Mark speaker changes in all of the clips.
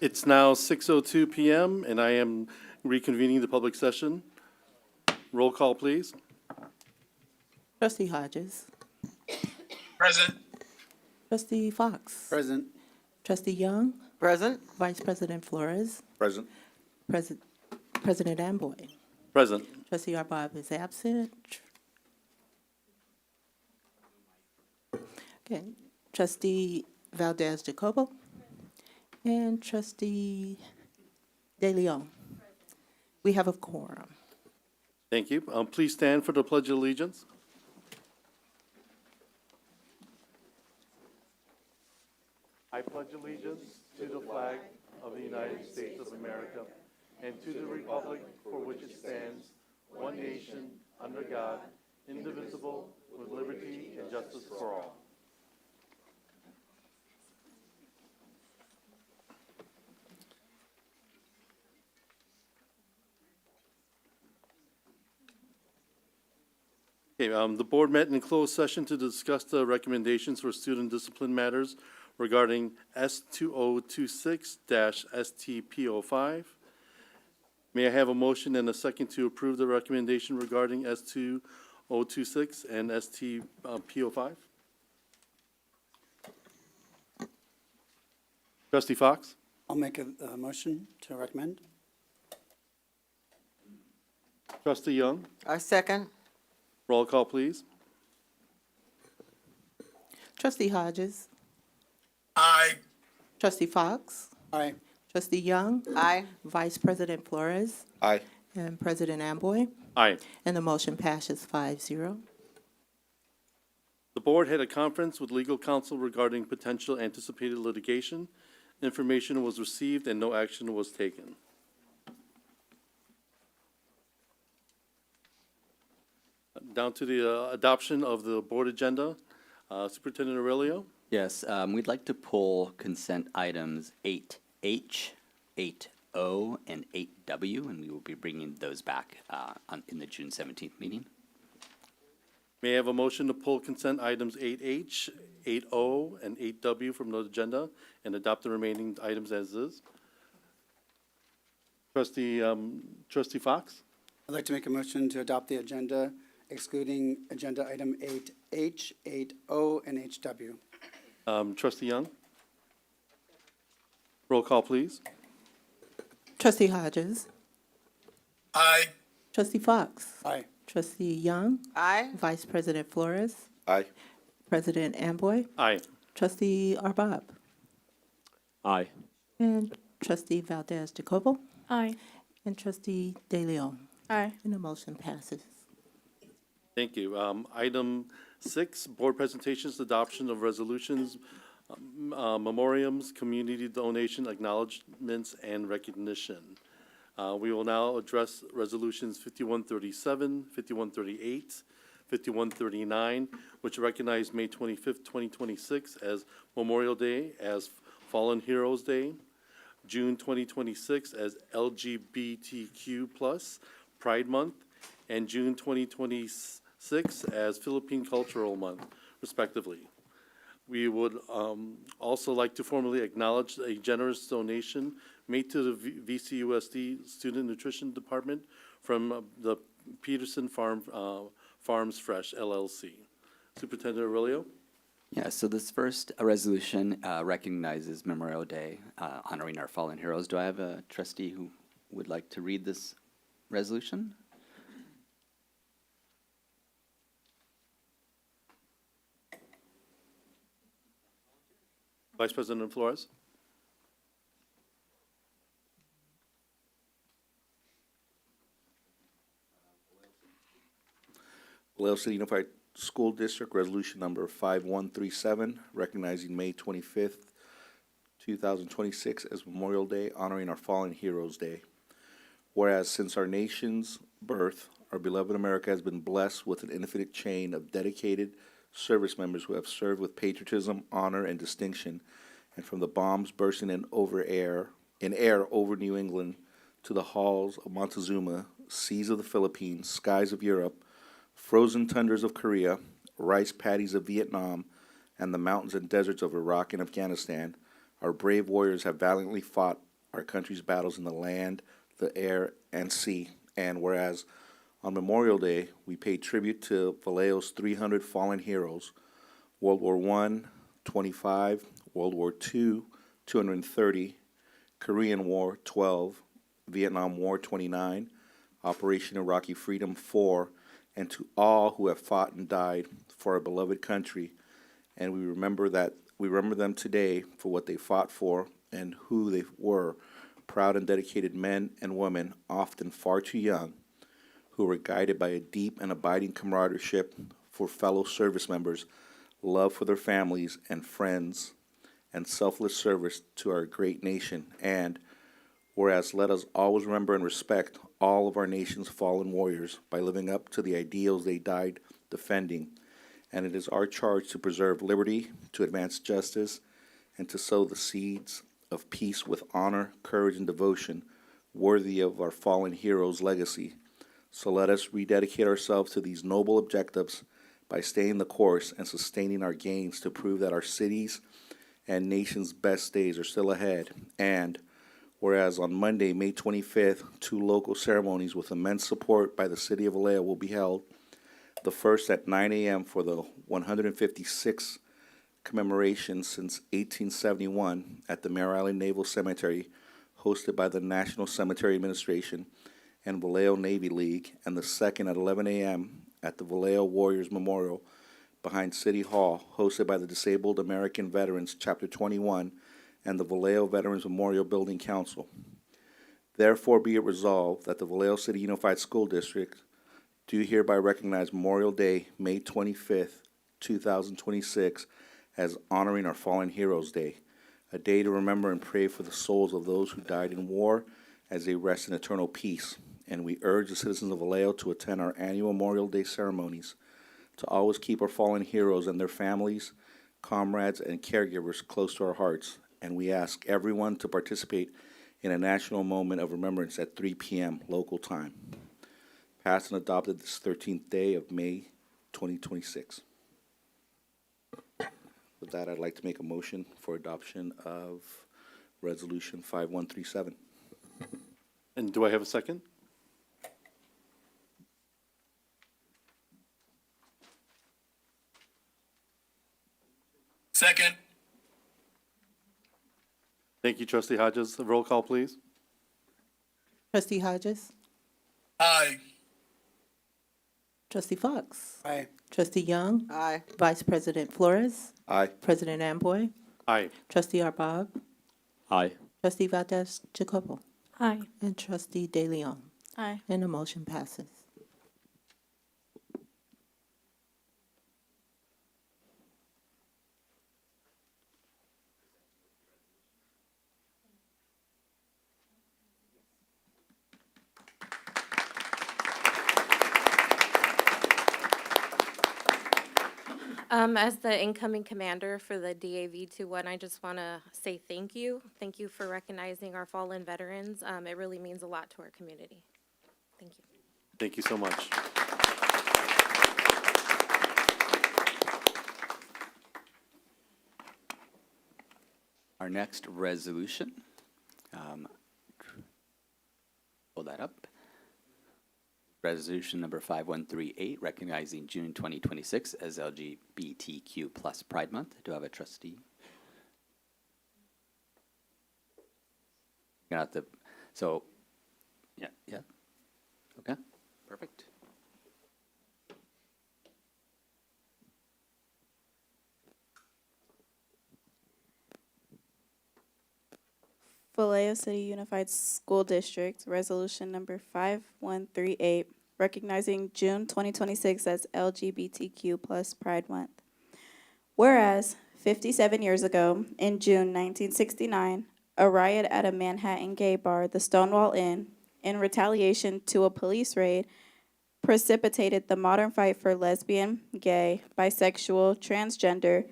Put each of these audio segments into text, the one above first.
Speaker 1: It's now 6:02 p.m., and I am reconvening the public session. Roll call, please.
Speaker 2: Trustee Hodges.
Speaker 3: Present.
Speaker 2: Trustee Fox.
Speaker 4: Present.
Speaker 2: Trustee Young.
Speaker 3: Present.
Speaker 2: Vice President Flores.
Speaker 4: Present.
Speaker 2: President Amboy.
Speaker 1: Present.
Speaker 2: Trustee Arbab is absent. Okay. Trustee Valdez Jacobo. And Trustee De Leon. We have a quorum.
Speaker 1: Thank you. Please stand for the Pledge of Allegiance. I pledge allegiance to the flag of the United States of America and to the republic for which it stands, one nation, under God, indivisible, with liberty and justice for all. Okay, the board met in closed session to discuss the recommendations for student discipline matters regarding S2026-STP05. May I have a motion and a second to approve the recommendation regarding S2026 and STP05? Trustee Fox?
Speaker 4: I'll make a motion to recommend.
Speaker 1: Trustee Young?
Speaker 3: I second.
Speaker 1: Roll call, please.
Speaker 2: Trustee Hodges.
Speaker 3: Aye.
Speaker 2: Trustee Fox.
Speaker 4: Aye.
Speaker 2: Trustee Young.
Speaker 3: Aye.
Speaker 2: Vice President Flores.
Speaker 4: Aye.
Speaker 2: And President Amboy.
Speaker 1: Aye.
Speaker 2: And the motion passes 5-0.
Speaker 1: The board had a conference with legal counsel regarding potential anticipated litigation. Information was received and no action was taken. Down to the adoption of the board agenda. Superintendent Aurelio?
Speaker 5: Yes, we'd like to pull consent items 8H, 8O, and 8W, and we will be bringing those back in the June 17th meeting.
Speaker 1: May I have a motion to pull consent items 8H, 8O, and 8W from the agenda and adopt the remaining items as is? Trustee Fox?
Speaker 4: I'd like to make a motion to adopt the agenda excluding agenda item 8H, 8O, and HW.
Speaker 1: Trustee Young? Roll call, please.
Speaker 2: Trustee Hodges.
Speaker 3: Aye.
Speaker 2: Trustee Fox.
Speaker 4: Aye.
Speaker 2: Trustee Young.
Speaker 3: Aye.
Speaker 2: Vice President Flores.
Speaker 4: Aye.
Speaker 2: President Amboy.
Speaker 1: Aye.
Speaker 2: Trustee Arbab.
Speaker 6: Aye.
Speaker 2: And Trustee Valdez Jacobo.
Speaker 7: Aye.
Speaker 2: And Trustee De Leon.
Speaker 7: Aye.
Speaker 2: And the motion passes.
Speaker 1: Thank you. Item 6, board presentations, adoption of resolutions, memoriams, community donation, acknowledgements, and recognition. We will now address resolutions 5137, 5138, 5139, which recognized May 25th, 2026 as Memorial Day, as Fallen Heroes Day, June 2026 as LGBTQ+ Pride Month, and June 2026 as Philippine Cultural Month, respectively. We would also like to formally acknowledge a generous donation made to the VCUSD Student Nutrition Department from the Peterson Farms Fresh LLC. Superintendent Aurelio?
Speaker 5: Yeah, so this first resolution recognizes Memorial Day, honoring our fallen heroes. Do I have a trustee who would like to read this resolution?
Speaker 1: Vice President Flores?
Speaker 7: Vallejo City Unified School District Resolution Number 5137, recognizing May 25th, 2026 as Memorial Day, honoring our fallen heroes day. Whereas since our nation's birth, our beloved America has been blessed with an infinite chain of dedicated service members who have served with patriotism, honor, and distinction, and from the bombs bursting in air over New England to the halls of Montezuma, seas of the Philippines, skies of Europe, frozen tundras of Korea, rice paddies of Vietnam, and the mountains and deserts of Iraq and Afghanistan, our brave warriors have valiantly fought our country's battles in the land, the air, and sea. And whereas on Memorial Day, we pay tribute to Vallejo's 300 fallen heroes, World War I, 25, World War II, 230, Korean War, 12, Vietnam War, 29, Operation Iraqi Freedom, 4, and to all who have fought and died for our beloved country. And we remember them today for what they fought for and who they were, proud and dedicated men and women, often far too young, who were guided by a deep and abiding camaraderie for fellow service members, love for their families and friends, and selfless service to our great nation. And whereas let us always remember and respect all of our nation's fallen warriors by living up to the ideals they died defending. And it is our charge to preserve liberty, to advance justice, and to sow the seeds of peace with honor, courage, and devotion worthy of our fallen heroes' legacy. So let us rededicate ourselves to these noble objectives by staying the course and sustaining our gains to prove that our cities and nation's best days are still ahead. And whereas on Monday, May 25th, 2 local ceremonies with immense support by the City of Vallejo will be held. The first at 9 a.m. for the 156th commemoration since 1871 at the Mare Island Naval Cemetery, hosted by the National Cemetery Administration and Vallejo Navy League, and the second at 11 a.m. at the Vallejo Warriors Memorial behind City Hall, hosted by the Disabled American Veterans Chapter 21 and the Vallejo Veterans Memorial Building Council. Therefore be it resolved that the Vallejo City Unified School District do hereby recognize Memorial Day, May 25th, 2026, as honoring our fallen heroes day, a day to remember and pray for the souls of those who died in war as they rest in eternal peace. And we urge the citizens of Vallejo to attend our annual Memorial Day ceremonies, to always keep our fallen heroes and their families, comrades, and caregivers close to our hearts. And we ask everyone to participate in a national moment of remembrance at 3 p.m. local time. Passed and adopted this 13th day of May 2026. With that, I'd like to make a motion for adoption of Resolution 5137.
Speaker 1: And do I have a second?
Speaker 3: Second.
Speaker 1: Thank you, Trustee Hodges. A roll call, please.
Speaker 2: Trustee Hodges?
Speaker 3: Aye.
Speaker 2: Trustee Fox?
Speaker 4: Aye.
Speaker 2: Trustee Young?
Speaker 3: Aye.
Speaker 2: Vice President Flores?
Speaker 7: Aye.
Speaker 2: President Amboy?
Speaker 1: Aye.
Speaker 2: Trustee Arbab?
Speaker 6: Aye.
Speaker 2: Trustee Valdez Jacobo?
Speaker 8: Aye.
Speaker 2: And Trustee De Leon?
Speaker 8: Aye.
Speaker 2: And the motion passes.
Speaker 8: As the incoming commander for the DAV-21, I just want to say thank you. Thank you for recognizing our fallen veterans. It really means a lot to our community. Thank you.
Speaker 1: Thank you so much.
Speaker 5: Our next resolution, pull that up. Resolution number 5138, recognizing June 2026 as LGBTQ plus Pride Month. Do I have a trustee? You're gonna have to, so, yeah, okay, perfect.
Speaker 9: Vallejo City Unified School District, Resolution Number 5138, recognizing June 2026 as LGBTQ plus Pride Month. Whereas 57 years ago, in June 1969, a riot at a Manhattan gay bar, the Stonewall Inn, in retaliation to a police raid, precipitated the modern fight for lesbian, gay, bisexual, transgender,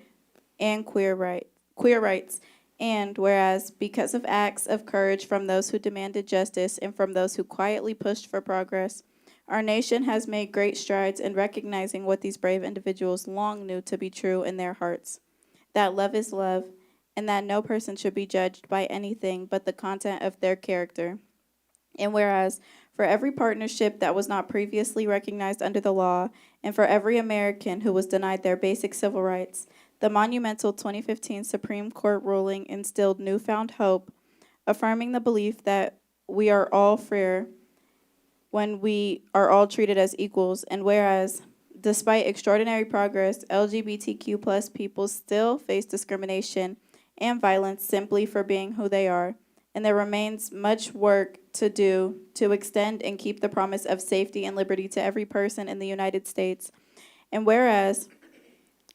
Speaker 9: and queer rights. And whereas, because of acts of courage from those who demanded justice and from those who quietly pushed for progress, our nation has made great strides in recognizing what these brave individuals long knew to be true in their hearts, that love is love, and that no person should be judged by anything but the content of their character. And whereas, for every partnership that was not previously recognized under the law, and for every American who was denied their basic civil rights, the monumental 2015 Supreme Court ruling instilled newfound hope, affirming the belief that we are all fair when we are all treated as equals. And whereas, despite extraordinary progress, LGBTQ plus people still face discrimination and violence simply for being who they are, and there remains much work to do to extend and keep the promise of safety and liberty to every person in the United States. And whereas,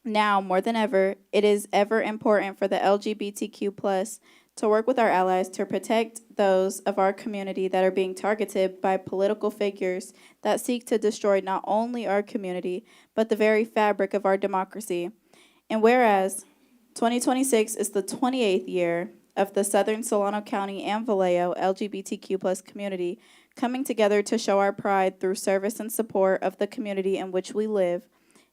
Speaker 9: now, more than ever, it is ever important for the LGBTQ plus to work with our allies to protect those of our community that are being targeted by political figures that seek to destroy not only our community, but the very fabric of our democracy. And whereas 2026 is the 28th year of the Southern Solano County and Vallejo LGBTQ plus community coming together to show our pride through service and support of the community in which we live,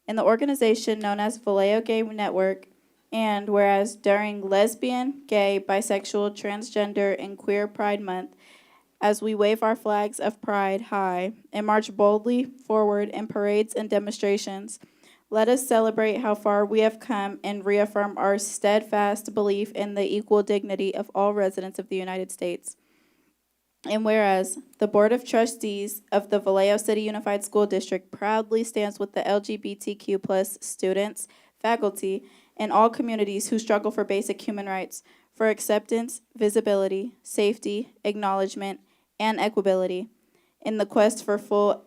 Speaker 9: in the organization known as Vallejo Gay Network, and whereas during lesbian, gay, bisexual, transgender, and queer Pride Month, as we wave our flags of pride high and march boldly forward in parades and demonstrations, let us celebrate how far we have come and reaffirm our steadfast belief in the equal dignity of all residents of the United States. And whereas the Board of Trustees of the Vallejo City Unified School District proudly stands with the LGBTQ plus students, faculty, and all communities who struggle for basic human rights, for acceptance, visibility, safety, acknowledgement, and equability, in the quest for full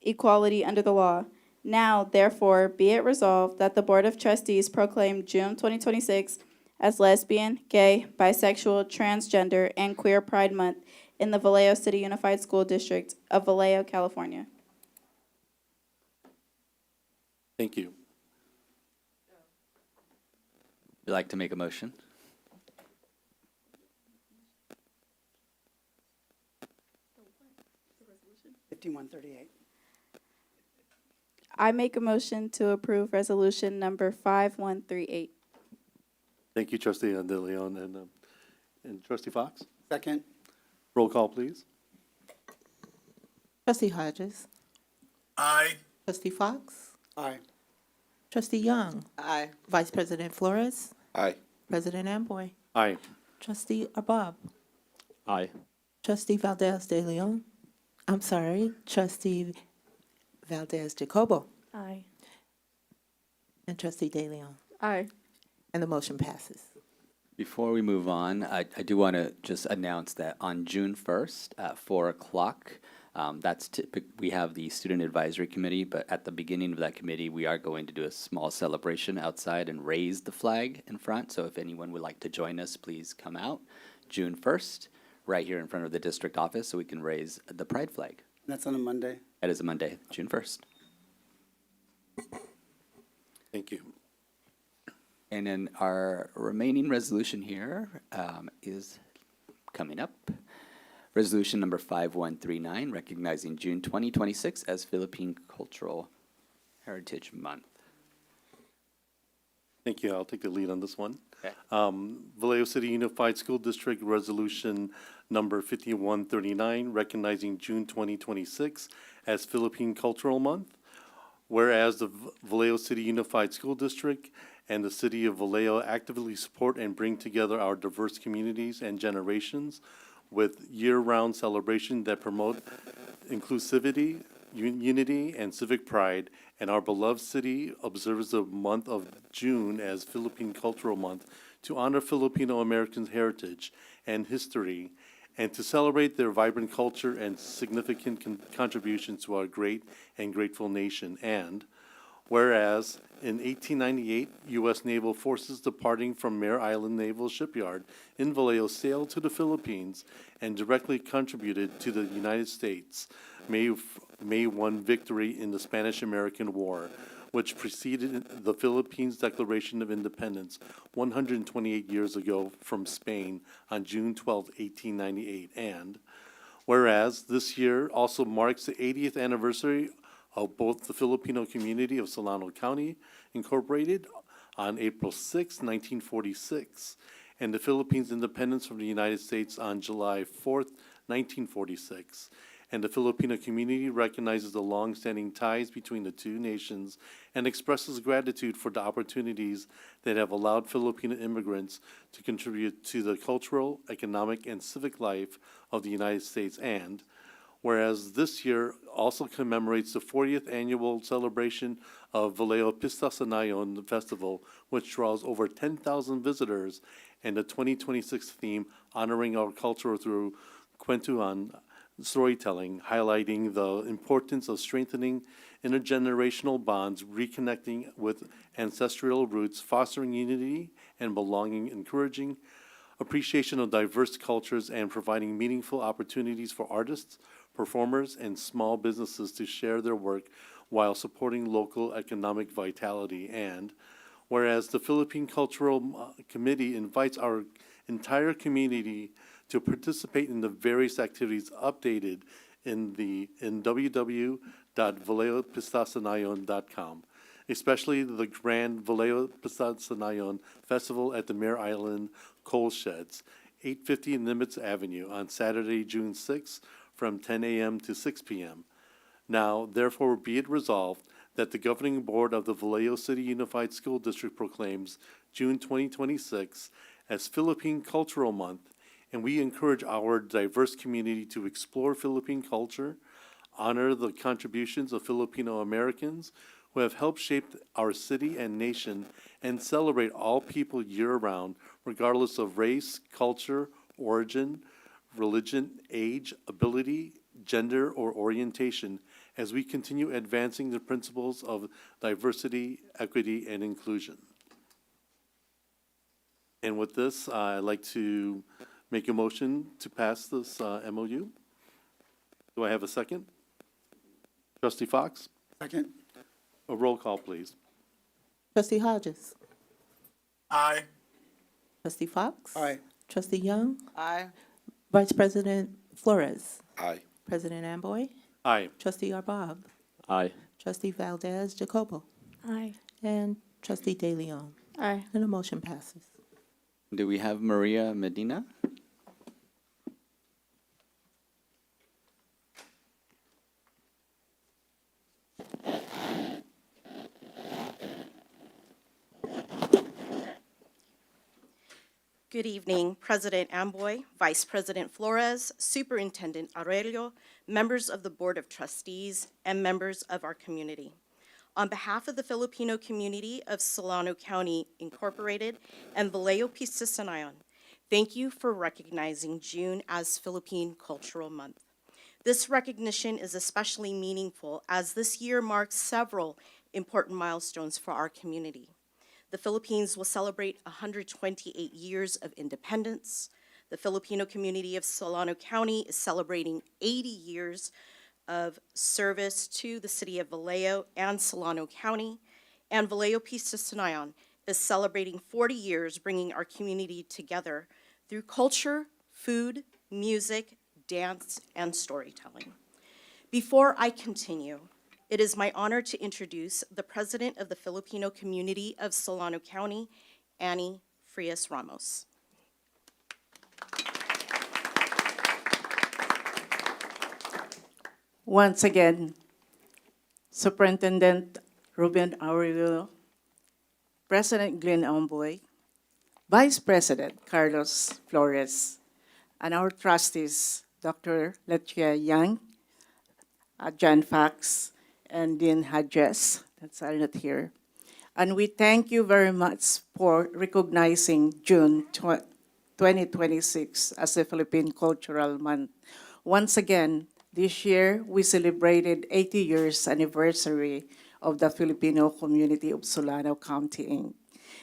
Speaker 9: equality under the law. Now, therefore, be it resolved that the Board of Trustees proclaim June 2026 as Lesbian, Gay, Bisexual, Transgender, and Queer Pride Month in the Vallejo City Unified School District of Vallejo, California.
Speaker 1: Thank you.
Speaker 5: Would you like to make a motion?
Speaker 9: I make a motion to approve resolution number 5138.
Speaker 1: Thank you, Trustee De Leon and Trustee Fox.
Speaker 4: Second.
Speaker 1: Roll call, please.
Speaker 2: Trustee Hodges.
Speaker 3: Aye.
Speaker 2: Trustee Fox.
Speaker 4: Aye.
Speaker 2: Trustee Young.
Speaker 4: Aye.
Speaker 2: Vice President Flores.
Speaker 7: Aye.
Speaker 2: President Amboy.
Speaker 1: Aye.
Speaker 2: Trustee Arbab.
Speaker 6: Aye.
Speaker 2: Trustee Valdez De Leon. I'm sorry, Trustee Valdez Jacobo.
Speaker 9: Aye.
Speaker 2: And Trustee De Leon.
Speaker 9: Aye.
Speaker 2: And the motion passes.
Speaker 5: Before we move on, I do want to just announce that on June 1st at 4 o'clock, we have the Student Advisory Committee, but at the beginning of that committee, we are going to do a small celebration outside and raise the flag in front. So if anyone would like to join us, please come out June 1st, right here in front of the district office, so we can raise the pride flag.
Speaker 4: That's on a Monday.
Speaker 5: That is a Monday, June 1st.
Speaker 1: Thank you.
Speaker 5: And then our remaining resolution here is coming up. Resolution number 5139, recognizing June 2026 as Philippine Cultural Heritage Month.
Speaker 1: Thank you. I'll take the lead on this one.
Speaker 5: Okay.
Speaker 1: Vallejo City Unified School District Resolution Number 5139, recognizing June 2026 as Philippine Cultural Month. Whereas the Vallejo City Unified School District and the City of Vallejo actively support and bring together our diverse communities and generations with year-round celebration that promote inclusivity, unity, and civic pride, and our beloved city observes the month of June as Philippine Cultural Month to honor Filipino American heritage and history, and to celebrate their vibrant culture and significant contributions to our great and grateful nation. And whereas in 1898, U.S. naval forces departing from Mare Island Naval Shipyard in Vallejo sailed to the Philippines and directly contributed to the United States May 1 victory in the Spanish-American War, which preceded the Philippines' Declaration of Independence 128 years ago from Spain on June 12, 1898. And whereas this year also marks the 80th anniversary of both the Filipino community of Solano County Incorporated on April 6, 1946, and the Philippines' independence from the United States on July 4, 1946. And the Filipino community recognizes the long-standing ties between the two nations and expresses gratitude for the opportunities that have allowed Filipino immigrants to contribute to the cultural, economic, and civic life of the United States. And whereas this year also commemorates the 40th annual celebration of Vallejo Pista Sanayon Festival, which draws over 10,000 visitors, and the 2026 theme honoring our culture through kwentuhan storytelling, highlighting the importance of strengthening intergenerational bonds, reconnecting with ancestral roots, fostering unity and belonging, encouraging appreciation of diverse cultures, and providing meaningful opportunities for artists, performers, and small businesses to share their work while supporting local economic vitality. And whereas the Philippine Cultural Committee invites our entire community to participate in the various activities updated in www.vallejopistasanayon.com, especially the Grand Vallejo Pistasanayon Festival at the Mare Island Coal Sheds, 850 Nimitz Avenue, on Saturday, June 6, from 10 a.m. to 6 p.m. Now, therefore, be it resolved that the Governing Board of the Vallejo City Unified School District proclaims June 2026 as Philippine Cultural Month, and we encourage our diverse community to explore Philippine culture, honor the contributions of Filipino Americans who have helped shape our city and nation, and celebrate all people year-round, regardless of race, culture, origin, religion, age, ability, gender, or orientation, as we continue advancing the principles of diversity, equity, and inclusion. And with this, I'd like to make a motion to pass this MOU. Do I have a second? Trustee Fox?
Speaker 4: Second.
Speaker 1: A roll call, please.
Speaker 2: Trustee Hodges.
Speaker 3: Aye.
Speaker 2: Trustee Fox.
Speaker 4: Aye.
Speaker 2: Trustee Young.
Speaker 3: Aye.
Speaker 2: Vice President Flores.
Speaker 7: Aye.
Speaker 2: President Amboy.
Speaker 1: Aye.
Speaker 2: Trustee Arbab.
Speaker 6: Aye.
Speaker 2: Trustee Valdez Jacobo.
Speaker 9: Aye.
Speaker 2: And Trustee De Leon.
Speaker 9: Aye.
Speaker 2: And the motion passes.
Speaker 5: Do we have Maria Medina?
Speaker 10: Good evening, President Amboy, Vice President Flores, Superintendent Aurelio, members of the Board of Trustees, and members of our community. On behalf of the Filipino community of Solano County Incorporated and Vallejo Pistasanayon, thank you for recognizing June as Philippine Cultural Month. This recognition is especially meaningful as this year marks several important milestones for our community. The Philippines will celebrate 128 years of independence. The Filipino community of Solano County is celebrating 80 years of service to the city of Vallejo and Solano County. and Vallejo Pistasanayan is celebrating 40 years bringing our community together through culture, food, music, dance, and storytelling. Before I continue, it is my honor to introduce the president of the Filipino community of Solano County, Annie Frias Ramos.
Speaker 11: Once again, Superintendent Ruben Aurelio, President Glenn Amboy, Vice President Carlos Flores, and our trustees, Dr. Letia Yang, John Fax, and Dean Hodges, that's are not here. And we thank you very much for recognizing June 2026 as a Philippine Cultural Month. Once again, this year we celebrated 80 years anniversary of the Filipino community of Solano County, Inc.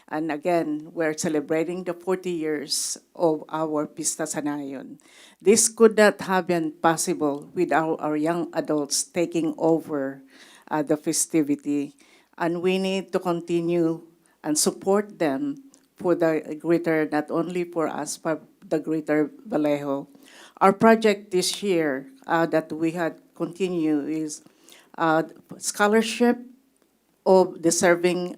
Speaker 11: And again, we're celebrating the 40 years of our Pista Sanayon. This could not have been possible without our young adults taking over the festivity. And we need to continue and support them for the greater, not only for us, but the greater Vallejo. Our project this year that we had continue is scholarship of deserving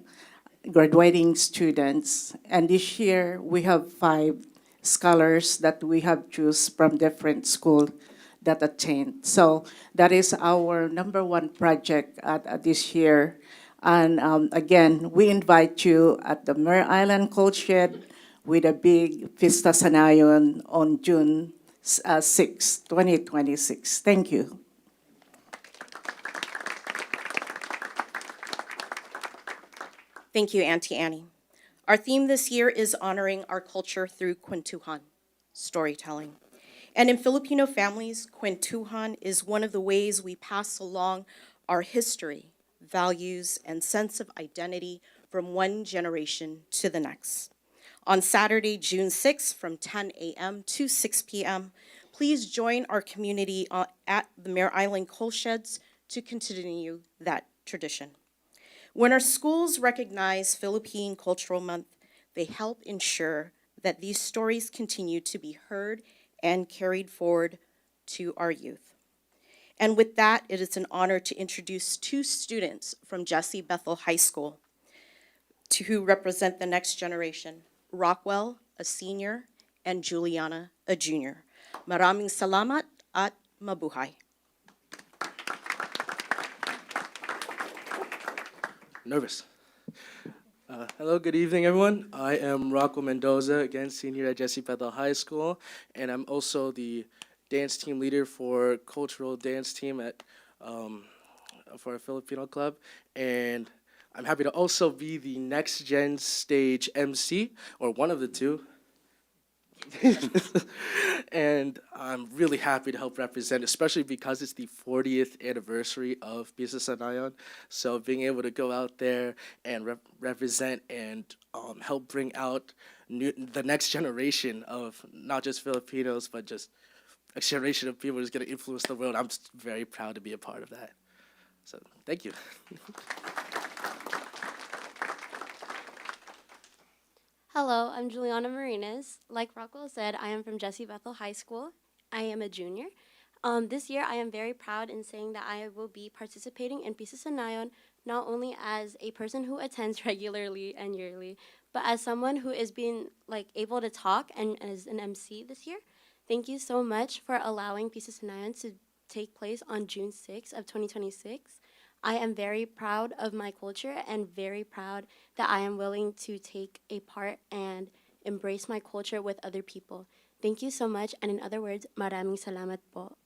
Speaker 11: graduating students. And this year, we have 5 scholars that we have choose from different schools that attained. So that is our #1 project this year. And again, we invite you at the Mare Island Coal Shed with a big Pista Sanayon on June 6, 2026. Thank you.
Speaker 10: Thank you, Auntie Annie. Our theme this year is honoring our culture through kwentuhan, storytelling. And in Filipino families, kwentuhan is one of the ways we pass along our history, values, and sense of identity from one generation to the next. On Saturday, June 6th, from 10 a.m. to 6 p.m., please join our community at the Mare Island Coal Sheds to continue that tradition. When our schools recognize Philippine Cultural Month, they help ensure that these stories continue to be heard and carried forward to our youth. And with that, it is an honor to introduce 2 students from Jesse Bethel High School who represent the next generation, Rockwell, a senior, and Juliana, a junior. Maraming salamat at mabuhay.
Speaker 12: Nervous. Hello, good evening, everyone. I am Rocco Mendoza, again, senior at Jesse Bethel High School, and I'm also the dance team leader for cultural dance team at for a Filipino club, and I'm happy to also be the next gen stage MC, or one of the two. And I'm really happy to help represent, especially because it's the 40th anniversary of Pista Sanayon. So being able to go out there and represent and help bring out the next generation of not just Filipinos, but just a generation of people who's going to influence the world. I'm just very proud to be a part of that. So thank you.
Speaker 13: Hello, I'm Juliana Marinas. Like Rockwell said, I am from Jesse Bethel High School. I am a junior. This year, I am very proud in saying that I will be participating in Pista Sanayon not only as a person who attends regularly and yearly, but as someone who is being able to talk and as an MC this year. Thank you so much for allowing Pista Sanayon to take place on June 6th of 2026. I am very proud of my culture and very proud that I am willing to take a part and embrace my culture with other people. Thank you so much, and in other words, maraming salamat po.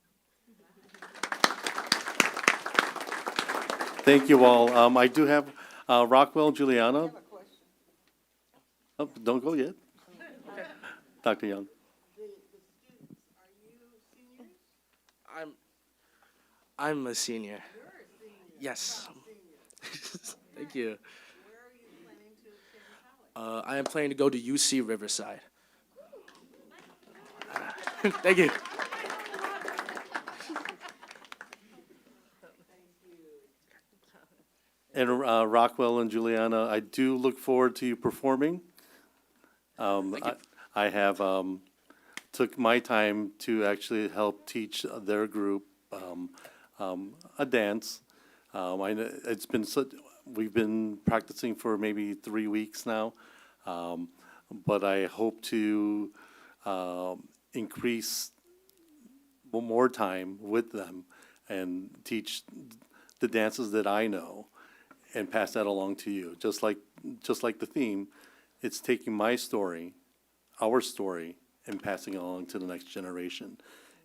Speaker 1: Thank you all. I do have Rockwell, Juliana. Oh, don't go yet. Dr. Young.
Speaker 12: I'm a senior. Yes. Thank you.
Speaker 14: Where are you planning to attend college?
Speaker 12: I am planning to go to UC Riverside. Thank you.
Speaker 1: And Rockwell and Juliana, I do look forward to you performing. I have took my time to actually help teach their group a dance. I know it's been we've been practicing for maybe 3 weeks now, but I hope to increase more time with them and teach the dances that I know and pass that along to you. Just like the theme, it's taking my story, our story, and passing it along to the next generation.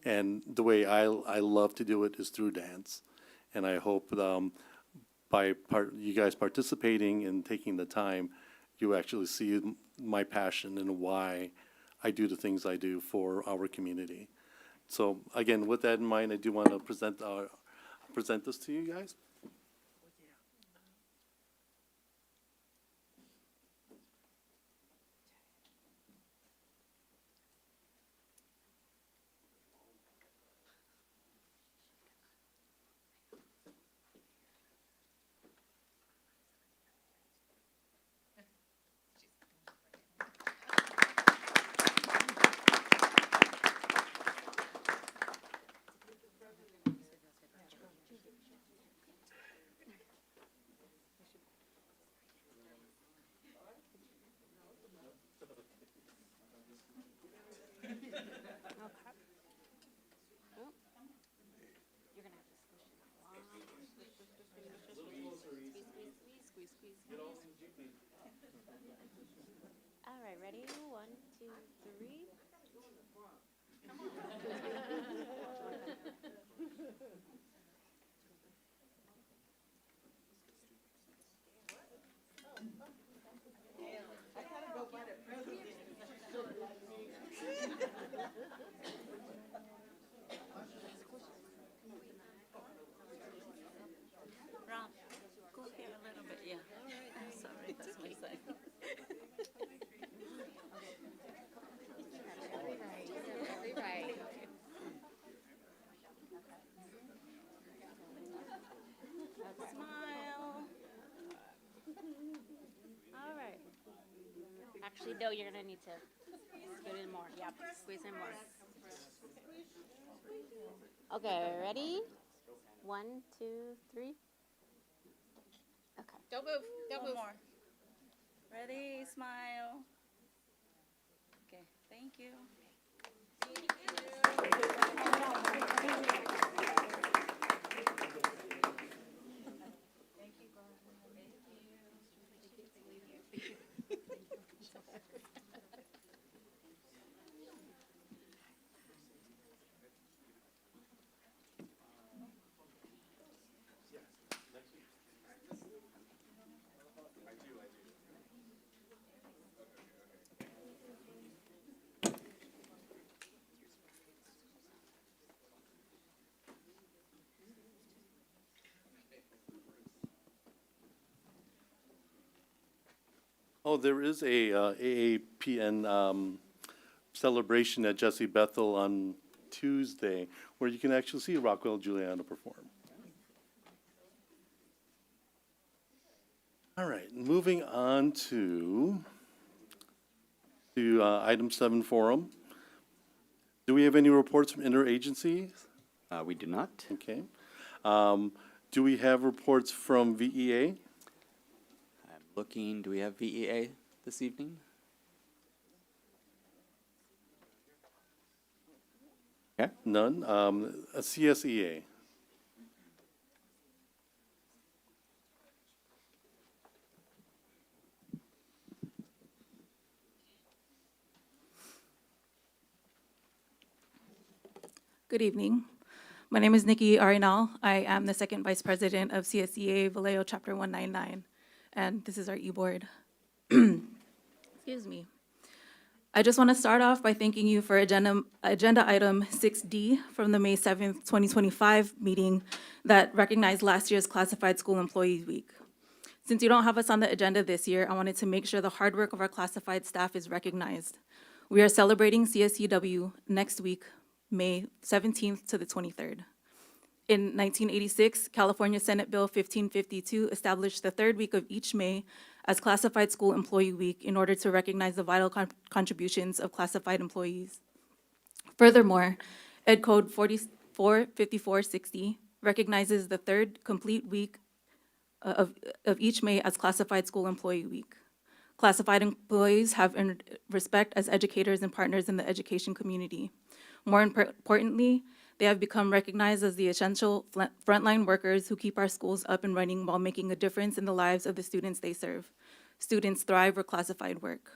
Speaker 1: And the way I love to do it is through dance. And I hope you guys participating and taking the time, you actually see my passion and why I do the things I do for our community. So again, with that in mind, I do want to present this to you guys.
Speaker 13: All right, ready? 1, 2, 3.
Speaker 14: Ron, go here a little bit, yeah. Sorry, that's my side. Smile.
Speaker 13: All right. Actually, no, you're going to need to put in more. Yep, squeeze in more. Okay, ready? 1, 2, 3. Okay.
Speaker 14: Don't move, don't move. More. Ready, smile. Okay, thank you.
Speaker 1: Oh, there is a AAPN celebration at Jesse Bethel on Tuesday where you can actually see Rockwell Juliana perform. All right, moving on to item 7 forum. Do we have any reports from interagencies?
Speaker 5: We do not.
Speaker 1: Okay. Do we have reports from VEA?
Speaker 5: I'm looking, do we have VEA this evening? Okay.
Speaker 1: None. A CSEA?
Speaker 15: Good evening. My name is Nikki Arenal. I am the second vice president of CSEA Vallejo Chapter 199, and this is our e-board. Excuse me. I just want to start off by thanking you for agenda item 6D from the May 7th, 2025 meeting that recognized last year's Classified School Employees Week. Since you don't have us on the agenda this year, I wanted to make sure the hard work of our classified staff is recognized. We are celebrating CSEW next week, May 17th to the 23rd. In 1986, California Senate Bill 1552 established the third week of each May as Classified School Employee Week in order to recognize the vital contributions of classified employees. Furthermore, Ed Code 445460 recognizes the third complete week of each May as Classified School Employee Week. Classified employees have earned respect as educators and partners in the education community. More importantly, they have become recognized as the essential frontline workers who keep our schools up and running while making a difference in the lives of the students they serve. Students thrive where classified work.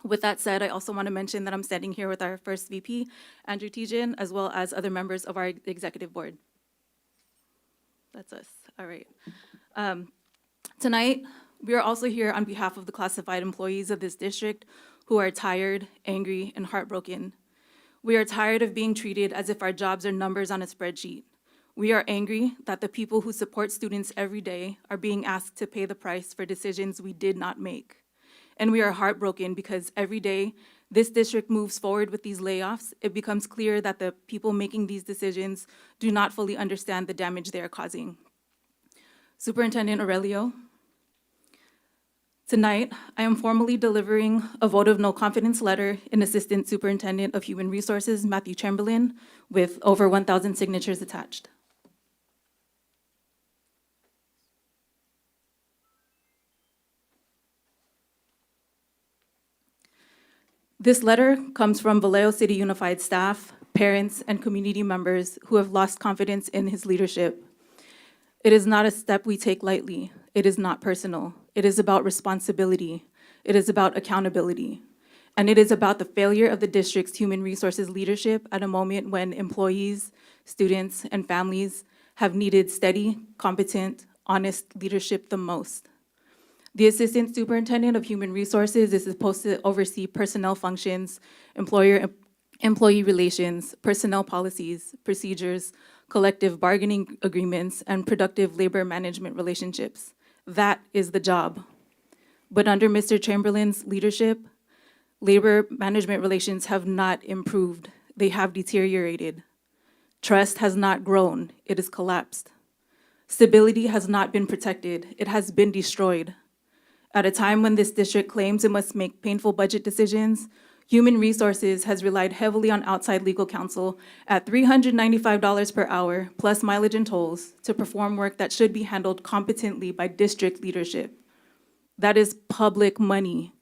Speaker 15: With that said, I also want to mention that I'm standing here with our first VP, Andrew Tijan, as well as other members of our executive board. That's us. All right. Tonight, we are also here on behalf of the classified employees of this district who are tired, angry, and heartbroken. We are tired of being treated as if our jobs are numbers on a spreadsheet. We are angry that the people who support students every day are being asked to pay the price for decisions we did not make. And we are heartbroken because every day this district moves forward with these layoffs, it becomes clear that the people making these decisions do not fully understand the damage they are causing. Superintendent Aurelio, tonight, I am formally delivering a vote of no confidence letter in Assistant Superintendent of Human Resources, Matthew Chamberlain, with over 1,000 signatures attached. This letter comes from Vallejo City Unified staff, parents, and community members who have lost confidence in his leadership. It is not a step we take lightly. It is not personal. It is about responsibility. It is about accountability. And it is about the failure of the district's human resources leadership at a moment when employees, students, and families have needed steady, competent, honest leadership the most. The Assistant Superintendent of Human Resources is supposed to oversee personnel functions, employee relations, personnel policies, procedures, collective bargaining agreements, and productive labor management relationships. That is the job. But under Mr. Chamberlain's leadership, labor management relations have not improved. They have deteriorated. Trust has not grown. It has collapsed. Stability has not been protected. It has been destroyed. At a time when this district claims it must make painful budget decisions, Human Resources has relied heavily on outside legal counsel at $395 per hour, plus mileage and tolls, to perform work that should be handled competently by district leadership. That is public money.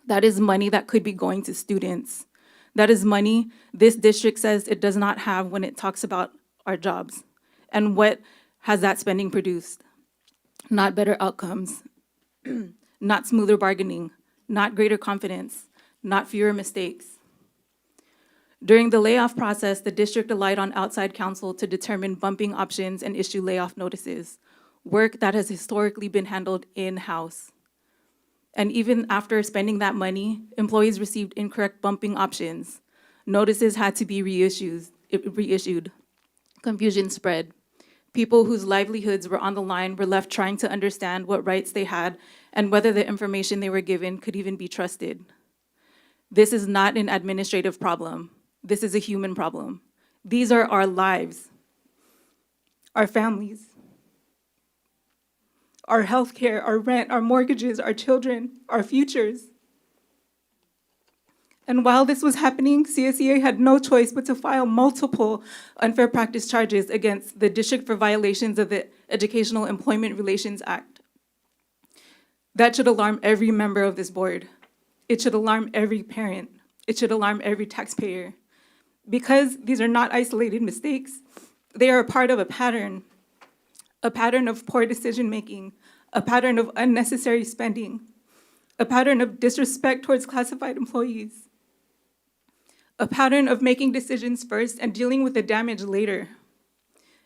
Speaker 15: That is money that could be going to students. That is money this district says it does not have when it talks about our jobs. And what has that spending produced? Not better outcomes, not smoother bargaining, not greater confidence, not fewer mistakes. During the layoff process, the district relied on outside counsel to determine bumping options and issue layoff notices, work that has historically been handled in-house. And even after spending that money, employees received incorrect bumping options. Notices had to be reissued. Confusion spread. People whose livelihoods were on the line were left trying to understand what rights they had and whether the information they were given could even be trusted. This is not an administrative problem. This is a human problem. These are our lives, our families, our healthcare, our rent, our mortgages, our children, our futures. And while this was happening, CSEA had no choice but to file multiple unfair practice charges against the district for violations of the Educational Employment Relations Act. That should alarm every member of this board. It should alarm every parent. It should alarm every taxpayer. Because these are not isolated mistakes, they are a part of a pattern of poor decision-making, a pattern of unnecessary spending, a pattern of disrespect towards classified employees, a pattern of making decisions first and dealing with the damage later.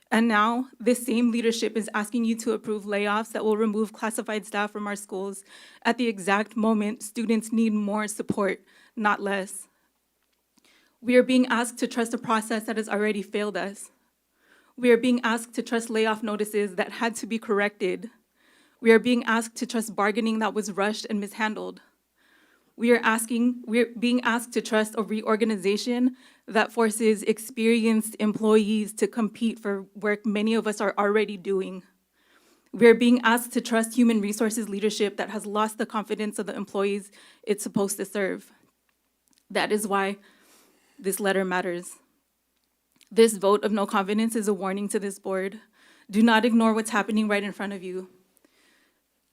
Speaker 15: And now, this same leadership is asking you to approve layoffs that will remove classified staff from our schools at the exact moment students need more support, not less. We are being asked to trust a process that has already failed us. We are being asked to trust layoff notices that had to be corrected. We are being asked to trust bargaining that was rushed and mishandled. We are being asked to trust a reorganization that forces experienced employees to compete for work many of us are already doing. We're being asked to trust human resources leadership that has lost the confidence of the employees it's supposed to serve. That is why this letter matters. This vote of no confidence is a warning to this board. Do not ignore what's happening right in front of you.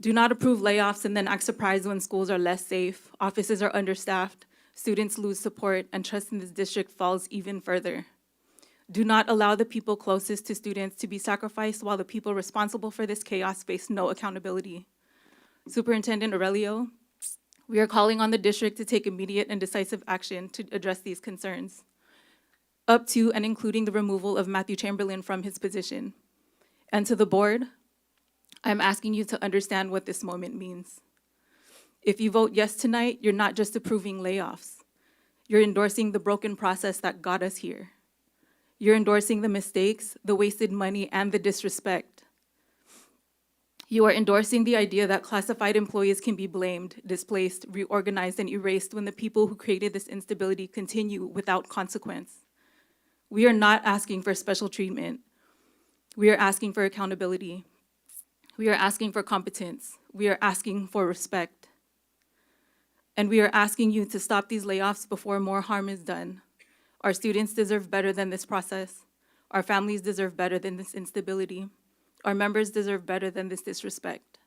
Speaker 15: Do not approve layoffs and then act surprised when schools are less safe, offices are understaffed, students lose support, and trust in this district falls even further. Do not allow the people closest to students to be sacrificed while the people responsible for this chaos face no accountability. Superintendent Aurelio, we are calling on the district to take immediate and decisive action to address these concerns, up to and including the removal of Matthew Chamberlain from his position. And to the board, I'm asking you to understand what this moment means. If you vote yes tonight, you're not just approving layoffs. You're endorsing the broken process that got us here. You're endorsing the mistakes, the wasted money, and the disrespect. You are endorsing the idea that classified employees can be blamed, displaced, reorganized, and erased when the people who created this instability continue without consequence. We are not asking for special treatment. We are asking for accountability. We are asking for competence. We are asking for respect. And we are asking you to stop these layoffs before more harm is done. Our students deserve better than this process. Our families deserve better than this instability. Our members deserve better than this disrespect.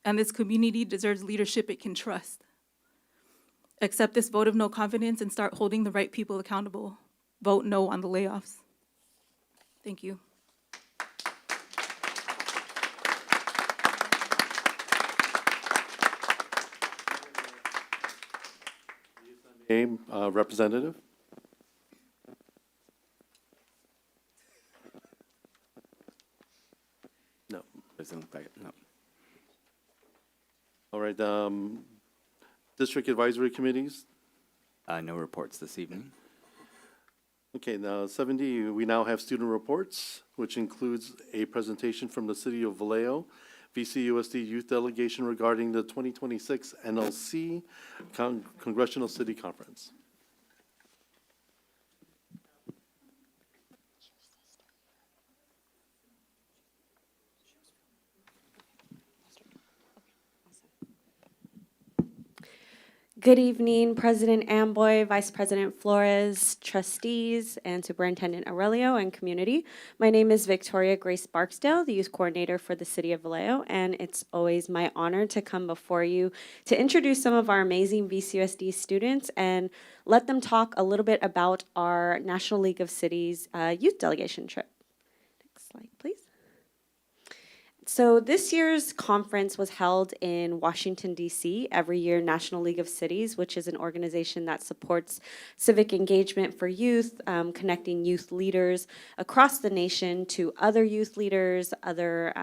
Speaker 15: And this community deserves leadership it can trust. Accept this vote of no confidence and start holding the right people accountable. Vote no on the layoffs. Thank you.
Speaker 1: Name, Representative? No.
Speaker 5: Doesn't look like it, no.
Speaker 1: All right, District Advisory Committees?
Speaker 5: No reports this evening.
Speaker 1: Okay, now 70, we now have student reports, which includes a presentation from the City of Vallejo, VCUSD Youth Delegation regarding the 2026 NLC Congressional City Conference.
Speaker 13: Good evening, President Amboy, Vice President Flores, trustees, and Superintendent Aurelio and community. My name is Victoria Grace Barksdale, the youth coordinator for the City of Vallejo, and it's always my honor to come before you to introduce some of our amazing VCUSD students and let them talk a little bit about our National League of Cities youth delegation trip. Next slide, please. So this year's conference was held in Washington, D.C. Every year, National League of Cities, which is an organization that supports civic engagement for youth, connecting youth leaders across the nation to other youth leaders, other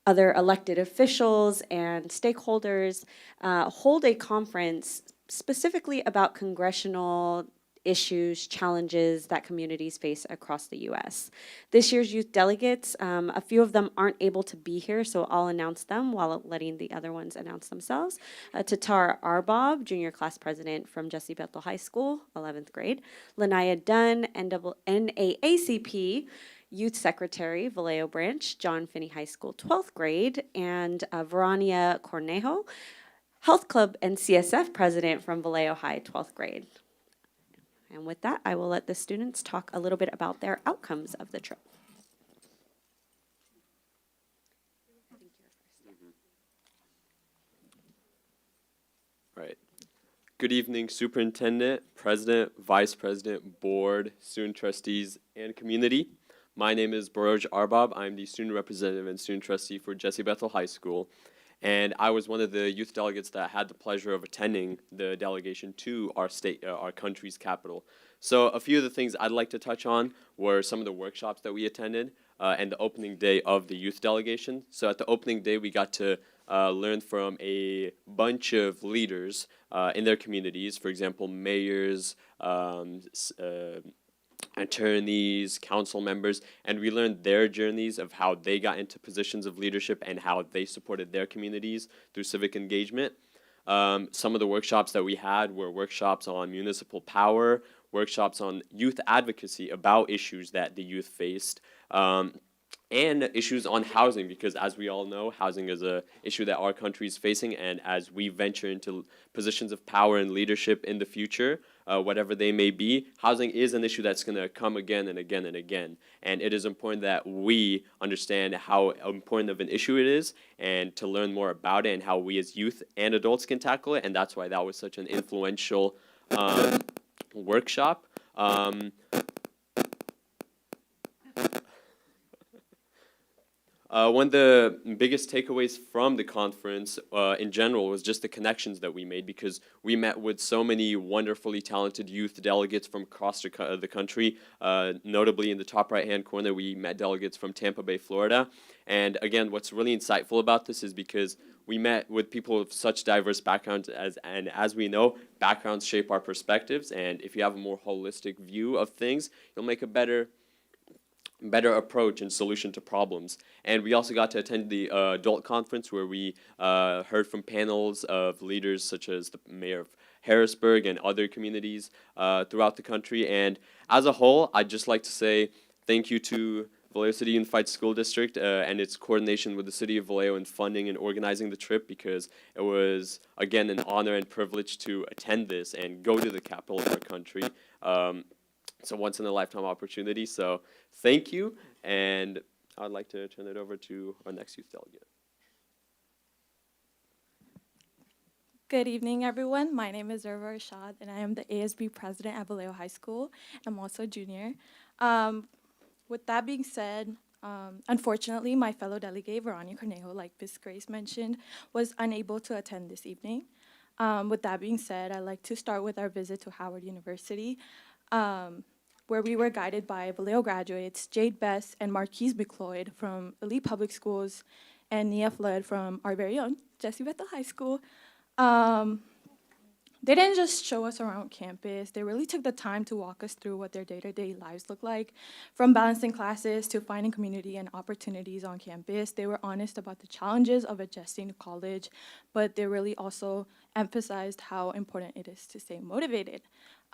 Speaker 13: elected officials and stakeholders, hold a conference specifically about congressional issues, challenges that communities face across the U.S. This year's youth delegates, a few of them aren't able to be here, so I'll announce them while letting the other ones announce themselves. Tatar Arbob, junior class president from Jesse Bethel High School, 11th grade. Lanaya Dunn, NAACP, Youth Secretary, Vallejo Branch, John Finney High School, 12th grade. And Verania Cornejo, Health Club and CSF president from Vallejo High, 12th grade. And with that, I will let the students talk a little bit about their outcomes of the trip.
Speaker 6: Right. Good evening, Superintendent, President, Vice President, Board, student trustees, and community. My name is Baroj Arbob. I'm the student representative and student trustee for Jesse Bethel High School. And I was one of the youth delegates that had the pleasure of attending the delegation to our state, our country's capital. So a few of the things I'd like to touch on were some of the workshops that we attended and the opening day of the youth delegation. So at the opening day, we got to learn from a bunch of leaders in their communities, for example, mayors, attorneys, council members, and we learned their journeys of how they got into positions of leadership and how they supported their communities through civic engagement. Some of the workshops that we had were workshops on municipal power, workshops on youth advocacy about issues that the youth faced. And issues on housing, because as we all know, housing is a issue that our country is facing, and as we venture into positions of power and leadership in the future, whatever they may be, housing is an issue that's going to come again and again and again. And it is important that we understand how important of an issue it is, and to learn more about it and how we as youth and adults can tackle it. And that's why that was such an influential workshop. One of the biggest takeaways from the conference in general was just the connections that we made, because we met with so many wonderfully talented youth delegates from across the country. Notably in the top right-hand corner, we met delegates from Tampa Bay, Florida. And again, what's really insightful about this is because we met with people of such diverse backgrounds, and as we know, backgrounds shape our perspectives. And if you have a more holistic view of things, you'll make a better approach and solution to problems. And we also got to attend the adult conference, where we heard from panels of leaders such as the mayor of Harrisburg and other communities throughout the country. And as a whole, I'd just like to say thank you to Vallejo City Unified School District and its coordination with the City of Vallejo in funding and organizing the trip, because it was, again, an honor and privilege to attend this and go to the capital of our country. It's a once-in-a-lifetime opportunity, so thank you, and I'd like to turn it over to our next youth delegate.
Speaker 16: Good evening, everyone. My name is Zerva Rashad, and I am the ASB president at Vallejo High School. I'm also a junior. With that being said, unfortunately, my fellow delegate, Veronica Cornejo, like Ms. Grace mentioned, was unable to attend this evening. With that being said, I'd like to start with our visit to Howard University, where we were guided by Vallejo graduates Jade Best and Marquise McLeod from Elite Public Schools, and Nia Flood from our very own Jessie Bethel High School. They didn't just show us around campus, they really took the time to walk us through what their day-to-day lives look like. From balancing classes to finding community and opportunities on campus, they were honest about the challenges of adjusting to college, but they really also emphasized how important it is to stay motivated.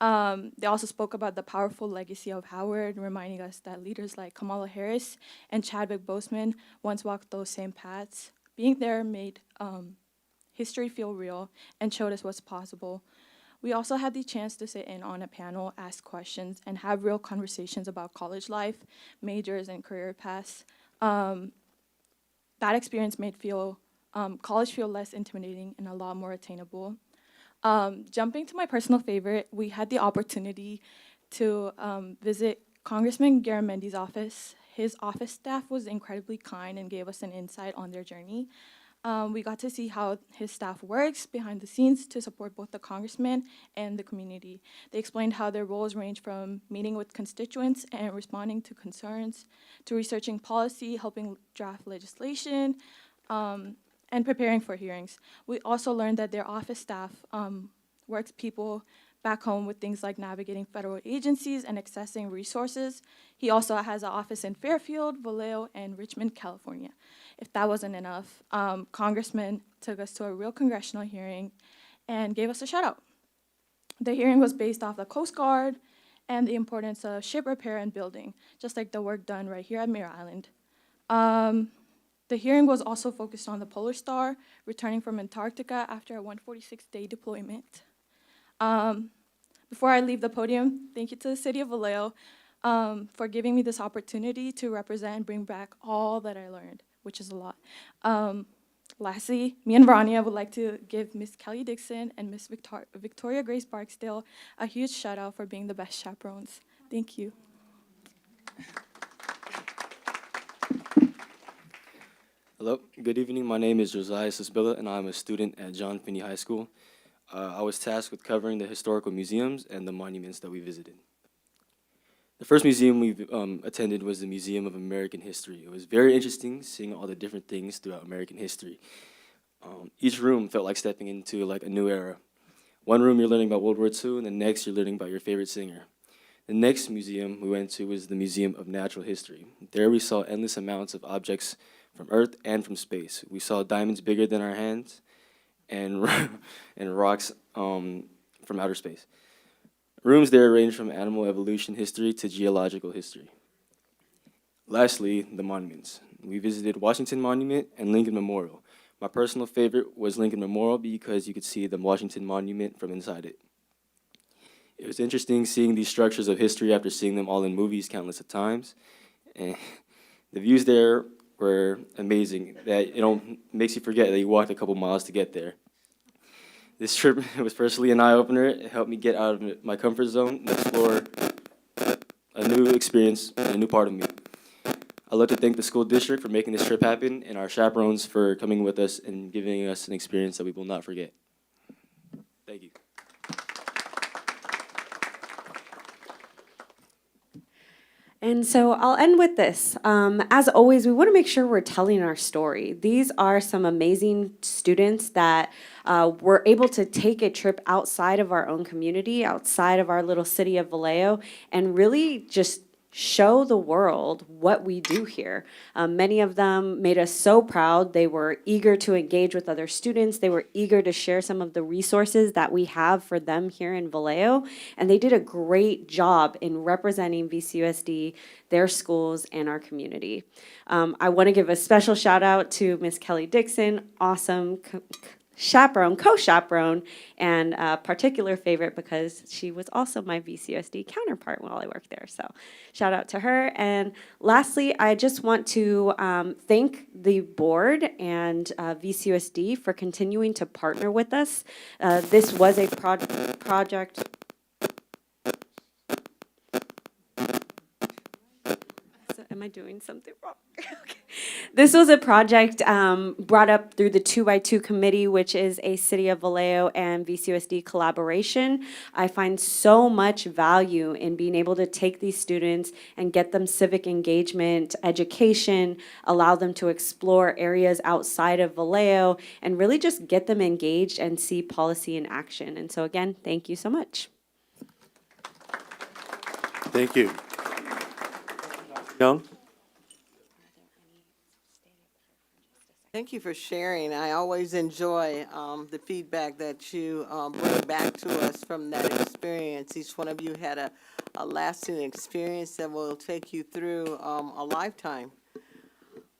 Speaker 16: They also spoke about the powerful legacy of Howard, reminding us that leaders like Kamala Harris and Chadwick Boseman once walked those same paths. Being there made history feel real and showed us what's possible. We also had the chance to sit in on a panel, ask questions, and have real conversations about college life, majors, and career paths. That experience made college feel less intimidating and a lot more attainable. Jumping to my personal favorite, we had the opportunity to visit Congressman Garamendi's office. His office staff was incredibly kind and gave us an insight on their journey. We got to see how his staff works behind the scenes to support both the congressman and the community. They explained how their roles range from meeting with constituents and responding to concerns, to researching policy, helping draft legislation, and preparing for hearings. We also learned that their office staff works people back home with things like navigating federal agencies and accessing resources. He also has an office in Fairfield, Vallejo, and Richmond, California. If that wasn't enough, Congressman took us to a real congressional hearing and gave us a shout out. The hearing was based off the Coast Guard and the importance of ship repair and building, just like the work done right here at Mare Island. The hearing was also focused on the Polar Star, returning from Antarctica after a 146-day deployment. Before I leave the podium, thank you to the City of Vallejo for giving me this opportunity to represent and bring back all that I learned, which is a lot. Lastly, me and Verania would like to give Miss Kelly Dixon and Miss Victoria Grace Barksdale a huge shout out for being the best chaperones. Thank you.
Speaker 17: Hello, good evening. My name is Josiah Sisbilla, and I'm a student at John Finney High School. I was tasked with covering the historical museums and the monuments that we visited. The first museum we attended was the Museum of American History. It was very interesting seeing all the different things throughout American history. Each room felt like stepping into like a new era. One room you're learning about World War II, and the next you're learning about your favorite singer. The next museum we went to was the Museum of Natural History. There we saw endless amounts of objects from Earth and from space. We saw diamonds bigger than our hands and rocks from outer space. Rooms there range from animal evolution history to geological history. Lastly, the monuments. We visited Washington Monument and Lincoln Memorial. My personal favorite was Lincoln Memorial because you could see the Washington Monument from inside it. It was interesting seeing these structures of history after seeing them all in movies countless of times. And the views there were amazing. That makes you forget that you walked a couple miles to get there. This trip was personally an eye-opener. It helped me get out of my comfort zone and explore a new experience and a new part of me. I'd like to thank the school district for making this trip happen and our chaperones for coming with us and giving us an experience that we will not forget. Thank you.
Speaker 18: And so I'll end with this. As always, we want to make sure we're telling our story. These are some amazing students that were able to take a trip outside of our own community, outside of our little city of Vallejo, and really just show the world what we do here. Many of them made us so proud. They were eager to engage with other students. They were eager to share some of the resources that we have for them here in Vallejo. And they did a great job in representing VCUSD, their schools, and our community. I want to give a special shout out to Miss Kelly Dixon, awesome chaperone, co-chaperone, and a particular favorite because she was also my VCUSD counterpart while I worked there. So shout out to her. And lastly, I just want to thank the board and VCUSD for continuing to partner with us. This was a project. So am I doing something wrong? Okay. This was a project brought up through the 2x2 committee, which is a City of Vallejo and VCUSD collaboration. I find so much value in being able to take these students and get them civic engagement, education, allow them to explore areas outside of Vallejo, and really just get them engaged and see policy in action. And so again, thank you so much.
Speaker 19: Thank you. Young?
Speaker 20: Thank you for sharing. I always enjoy the feedback that you bring back to us from that experience. Each one of you had a lasting experience that will take you through a lifetime.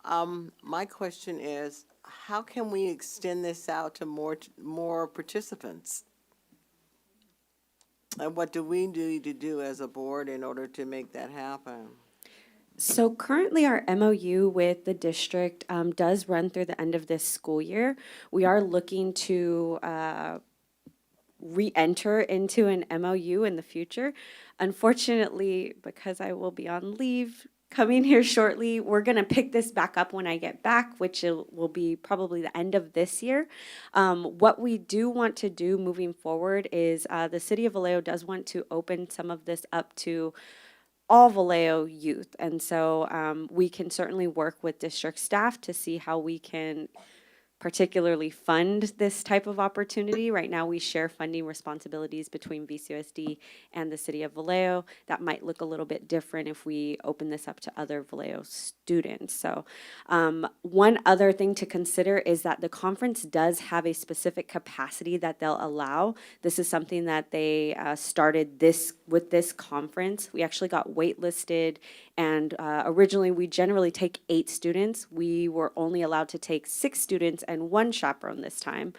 Speaker 20: My question is, how can we extend this out to more participants? And what do we need to do as a board in order to make that happen?
Speaker 18: So currently our MOU with the district does run through the end of this school year. We are looking to re-enter into an MOU in the future. Unfortunately, because I will be on leave coming here shortly, we're going to pick this back up when I get back, which will be probably the end of this year. What we do want to do moving forward is the City of Vallejo does want to open some of this up to all Vallejo youth. And so we can certainly work with district staff to see how we can particularly fund this type of opportunity. Right now we share funding responsibilities between VCUSD and the City of Vallejo. That might look a little bit different if we open this up to other Vallejo students. So one other thing to consider is that the conference does have a specific capacity that they'll allow. This is something that they started with this conference. We actually got waitlisted, and originally we generally take 8 students. We were only allowed to take 6 students and 1 chaperone this time.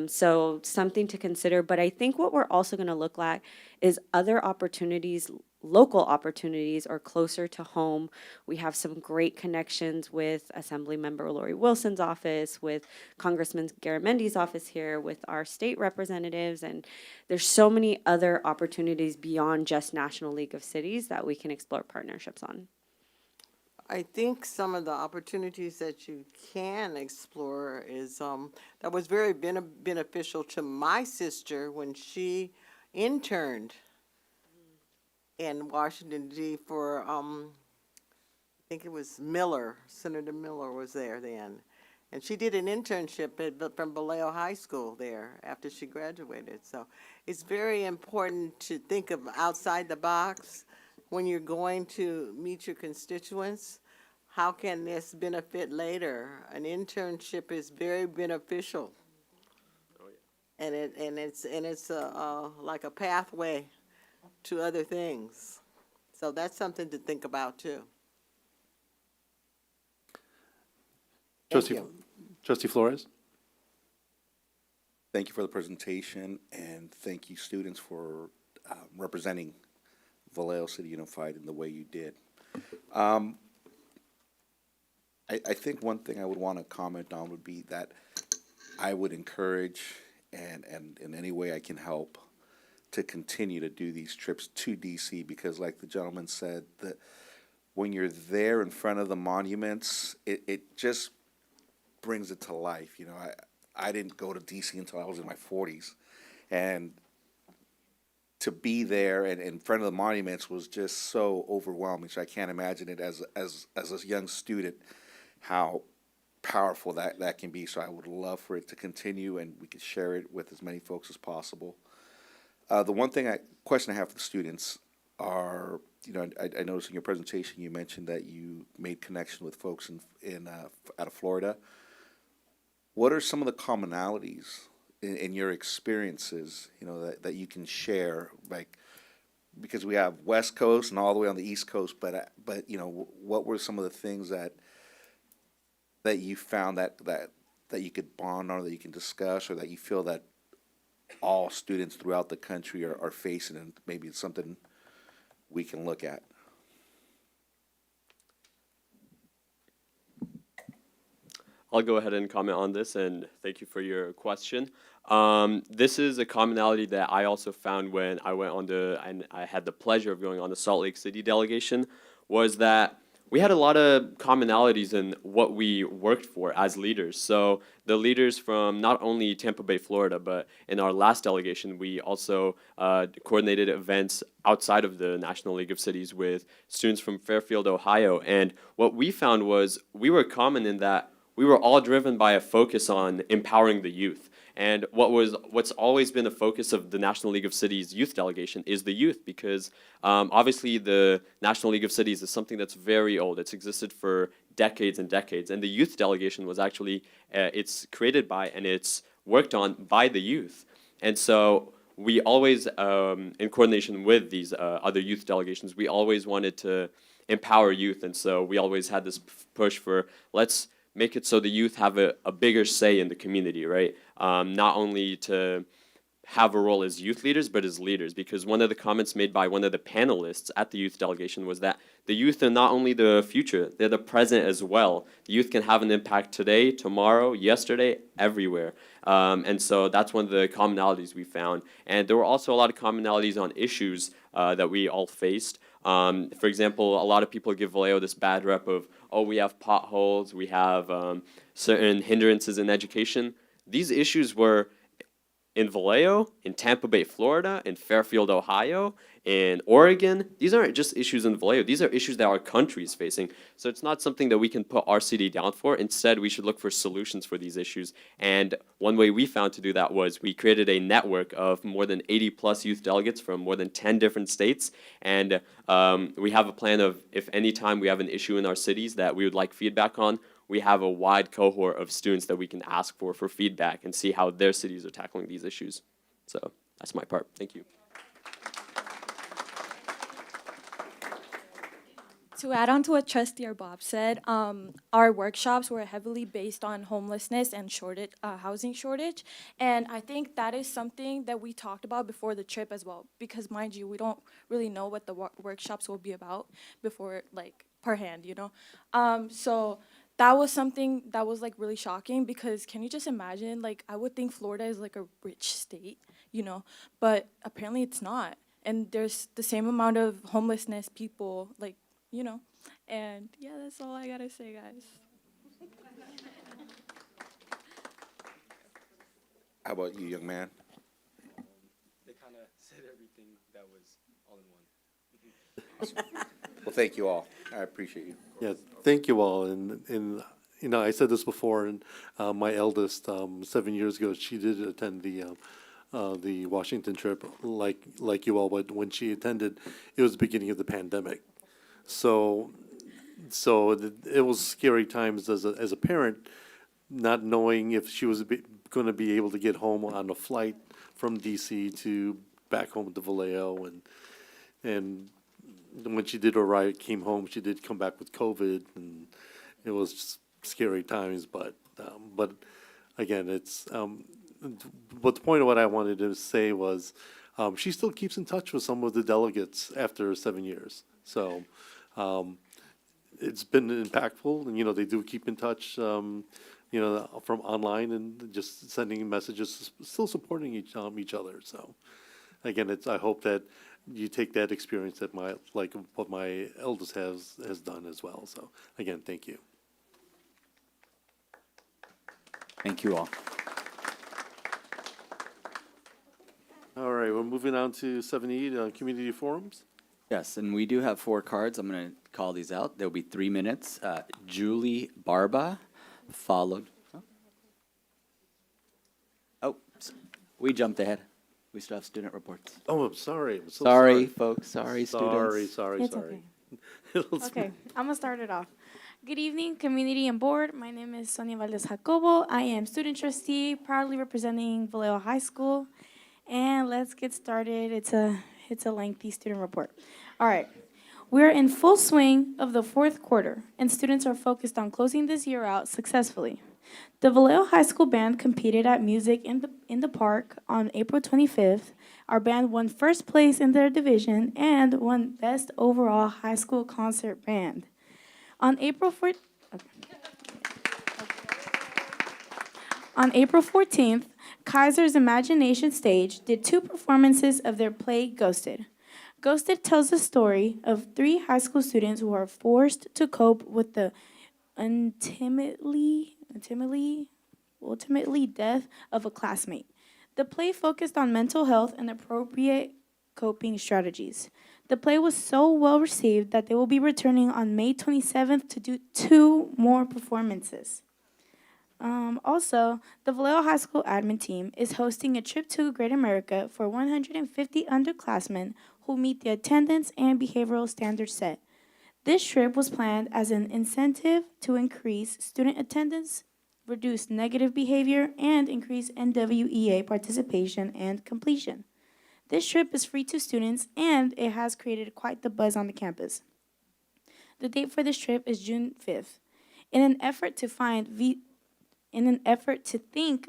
Speaker 18: So something to consider. But I think what we're also going to look at is other opportunities, local opportunities, or closer to home. We have some great connections with Assemblymember Lori Wilson's office, with Congressman Garamendi's office here, with our state representatives, and there's so many other opportunities beyond just National League of Cities that we can explore partnerships on.
Speaker 20: I think some of the opportunities that you can explore is that was very beneficial to my sister when she interned in Washington, D.C. for, I think it was Miller, Senator Miller was there then. And she did an internship from Vallejo High School there after she graduated. So it's very important to think of outside the box when you're going to meet your constituents. How can this benefit later? An internship is very beneficial. And it's like a pathway to other things. So that's something to think about too. Thank you.
Speaker 1: Trustee Flores?
Speaker 7: Thank you for the presentation, and thank you, students, for representing Vallejo City Unified in the way you did. I think one thing I would want to comment on would be that I would encourage, and in any way I can help, to continue to do these trips to DC, because like the gentleman said, that when you're there in front of the monuments, it just brings it to life. You know, I didn't go to DC until I was in my 40s, and to be there and in front of the monuments was just so overwhelming. So I can't imagine it as a young student how powerful that can be. So I would love for it to continue, and we could share it with as many folks as possible. The one question I have for the students are, you know, I noticed in your presentation you mentioned that you made connection with folks out of Florida. What are some of the commonalities in your experiences, you know, that you can share, like, because we have West Coast and all the way on the East Coast, but you know, what were some of the things that you found that you could bond on, that you can discuss, or that you feel that all students throughout the country are facing, and maybe it's something we can look at?
Speaker 6: I'll go ahead and comment on this, and thank you for your question. This is a commonality that I also found when I went and I had the pleasure of going on the Salt Lake City delegation, was that we had a lot of commonalities in what we worked for as leaders. So the leaders from not only Tampa Bay, Florida, but in our last delegation, we also coordinated events outside of the National League of Cities with students from Fairfield, Ohio. And what we found was we were common in that we were all driven by a focus on empowering the youth. And what's always been a focus of the National League of Cities youth delegation is the youth, because obviously the National League of Cities is something that's very old. It's existed for decades and decades. And the youth delegation was actually, it's created by and it's worked on by the youth. And so we always, in coordination with these other youth delegations, we always wanted to empower youth. And so we always had this push for, let's make it so the youth have a bigger say in the community, right? Not only to have a role as youth leaders, but as leaders. Because one of the comments made by one of the panelists at the youth delegation was that the youth are not only the future, they're the present as well. The youth can have an impact today, tomorrow, yesterday, everywhere. And so that's one of the commonalities we found. And there were also a lot of commonalities on issues that we all faced. For example, a lot of people give Vallejo this bad rep of, oh, we have potholes, we have certain hindrances in education. These issues were in Vallejo, in Tampa Bay, Florida, in Fairfield, Ohio, in Oregon. These aren't just issues in Vallejo. These are issues that our country is facing. So it's not something that we can put our city down for. Instead, we should look for solutions for these issues. And one way we found to do that was we created a network of more than 80+ youth delegates from more than 10 different states. And we have a plan of, if any time we have an issue in our cities that we would like feedback on, we have a wide cohort of students that we can ask for feedback and see how their cities are tackling these issues. So that's my part. Thank you.
Speaker 16: To add on to what Trustee Bob said, our workshops were heavily based on homelessness and housing shortage. And I think that is something that we talked about before the trip as well. Because mind you, we don't really know what the workshops will be about before, like, per hand, you know? So that was something that was, like, really shocking, because can you just imagine, like, I would think Florida is, like, a rich state, you know, but apparently it's not. And there's the same amount of homelessness people, like, you know, and yeah, that's all I gotta say, guys.
Speaker 7: How about you, young man?
Speaker 17: They kind of said everything that was all in one.
Speaker 7: Awesome. Well, thank you all. I appreciate you.
Speaker 1: Yeah, thank you all. And you know, I said this before, and my eldest, 7 years ago, she did attend the Washington trip like you all, but when she attended, it was the beginning of the pandemic. So it was scary times as a parent, not knowing if she was going to be able to get home on a flight from DC to back home to Vallejo, And when she did arrive, came home, she did come back with COVID, and it was just scary times. But again, but the point of what I wanted to say was, she still keeps in touch with some of the delegates after 7 years. So it's been impactful, and they do keep in touch, from online and just sending messages, still supporting each other. So again, I hope that you take that experience that what my eldest has done as well. So again, thank you.
Speaker 5: Thank you all.
Speaker 1: All right, we're moving on to 7E, community forums.
Speaker 5: Yes, and we do have 4 cards. I'm going to call these out. There'll be 3 minutes. Julie Barba, followed. We jumped ahead. We still have student reports.
Speaker 1: Oh, I'm sorry. I'm so
Speaker 5: Sorry, folks. Sorry,
Speaker 1: Sorry,
Speaker 5: students.
Speaker 1: sorry.
Speaker 14: It's okay. Okay, I'm gonna start it off. Good evening, community and board. My name is Sonia Valdez Jacobo. I am student trustee, proudly representing Vallejo High School. And let's get started. It's a lengthy student report. All right. We're in full swing of the 4th quarter, and students are focused on closing this year out successfully. The Vallejo High School Band competed at Music in the Park on April 25th. Our band won first place in their division and won Best Overall High School Concert Band. On April 14th, Kaiser's Imagination Stage did 2 performances of their play Ghosted. Ghosted tells the story of 3 high school students who are forced to cope with the ultimately death of a classmate. The play focused on mental health and appropriate coping strategies. The play was so well received that they will be returning on May 27th to do 2 more performances. Also, the Vallejo High School admin team is hosting a trip to Great America for 150 underclassmen who meet the attendance and behavioral standards set. This trip was planned as an incentive to increase student attendance, reduce negative behavior, and increase NWEA participation and completion. This trip is free to students, and it has created quite the buzz on the campus. The date for this trip is June 5th. In an effort to think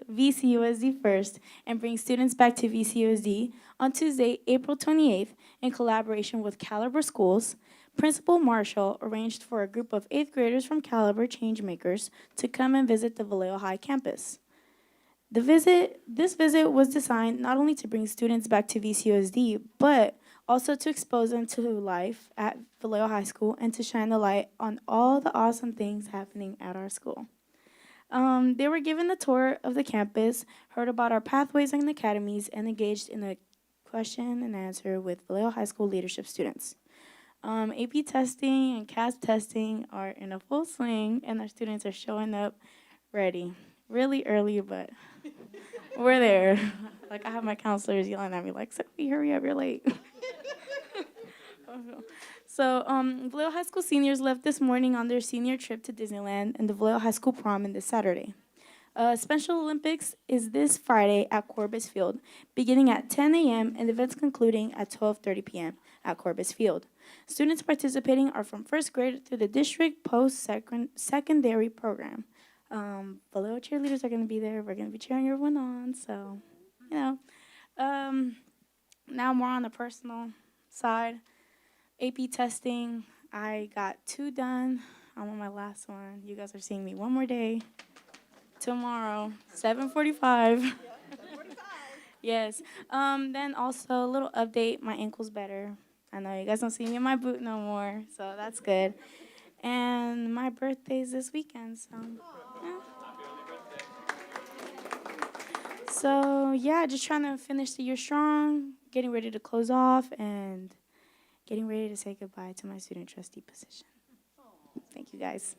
Speaker 14: VCUSD first and bring students back to VCUSD, on Tuesday, April 28th, in collaboration with Caliber Schools, Principal Marshall arranged for a group of 8th graders from Caliber Changemakers to come and visit the Vallejo High campus. This visit was designed not only to bring students back to VCUSD, but also to expose them to life at Vallejo High School and to shine the light on all the awesome things happening at our school. They were given a tour of the campus, heard about our pathways and academies, and engaged in a question and answer with Vallejo High School leadership students. AP testing and CAS testing are in a full swing, and our students are showing up ready. Really early, but we're there. Like, I have my counselors yelling at me, like, Sophie, hurry up, you're late. So, Vallejo High School seniors left this morning on their senior trip to Disneyland and the Vallejo High School prom this Saturday. Special Olympics is this Friday at Corbis Field, beginning at 10 a.m. and events concluding at 12:30 p.m. at Corbis Field. Students participating are from 1st grade through the district post-secondary program. Vallejo cheerleaders are going to be there. We're going to be cheering everyone on. So, now more on the personal side. AP testing, I got 2 done. I'm on my last one. You guys are seeing me one more day. Tomorrow, 7:45. Yes. Then also a little update. My ankle's better. I know you guys don't see me in my boot no more, so that's good. And my birthday's this weekend, so yeah. So yeah, just trying to finish the year strong, getting ready to close off, and getting ready to say goodbye to my student trustee position. Thank you, guys.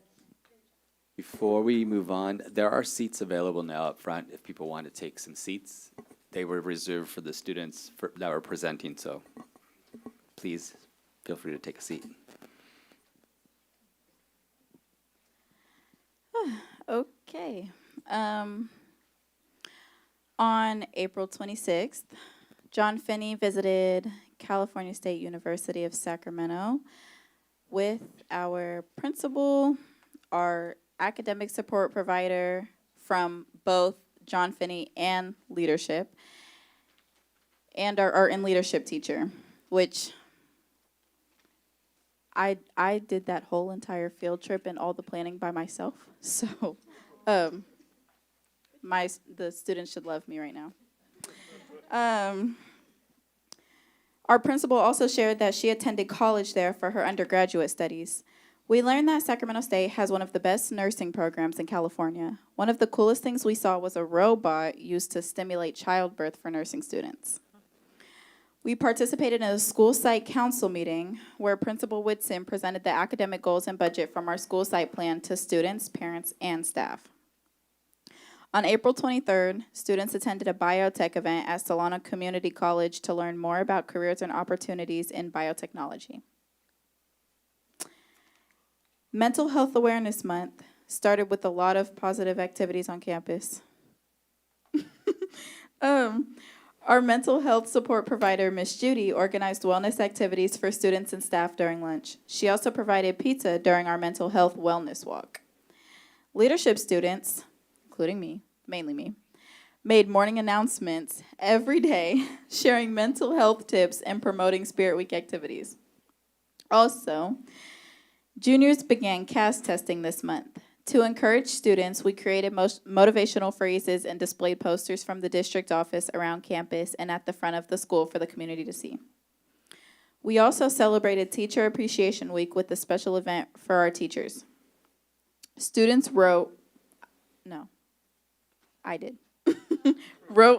Speaker 5: Before we move on, there are seats available now up front if people want to take some seats. They were reserved for the students that were presenting, so please feel free to take a seat.
Speaker 9: Okay. On April 26th, John Finney visited California State University of Sacramento, with our principal, our academic support provider from both John Finney and leadership, and our art and leadership teacher, which I did that whole entire field trip and all the planning by myself. So the students should love me right now. Our principal also shared that she attended college there for her undergraduate studies. We learned that Sacramento State has one of the best nursing programs in California. One of the coolest things we saw was a robot used to stimulate childbirth for nursing students. We participated in a school site council meeting where Principal Whitson presented the academic goals and budget from our school site plan to students, parents, and staff. On April 23rd, students attended a biotech event at Solano Community College to learn more about careers and opportunities in biotechnology. Mental Health Awareness Month started with a lot of positive activities on campus. Our mental health support provider, Miss Judy, organized wellness activities for students and staff during lunch. She also provided pizza during our mental health wellness walk. Leadership students, including me, mainly me, made morning announcements every day, sharing mental health tips and promoting Spirit Week activities. Also, juniors began CAS testing this month. To encourage students, we created motivational phrases and displayed posters from the district office around campus and at the front of the school for the community to see. We also celebrated Teacher Appreciation Week with a special event for our teachers. Students wrote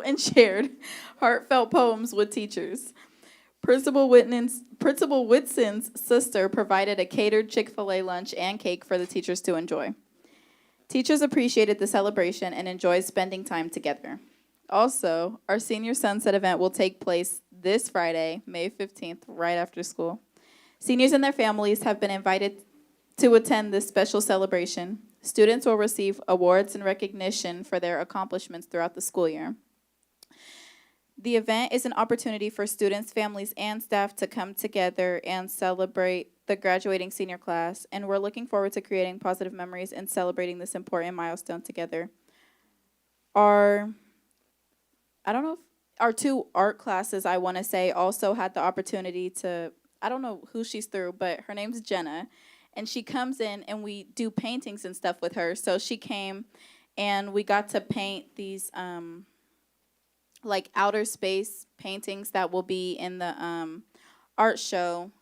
Speaker 9: and shared heartfelt poems with teachers. Principal Whitson's sister provided a catered Chick-fil-A lunch and cake for the teachers to enjoy. Teachers appreciated the celebration and enjoyed spending time together. Also, our Senior Sunset event will take place this Friday, May 15th, right after school. Seniors and their families have been invited to attend this special celebration. Students will receive awards and recognition for their accomplishments throughout the school year. The event is an opportunity for students, families, and staff to come together and celebrate the graduating senior class, and we're looking forward to creating positive memories and celebrating this important milestone together. Our two art classes, I want to say, also had the opportunity to, I don't know who she's through, but her name's Jenna, and she comes in and we do paintings and stuff with her. So she came and we got to paint these like outer space paintings that will be in the art show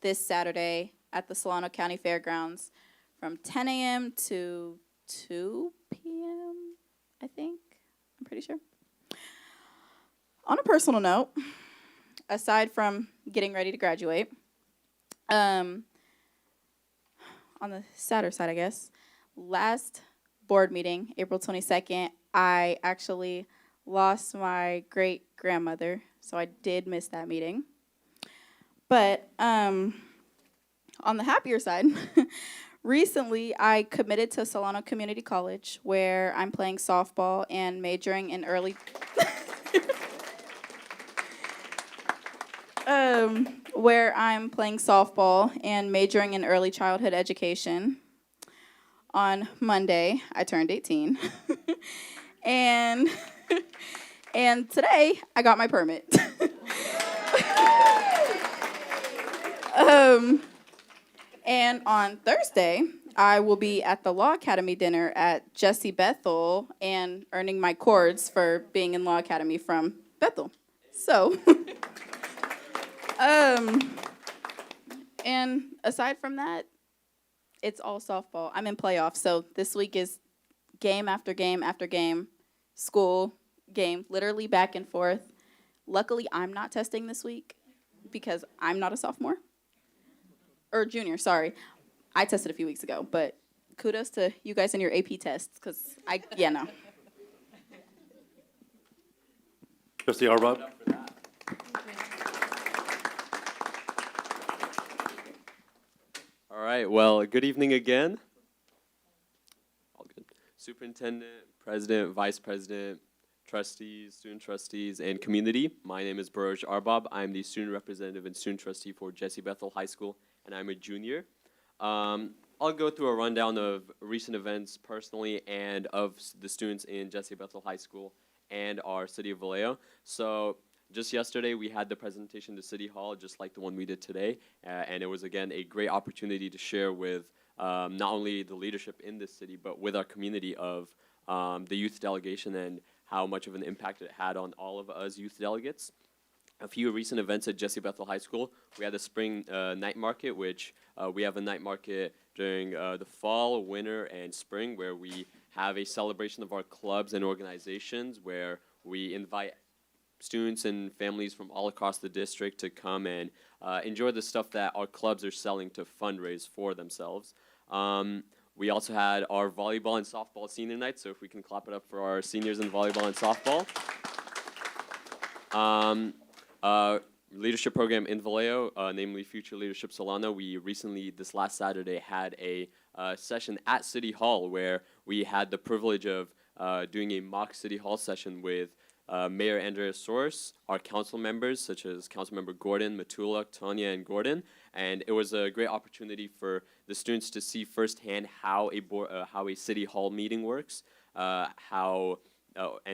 Speaker 9: this Saturday at the Solano County Fairgrounds from 10 a.m. to 2 p.m., I think. I'm pretty sure. On a personal note, aside from getting ready to graduate, on the sadder side, I guess, last board meeting, April 22nd, I actually lost my great-grandmother, so I did miss that meeting. But on the happier side, recently I committed to Solano Community College, where I'm playing softball and majoring in early childhood education. On Monday, I turned 18. And today, I got my permit. And on Thursday, I will be at the Law Academy dinner at Jesse Bethel and earning my cords for being in Law Academy from Bethel. So, and aside from that, it's all softball. I'm in playoffs, so this week is game after game after game, school, game, literally back and forth. Luckily, I'm not testing this week because I'm not a sophomore. Or junior, sorry. I tested a few weeks ago, but kudos to you guys and your AP tests, because no.
Speaker 1: Trustee Arbab?
Speaker 6: All right, well, good evening again. All good. Superintendent, President, Vice President, trustees, student trustees, and community. My name is Burj Arbab. I'm the student representative and student trustee for Jesse Bethel High School, and I'm a junior. I'll go through a rundown of recent events personally and of the students in Jesse Bethel High School and our city of Vallejo. So just yesterday, we had the presentation to City Hall, just like the one we did today, and it was, again, a great opportunity to share with not only the leadership in this city, but with our community of the youth delegation and how much of an impact it had on all of us youth delegates. A few recent events at Jesse Bethel High School. We had the spring night market, which we have a night market during the fall, winter, and spring, where we have a celebration of our clubs and organizations, where we invite students and families from all across the district to come and enjoy the stuff that our clubs are selling to fundraise for themselves. We also had our volleyball and softball senior night, so if we can clap it up for our seniors in volleyball and softball. Leadership program in Vallejo, namely Future Leadership Solano. We recently, this last Saturday, had a session at City Hall where we had the privilege of doing a mock City Hall session with Mayor Andrea Soros, our council members, such as Councilmember Gordon, Matulak, Tanya, and Gordon. And it was a great opportunity for the students to see firsthand how a City Hall meeting works, and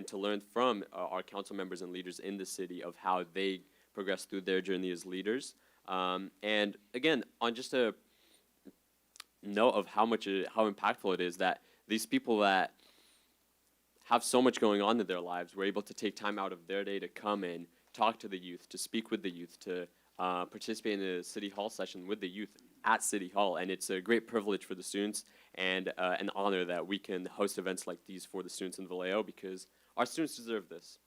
Speaker 6: to learn from our council members and leaders in the city of how they progress through their journey as leaders. And again, on just a note of how impactful it is that these people that have so much going on in their lives were able to take time out of their day to come and talk to the youth, to speak with the youth, to participate in a City Hall session with the youth at City Hall. And it's a great privilege for the students and an honor that we can host events like these for the students in Vallejo, because our students deserve this.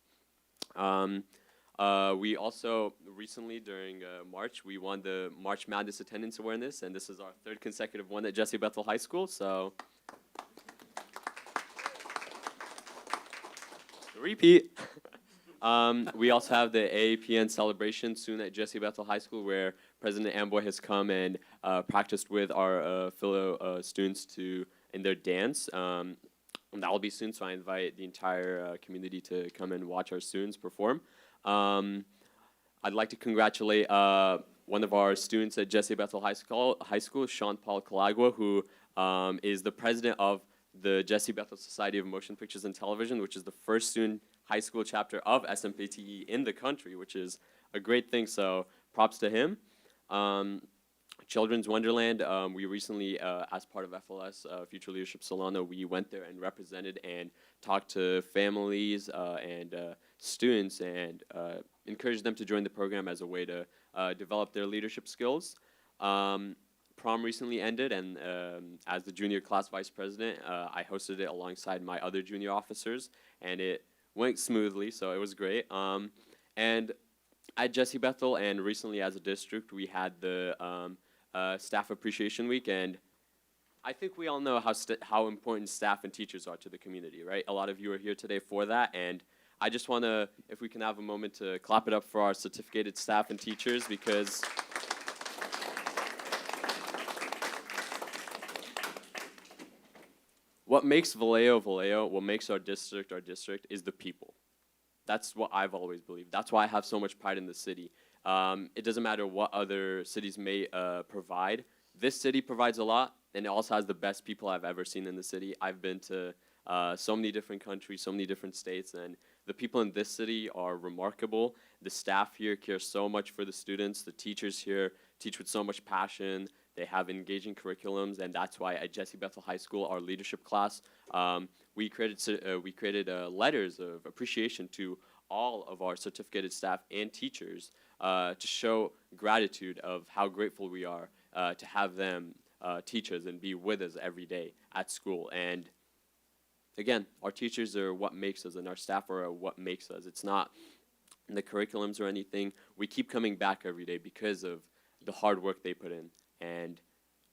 Speaker 6: We also recently, during March, we won the March Madness Attendance Awareness, and this is our third consecutive one at Jesse Bethel High School, so repeat. We also have the AAPN celebration soon at Jesse Bethel High School, where President Amboy has come and practiced with our fellow students in their dance. And that will be soon, so I invite the entire community to come and watch our students perform. I'd like to congratulate one of our students at Jesse Bethel High School, Sean Paul Calagua, who is the president of the Jesse Bethel Society of Motion Pictures and Television, which is the first student high school chapter of SMPTE in the country, which is a great thing, so props to him. Children's Wonderland, we recently, as part of FLS, Future Leadership Solano, we went there and represented and talked to families and students and encouraged them to join the program as a way to develop their leadership skills. Prom recently ended, and as the junior class vice president, I hosted it alongside my other junior officers, and it went smoothly, so it was great. And at Jesse Bethel, and recently as a district, we had the Staff Appreciation Week, and I think we all know how important staff and teachers are to the community, right? A lot of you are here today for that, and I just want to, if we can have a moment to clap it up for our certificated staff and teachers, because what makes Vallejo Vallejo, what makes our district, is the people. That's what I've always believed. That's why I have so much pride in the city. It doesn't matter what other cities may provide. This city provides a lot, and it also has the best people I've ever seen in the city. I've been to so many different countries, so many different states, and the people in this city are remarkable. The staff here care so much for the students. The teachers here teach with so much passion. They have engaging curriculums, and that's why at Jesse Bethel High School, our leadership class, we created letters of appreciation to all of our certificated staff and teachers to show gratitude of how grateful we are to have them teach us and be with us every day at school. And again, our teachers are what makes us, and our staff are what makes us. It's not the curriculums or anything. We keep coming back every day because of the hard work they put in. And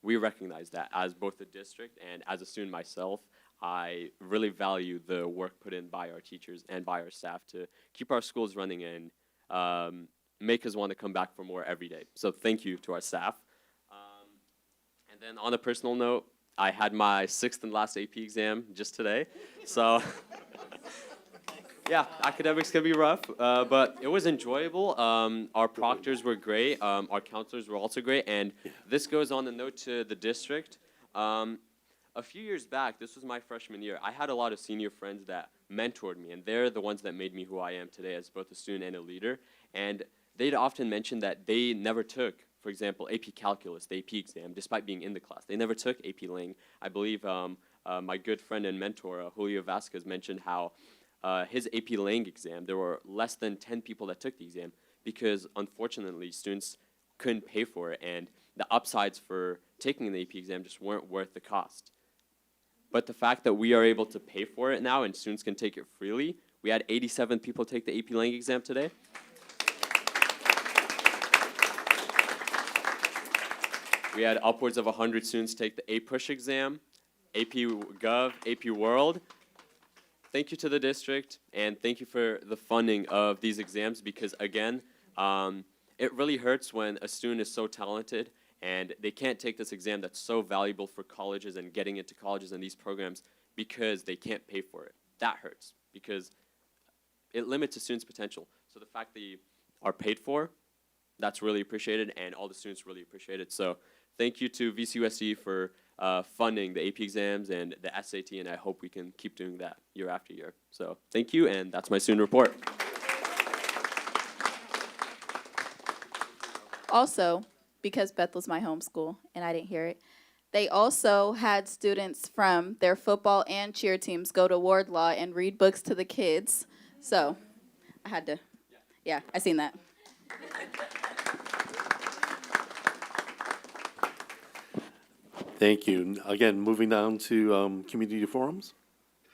Speaker 6: we recognize that as both a district and as a student myself. I really value the work put in by our teachers and by our staff to keep our schools running and make us want to come back for more every day. So thank you to our staff. And then on a personal note, I had my 6th and last AP exam just today. So Yeah, academics can be rough, but it was enjoyable. Our proctors were great. Our counselors were also great. And this goes on the note to the district. A few years back, this was my freshman year, I had a lot of senior friends that mentored me, and they're the ones that made me who I am today as both a student and a leader. And they'd often mention that they never took, for example, AP Calculus, the AP exam, despite being in the class. They never took AP Lang. I believe my good friend and mentor, Julio Vasquez, mentioned how his AP Lang exam, there were less than 10 people that took the exam because, unfortunately, students couldn't pay for it, and the upsides for taking the AP exam just weren't worth the cost. But the fact that we are able to pay for it now and students can take it freely, we had 87 people take the AP Lang exam today. We had upwards of 100 students take the A-Push exam, AP Gov, AP World. Thank you to the district, and thank you for the funding of these exams because, again, it really hurts when a student is so talented and they can't take this exam that's so valuable for colleges and getting into colleges and these programs because they can't pay for it. That hurts because it limits a student's potential. So the fact that you are paid for, that's really appreciated, and all the students really appreciate it. So thank you to VCUSD for funding the AP exams and the SAT, and I hope we can keep doing that year after year. So thank you, and that's my student report.
Speaker 9: Also, because Bethel's my homeschool and I didn't hear it, they also had students from their football and cheer teams go to Wardlaw and read books to the kids. So I had to, yeah, I seen that.
Speaker 19: Thank you. Again, moving down to community forums.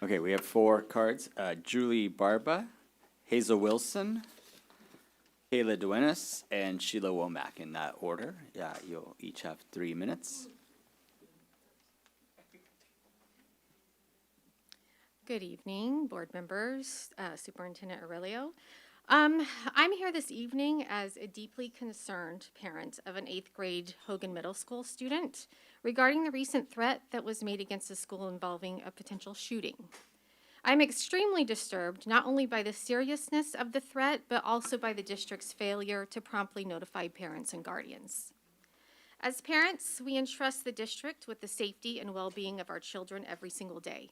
Speaker 5: Okay, we have 4 cards. Julie Barba, Hazel Wilson, Kayla Duenas, and Sheila Womack in that order. Yeah, you'll each have 3 minutes.
Speaker 21: Good evening, board members, Superintendent Aurelio. I'm here this evening as a deeply concerned parent of an 8th grade Hogan Middle School student regarding the recent threat that was made against the school involving a potential shooting. I'm extremely disturbed not only by the seriousness of the threat, but also by the district's failure to promptly notify parents and guardians. As parents, we entrust the district with the safety and well-being of our children every single day.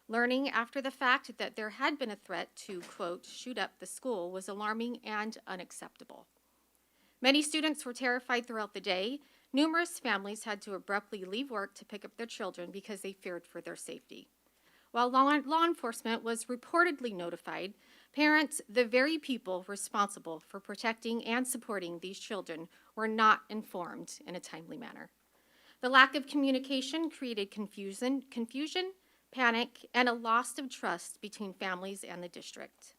Speaker 21: Learning after the fact that there had been a threat to, quote, shoot up the school was alarming and unacceptable. Many students were terrified throughout the day. Numerous families had to abruptly leave work to pick up their children because they feared for their safety. While law enforcement was reportedly notified, parents, the very people responsible for protecting and supporting these children, were not informed in a timely manner. The lack of communication created confusion, panic, and a loss of trust between families and the district.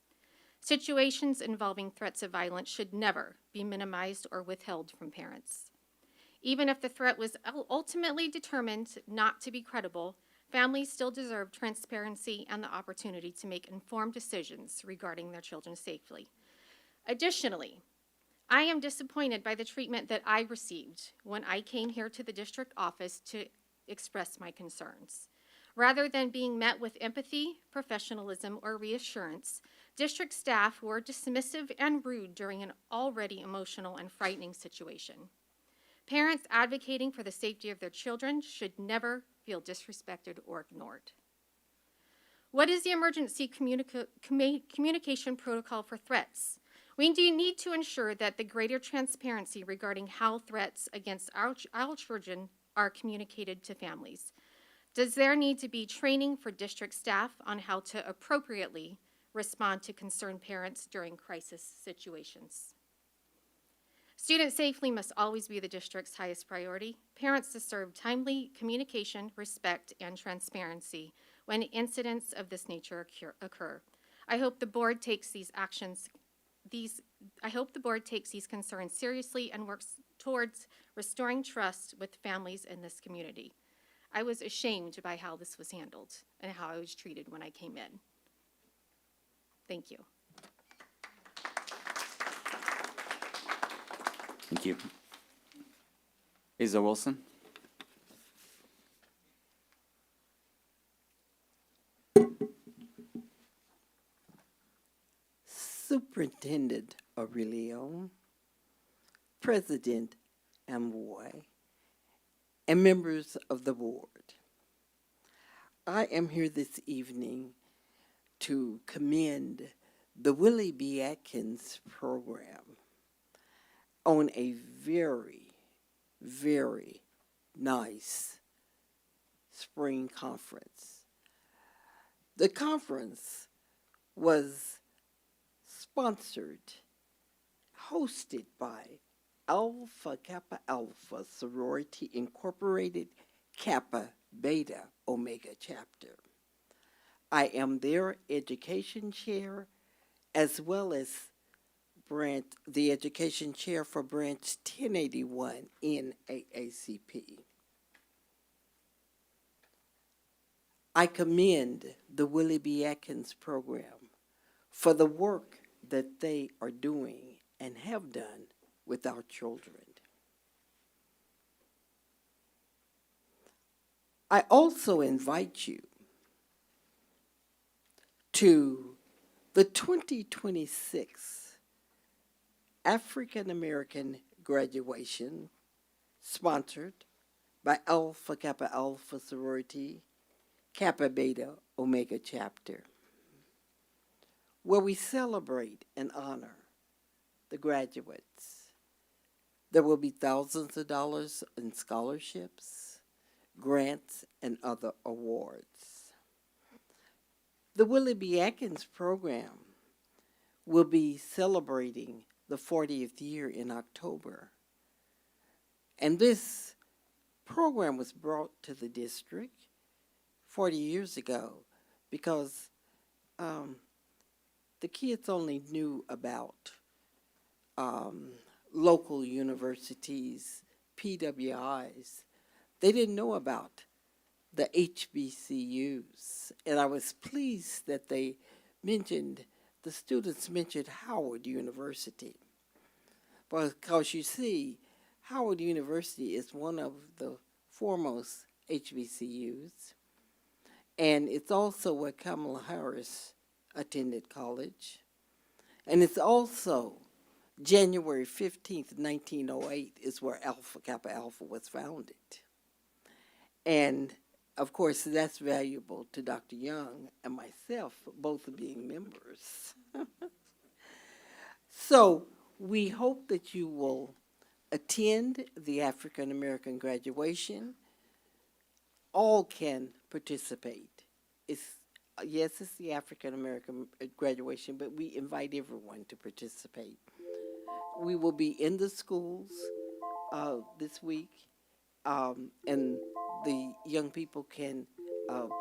Speaker 21: Situations involving threats of violence should never be minimized or withheld from parents. Even if the threat was ultimately determined not to be credible, families still deserve transparency and the opportunity to make informed decisions regarding their children's safety. Additionally, I am disappointed by the treatment that I received when I came here to the district office to express my concerns. Rather than being met with empathy, professionalism, or reassurance, district staff were dismissive and rude during an already emotional and frightening situation. Parents advocating for the safety of their children should never feel disrespected or ignored. What is the emergency communication protocol for threats? We need to ensure that the greater transparency regarding how threats against our children are communicated to families. Does there need to be training for district staff on how to appropriately respond to concerned parents during crisis situations? Student safety must always be the district's highest priority. Parents deserve timely communication, respect, and transparency when incidents of this nature occur. I hope the board takes these concerns seriously and works towards restoring trust with families in this community. I was ashamed by how this was handled and how I was treated when I came in. Thank you.
Speaker 5: Thank you. Hazel Wilson.
Speaker 8: Superintendent Aurelio, President Amboy, and members of the board. I am here this evening to commend the Willie B. Atkins program on a very, very nice spring conference. The conference was sponsored, hosted by Alpha Kappa Alpha Sorority Incorporated Kappa Beta Omega chapter. I am their education chair as well as the education chair for branch 1081 in AACP. I commend the Willie B. Atkins program for the work that they are doing and have done with our children. I also invite you to the 2026 African American graduation sponsored by Alpha Kappa Alpha Sorority Kappa Beta Omega chapter, where we celebrate and honor the graduates. There will be thousands of dollars in scholarships, grants, and other awards. The Willie B. Atkins program will be celebrating the 40th year in October. And this program was brought to the district 40 years ago because the kids only knew about local universities, PWIs. They didn't know about the HBCUs. And I was pleased that the students mentioned Howard University. Because you see, Howard University is one of the foremost HBCUs. And it's also where Kamala Harris attended college. And it's also January 15th, 1908 is where Alpha Kappa Alpha was founded. And of course, that's valuable to Dr. Young and myself, both being members. So we hope that you will attend the African American graduation. All can participate. Yes, it's the African American graduation, but we invite everyone to participate. We will be in the schools this week, and the young people can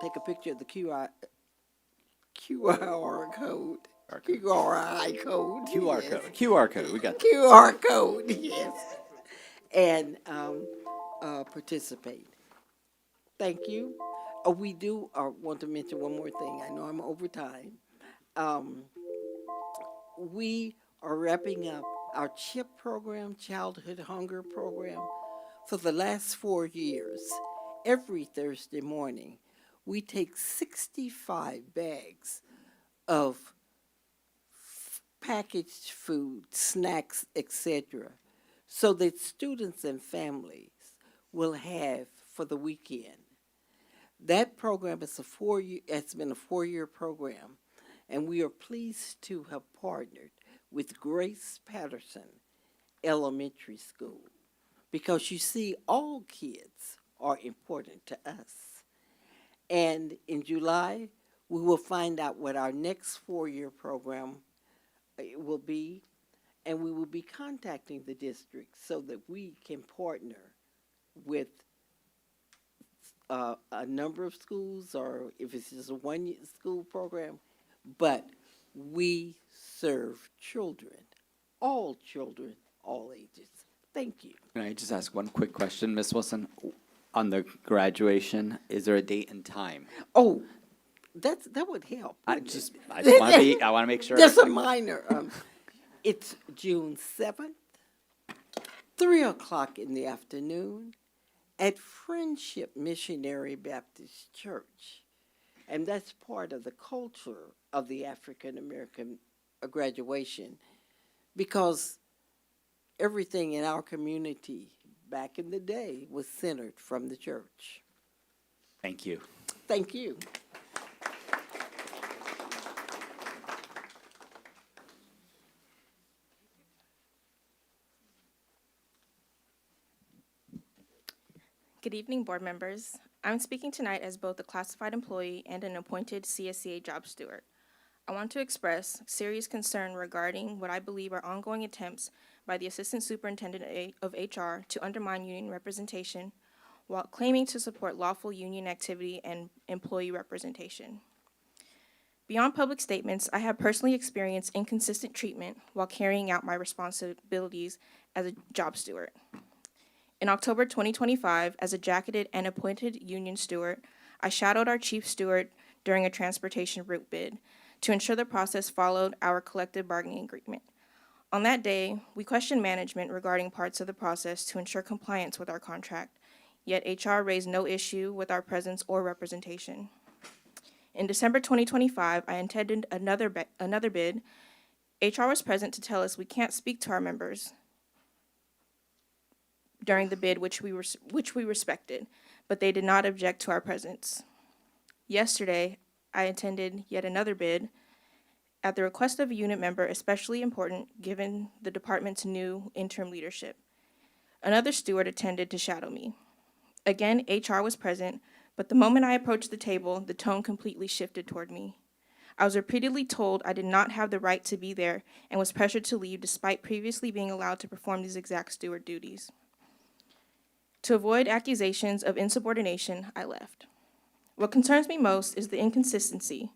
Speaker 8: take a picture of the QR code. QRI code.
Speaker 5: QR
Speaker 8: yes.
Speaker 5: code. QR code. We got
Speaker 8: QR code, yes. And participate. Thank you. We do want to mention one more thing. I know I'm over time. We are wrapping up our CHIP program, Childhood Hunger Program, for the last 4 years. Every Thursday morning, we take 65 bags of packaged food, snacks, etc., so that students and families will have for the weekend. That program is it's been a 4-year program, and we are pleased to have partnered with Grace Patterson Elementary School, because you see, all kids are important to us. And in July, we will find out what our next 4-year program will be, and we will be contacting the district so that we can partner with a number of schools, or if it's just a one-school program, but we serve children, all ages. Thank you.
Speaker 5: Can I just ask one quick question, Ms. Wilson? On the graduation, is there a date and time?
Speaker 8: Oh, that would help.
Speaker 5: I want to make sure.
Speaker 8: Just a minor. It's June 7th, 3 o'clock in the afternoon at Friendship Missionary Baptist Church. And that's part of the culture of the African American a graduation, because everything in our community back in the day was centered from the church.
Speaker 5: Thank you.
Speaker 8: Thank you.
Speaker 4: Good evening, board members. I'm speaking tonight as both a classified employee and an appointed CSCA job steward. I want to express serious concern regarding what I believe are ongoing attempts by the Assistant Superintendent of HR to undermine union representation while claiming to support lawful union activity and employee representation. Beyond public statements, I have personally experienced inconsistent treatment while carrying out my responsibilities as a job steward. In October 2025, as a jacketed and appointed union steward, I shadowed our chief steward during a transportation route bid to ensure the process followed our collective bargaining agreement. On that day, we questioned management regarding parts of the process to ensure compliance with our contract, yet HR raised no issue with our presence or representation. In December 2025, I attended another bid. HR was present to tell us we can't speak to our members during the bid, which we respected, but they did not object to our presence. Yesterday, I attended yet another bid at the request of a unit member, especially important given the department's new interim leadership. Another steward attended to shadow me. Again, HR was present, but the moment I approached the table, the tone completely shifted toward me. I was repeatedly told I did not have the right to be there and was pressured to leave despite previously being allowed to perform these exact steward duties. To avoid accusations of insubordination, I left. What concerns me most is the inconsistency.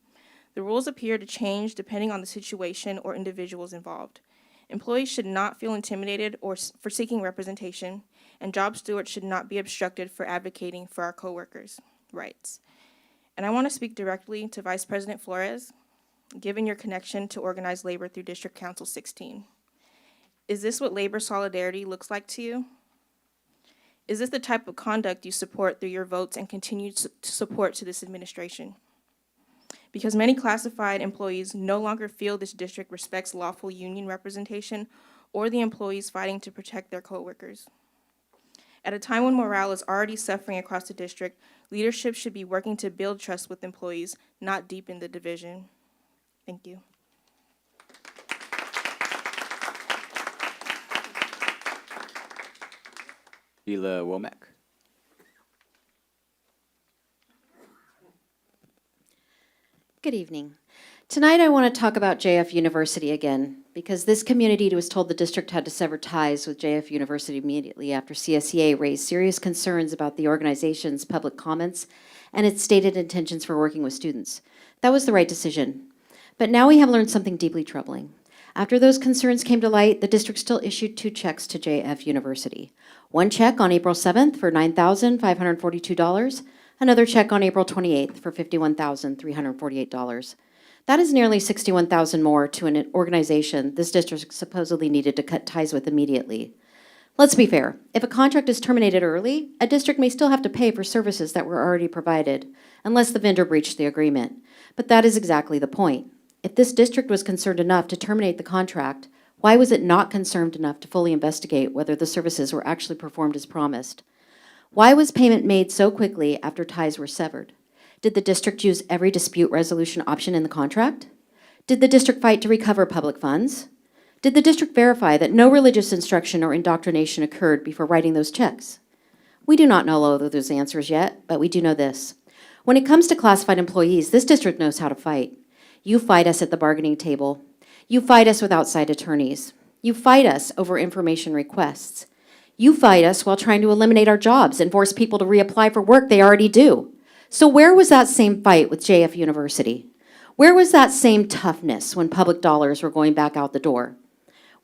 Speaker 4: The rules appear to change depending on the situation or individuals involved. Employees should not feel intimidated for seeking representation, and job stewards should not be obstructed for advocating for our coworkers' rights. And I want to speak directly to Vice President Flores, given your connection to organized labor through District Council 16. Is this what labor solidarity looks like to you? Is this the type of conduct you support through your votes and continue to support to this administration? Because many classified employees no longer feel this district respects lawful union representation or the employees fighting to protect their coworkers. At a time when morale is already suffering across the district, leadership should be working to build trust with employees, not deepen the division. Thank you.
Speaker 5: Sheila Womack.
Speaker 22: Good evening. Tonight I want to talk about JF University again, because this community was told the district had to sever ties with JF University immediately after CSEA raised serious concerns about the organization's public comments and its stated intentions for working with students. That was the right decision. But now we have learned something deeply troubling. After those concerns came to light, the district still issued 2 checks to JF University. One check on April 7th for $9,542, another check on April 28th for $51,348. That is nearly $61,000 more to an organization this district supposedly needed to cut ties with immediately. Let's be fair. If a contract is terminated early, a district may still have to pay for services that were already provided, unless the vendor breached the agreement. But that is exactly the point. If this district was concerned enough to terminate the contract, why was it not concerned enough to fully investigate whether the services were actually performed as promised? Why was payment made so quickly after ties were severed? Did the district use every dispute resolution option in the contract? Did the district fight to recover public funds? Did the district verify that no religious instruction or indoctrination occurred before writing those checks? We do not know all of those answers yet, but we do know this. When it comes to classified employees, this district knows how to fight. You fight us at the bargaining table. You fight us with outside attorneys. You fight us over information requests. You fight us while trying to eliminate our jobs and force people to reapply for work they already do. So where was that same fight with JF University? Where was that same toughness when public dollars were going back out the door?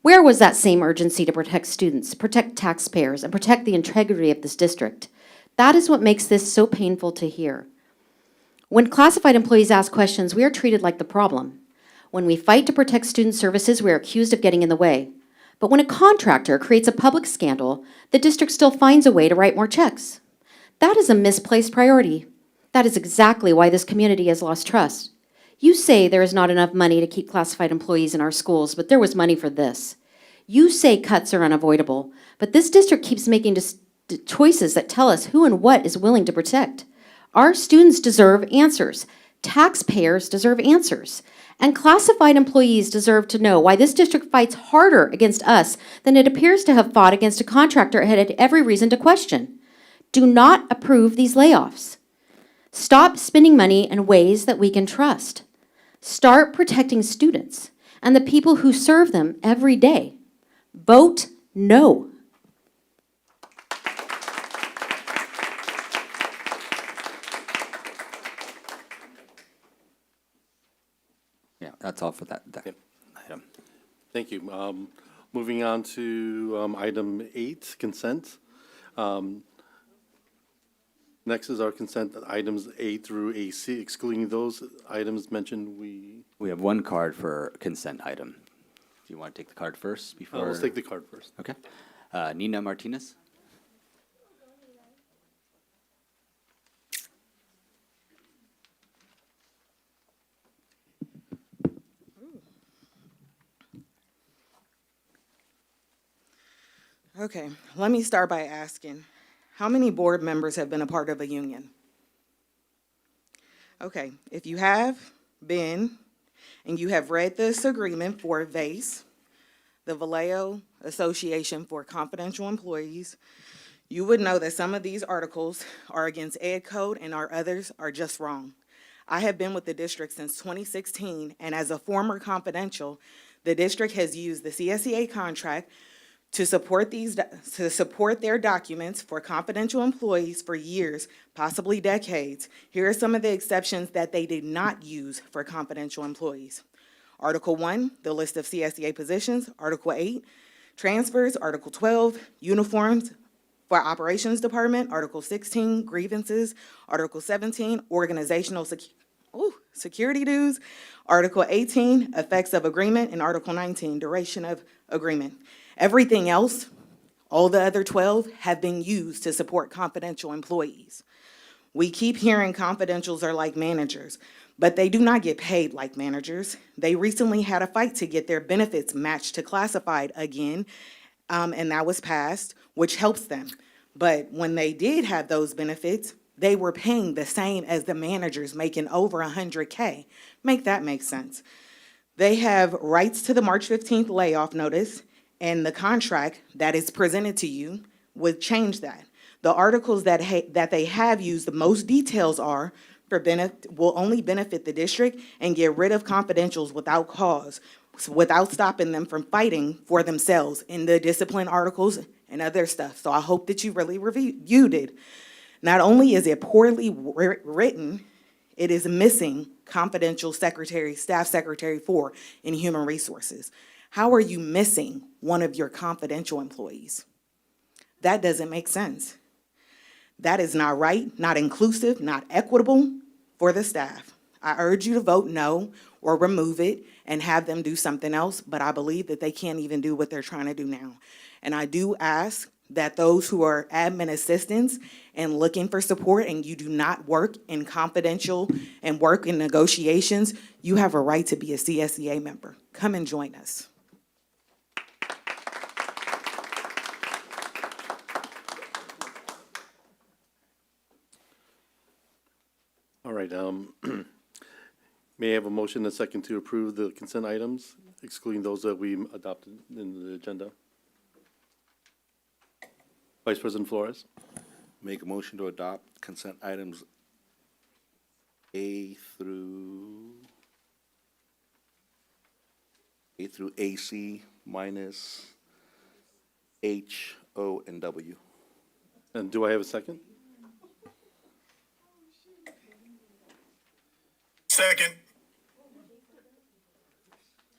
Speaker 22: Where was that same urgency to protect students, protect taxpayers, and protect the integrity of this district? That is what makes this so painful to hear. When classified employees ask questions, we are treated like the problem. When we fight to protect student services, we are accused of getting in the way. But when a contractor creates a public scandal, the district still finds a way to write more checks. That is a misplaced priority. That is exactly why this community has lost trust. You say there is not enough money to keep classified employees in our schools, but there was money for this. You say cuts are unavoidable, but this district keeps making choices that tell us who and what is willing to protect. Our students deserve answers. Taxpayers deserve answers. And classified employees deserve to know why this district fights harder against us than it appears to have fought against a contractor it had every reason to question. Do not approve these layoffs. Stop spending money in ways that we can trust. Start protecting students and the people who serve them every day. Vote no.
Speaker 5: Yeah, that's all for that item.
Speaker 19: Thank you. Moving on to item 8, consent. Next is our consent items A through AC. Excluding those items mentioned,
Speaker 5: We have one card for consent item. Do you want to take the card first before?
Speaker 19: Let's take the card first.
Speaker 5: Okay. Nina Martinez?
Speaker 2: Okay, let me start by asking, how many board members have been a part of a union? Okay, if you have been, and you have read this agreement for VACE, the Vallejo Association for Confidential Employees, you would know that some of these articles are against Ed Code and our others are just wrong. I have been with the district since 2016, and as a former confidential, the district has used the CSEA contract to support their documents for confidential employees for years, possibly decades. Here are some of the exceptions that they did not use for confidential employees. Article 1, the list of CSEA positions. Article 8, transfers. Article 12, uniforms for operations department. Article 16, grievances. Article 17, organizational security dues. Article 18, effects of agreement. And Article 19, duration of agreement. Everything else, all the other 12, have been used to support confidential employees. We keep hearing confidentials are like managers, but they do not get paid like managers. They recently had a fight to get their benefits matched to classified again, and that was passed, which helps them. But when they did have those benefits, they were paying the same as the managers making over $100K. Make that make sense. They have rights to the March 15th layoff notice, and the contract that is presented to you would change that. The articles that they have used, the most details are will only benefit the district and get rid of confidentials without cause, without stopping them from fighting for themselves in the discipline articles and other stuff. So I hope that you really reviewed it. Not only is it poorly written, it is missing confidential secretary, staff secretary 4 in human resources. How are you missing one of your confidential employees? That doesn't make sense. That is not right, not inclusive, not equitable for the staff. I urge you to vote no or remove it and have them do something else, but I believe that they can't even do what they're trying to do now. And I do ask that those who are admin assistants and looking for support and you do not work in confidential and work in negotiations, you have a right to be a CSEA member. Come and join us.
Speaker 19: All right, may I have a motion and a second to approve the consent items, excluding those that we adopted in the agenda? Vice President Flores?
Speaker 7: Make a motion to adopt consent items A through AC minus H, O, and W.
Speaker 19: And do I have a second?
Speaker 3: Second.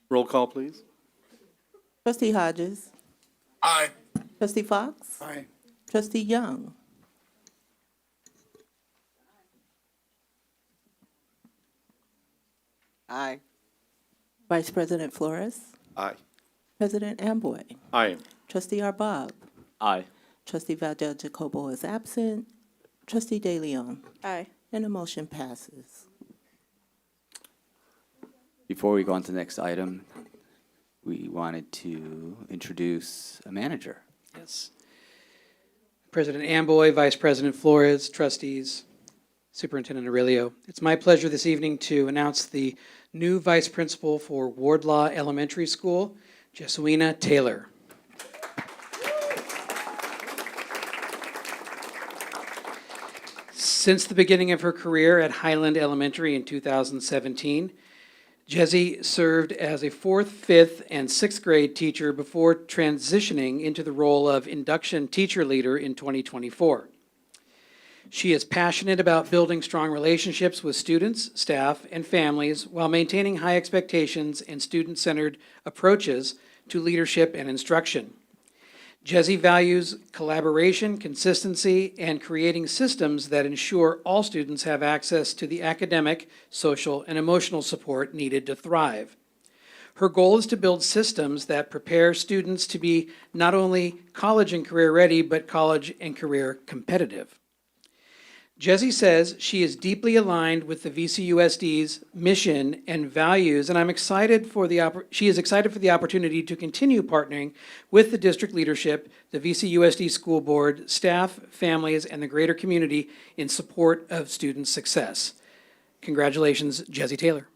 Speaker 19: Roll call, please.
Speaker 8: Trustee Hodges.
Speaker 3: Aye.
Speaker 8: Trustee Fox.
Speaker 3: Aye.
Speaker 8: Trustee Young.
Speaker 20: Aye.
Speaker 8: Vice President Flores.
Speaker 7: Aye.
Speaker 8: President Amboy.
Speaker 19: Aye.
Speaker 8: Trustee Arbob.
Speaker 6: Aye.
Speaker 8: Trustee Valdez Jacobo is absent. Trustee De Leon.
Speaker 9: Aye.
Speaker 8: And the motion passes.
Speaker 5: Before we go on to the next item, we wanted to introduce a manager.
Speaker 3: Yes. President Amboy, Vice President Flores, trustees, Superintendent Aurelio. It's my pleasure this evening to announce the new Vice Principal for Wardlaw Elementary School, Jesuina Taylor. Since the beginning of her career at Highland Elementary in 2017, Jesse served as a 4th, 5th, and 6th grade teacher before transitioning into the role of induction teacher leader in 2024. She is passionate about building strong relationships with students, staff, and families while maintaining high expectations and student-centered approaches to leadership and instruction. Jesse values collaboration, consistency, and creating systems that ensure all students have access to the academic, social, and emotional support needed to thrive. Her goal is to build systems that prepare students to be not only college and career ready, but college and career competitive. Jesse says she is deeply aligned with the VCUSD's mission and values, and she is excited for the opportunity to continue partnering with the district leadership, the VCUSD school board, staff, families, and the greater community in support of student success. Congratulations, Jesse Taylor.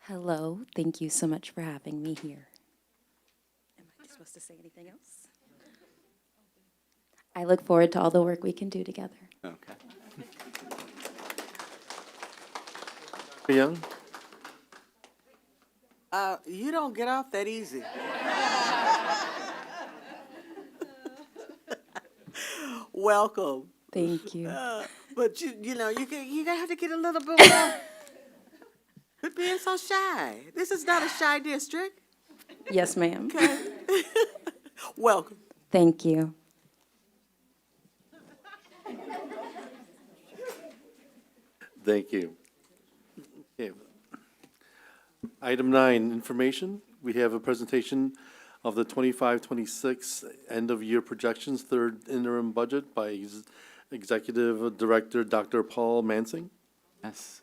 Speaker 11: Hello, thank you so much for having me here. Am I supposed to say anything else? I look forward to all the work we can do together.
Speaker 5: Okay.
Speaker 19: Young?
Speaker 20: You don't get off that easy. Welcome.
Speaker 11: Thank you.
Speaker 20: But you know, you gotta have to get a little bit more. Quit being so shy. This is not a shy district.
Speaker 11: Yes, ma'am.
Speaker 20: Okay. Welcome.
Speaker 11: Thank you.
Speaker 19: Thank you. Okay. Item 9, information. We have a presentation of the 25-26 end-of-year projections, third interim budget by Executive Director Dr. Paul Mansing.
Speaker 5: Yes.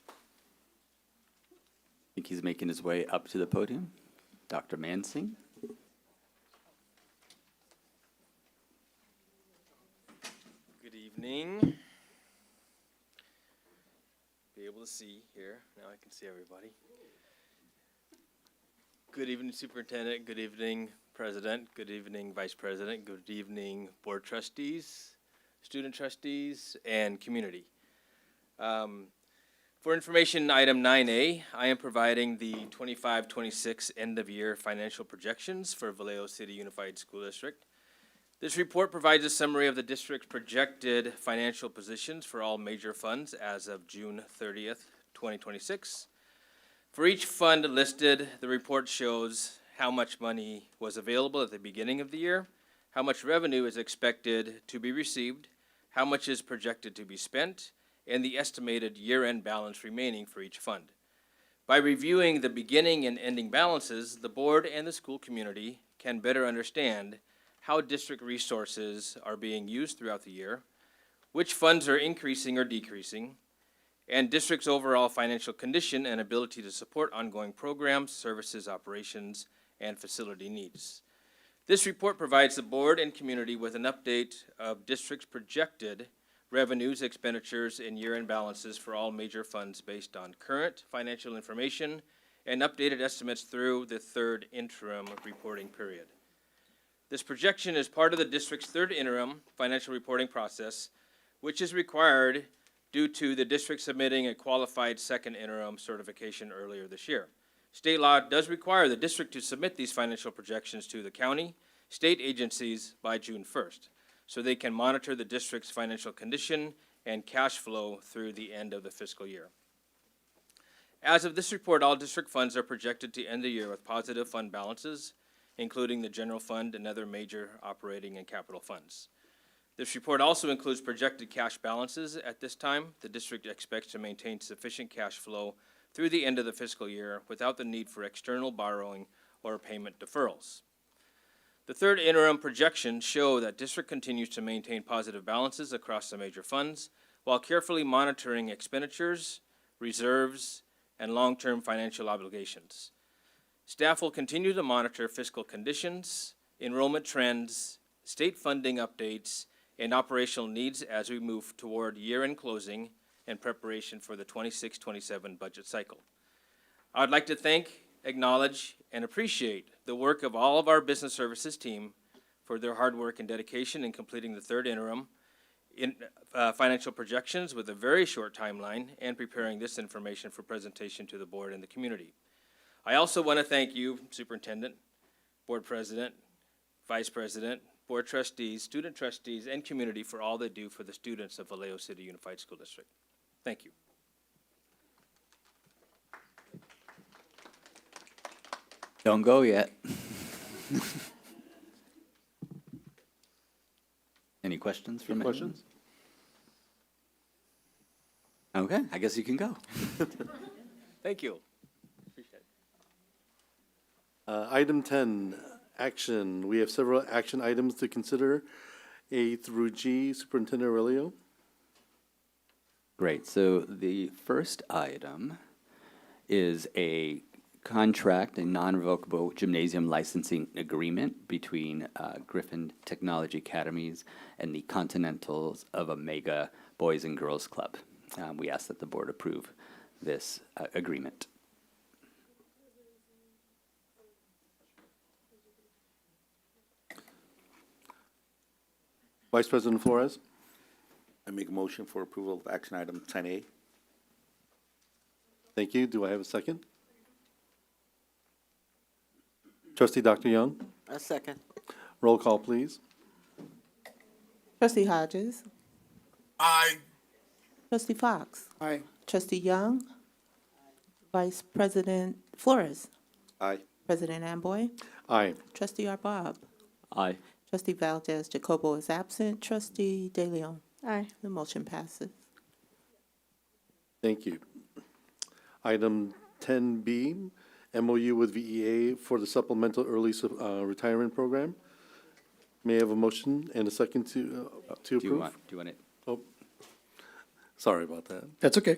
Speaker 5: I think he's making his way up to the podium. Dr. Mansing.
Speaker 23: Good evening. Be able to see here. Now I can see everybody. Good evening, Superintendent. Good evening, President. Good evening, Vice President. Good evening, Board Trustees, Student Trustees, and community. For information item 9A, I am providing the 25-26 end-of-year financial projections for Vallejo City Unified School District. This report provides a summary of the district's projected financial positions for all major funds as of June 30th, 2026. For each fund listed, the report shows how much money was available at the beginning of the year, how much revenue is expected to be received, how much is projected to be spent, and the estimated year-end balance remaining for each fund. By reviewing the beginning and ending balances, the board and the school community can better understand how district resources are being used throughout the year, which funds are increasing or decreasing, and district's overall financial condition and ability to support ongoing programs, services, operations, and facility needs. This report provides the board and community with an update of district's projected revenues, expenditures, and year-end balances for all major funds based on current financial information and updated estimates through the third interim reporting period. This projection is part of the district's third interim financial reporting process, which is required due to the district submitting a qualified second interim certification earlier this year. State law does require the district to submit these financial projections to the county, state agencies by June 1st. So they can monitor the district's financial condition and cash flow through the end of the fiscal year. As of this report, all district funds are projected to end the year with positive fund balances, including the general fund and other major operating and capital funds. This report also includes projected cash balances. At this time, the district expects to maintain sufficient cash flow through the end of the fiscal year without the need for external borrowing or payment deferrals. The third interim projections show that district continues to maintain positive balances across the major funds while carefully monitoring expenditures, reserves, and long-term financial obligations. Staff will continue to monitor fiscal conditions, enrollment trends, state funding updates, and operational needs as we move toward year-end closing and preparation for the 26-27 budget cycle. I would like to thank, acknowledge, and appreciate the work of all of our business services team for their hard work and dedication in completing the third interim financial projections with a very short timeline and preparing this information for presentation to the board and the community. I also want to thank you, Superintendent, Board President, Vice President, Board Trustees, Student Trustees, and community for all they do for the students of Vallejo City Unified School District. Thank you.
Speaker 5: Don't go yet. Any questions from anyone?
Speaker 19: Questions?
Speaker 5: Okay, I guess you can go.
Speaker 23: Thank you. Appreciate it.
Speaker 19: Item 10, action. We have several action items to consider. A through G, Superintendent Aurelio.
Speaker 5: Great, so the first item is a contract, a non-revocable gymnasium licensing agreement between Griffin Technology Academies and the Continentals of Omega Boys and Girls Club. We ask that the board approve this agreement.
Speaker 19: Vice President Flores.
Speaker 7: I make a motion for approval of action item 10A.
Speaker 19: Thank you. Do I have a second? Trustee Dr. Young,
Speaker 20: A second.
Speaker 19: roll call, please.
Speaker 10: Trustee Hodges.
Speaker 12: Aye.
Speaker 10: Trustee Fox.
Speaker 12: Aye.
Speaker 10: Trustee Young. Vice President Flores.
Speaker 7: Aye.
Speaker 10: President Amboy.
Speaker 19: Aye.
Speaker 10: Trustee Arbob.
Speaker 5: Aye.
Speaker 10: Trustee Valdez Jacobo is absent. Trustee De Leon.
Speaker 9: Aye.
Speaker 10: The motion passes.
Speaker 19: Thank you. Item 10B, MOU with VEA for the supplemental early retirement program. May I have a motion and a second to
Speaker 5: Do you
Speaker 19: approve?
Speaker 5: want it?
Speaker 19: Oh, sorry about that.
Speaker 3: That's okay.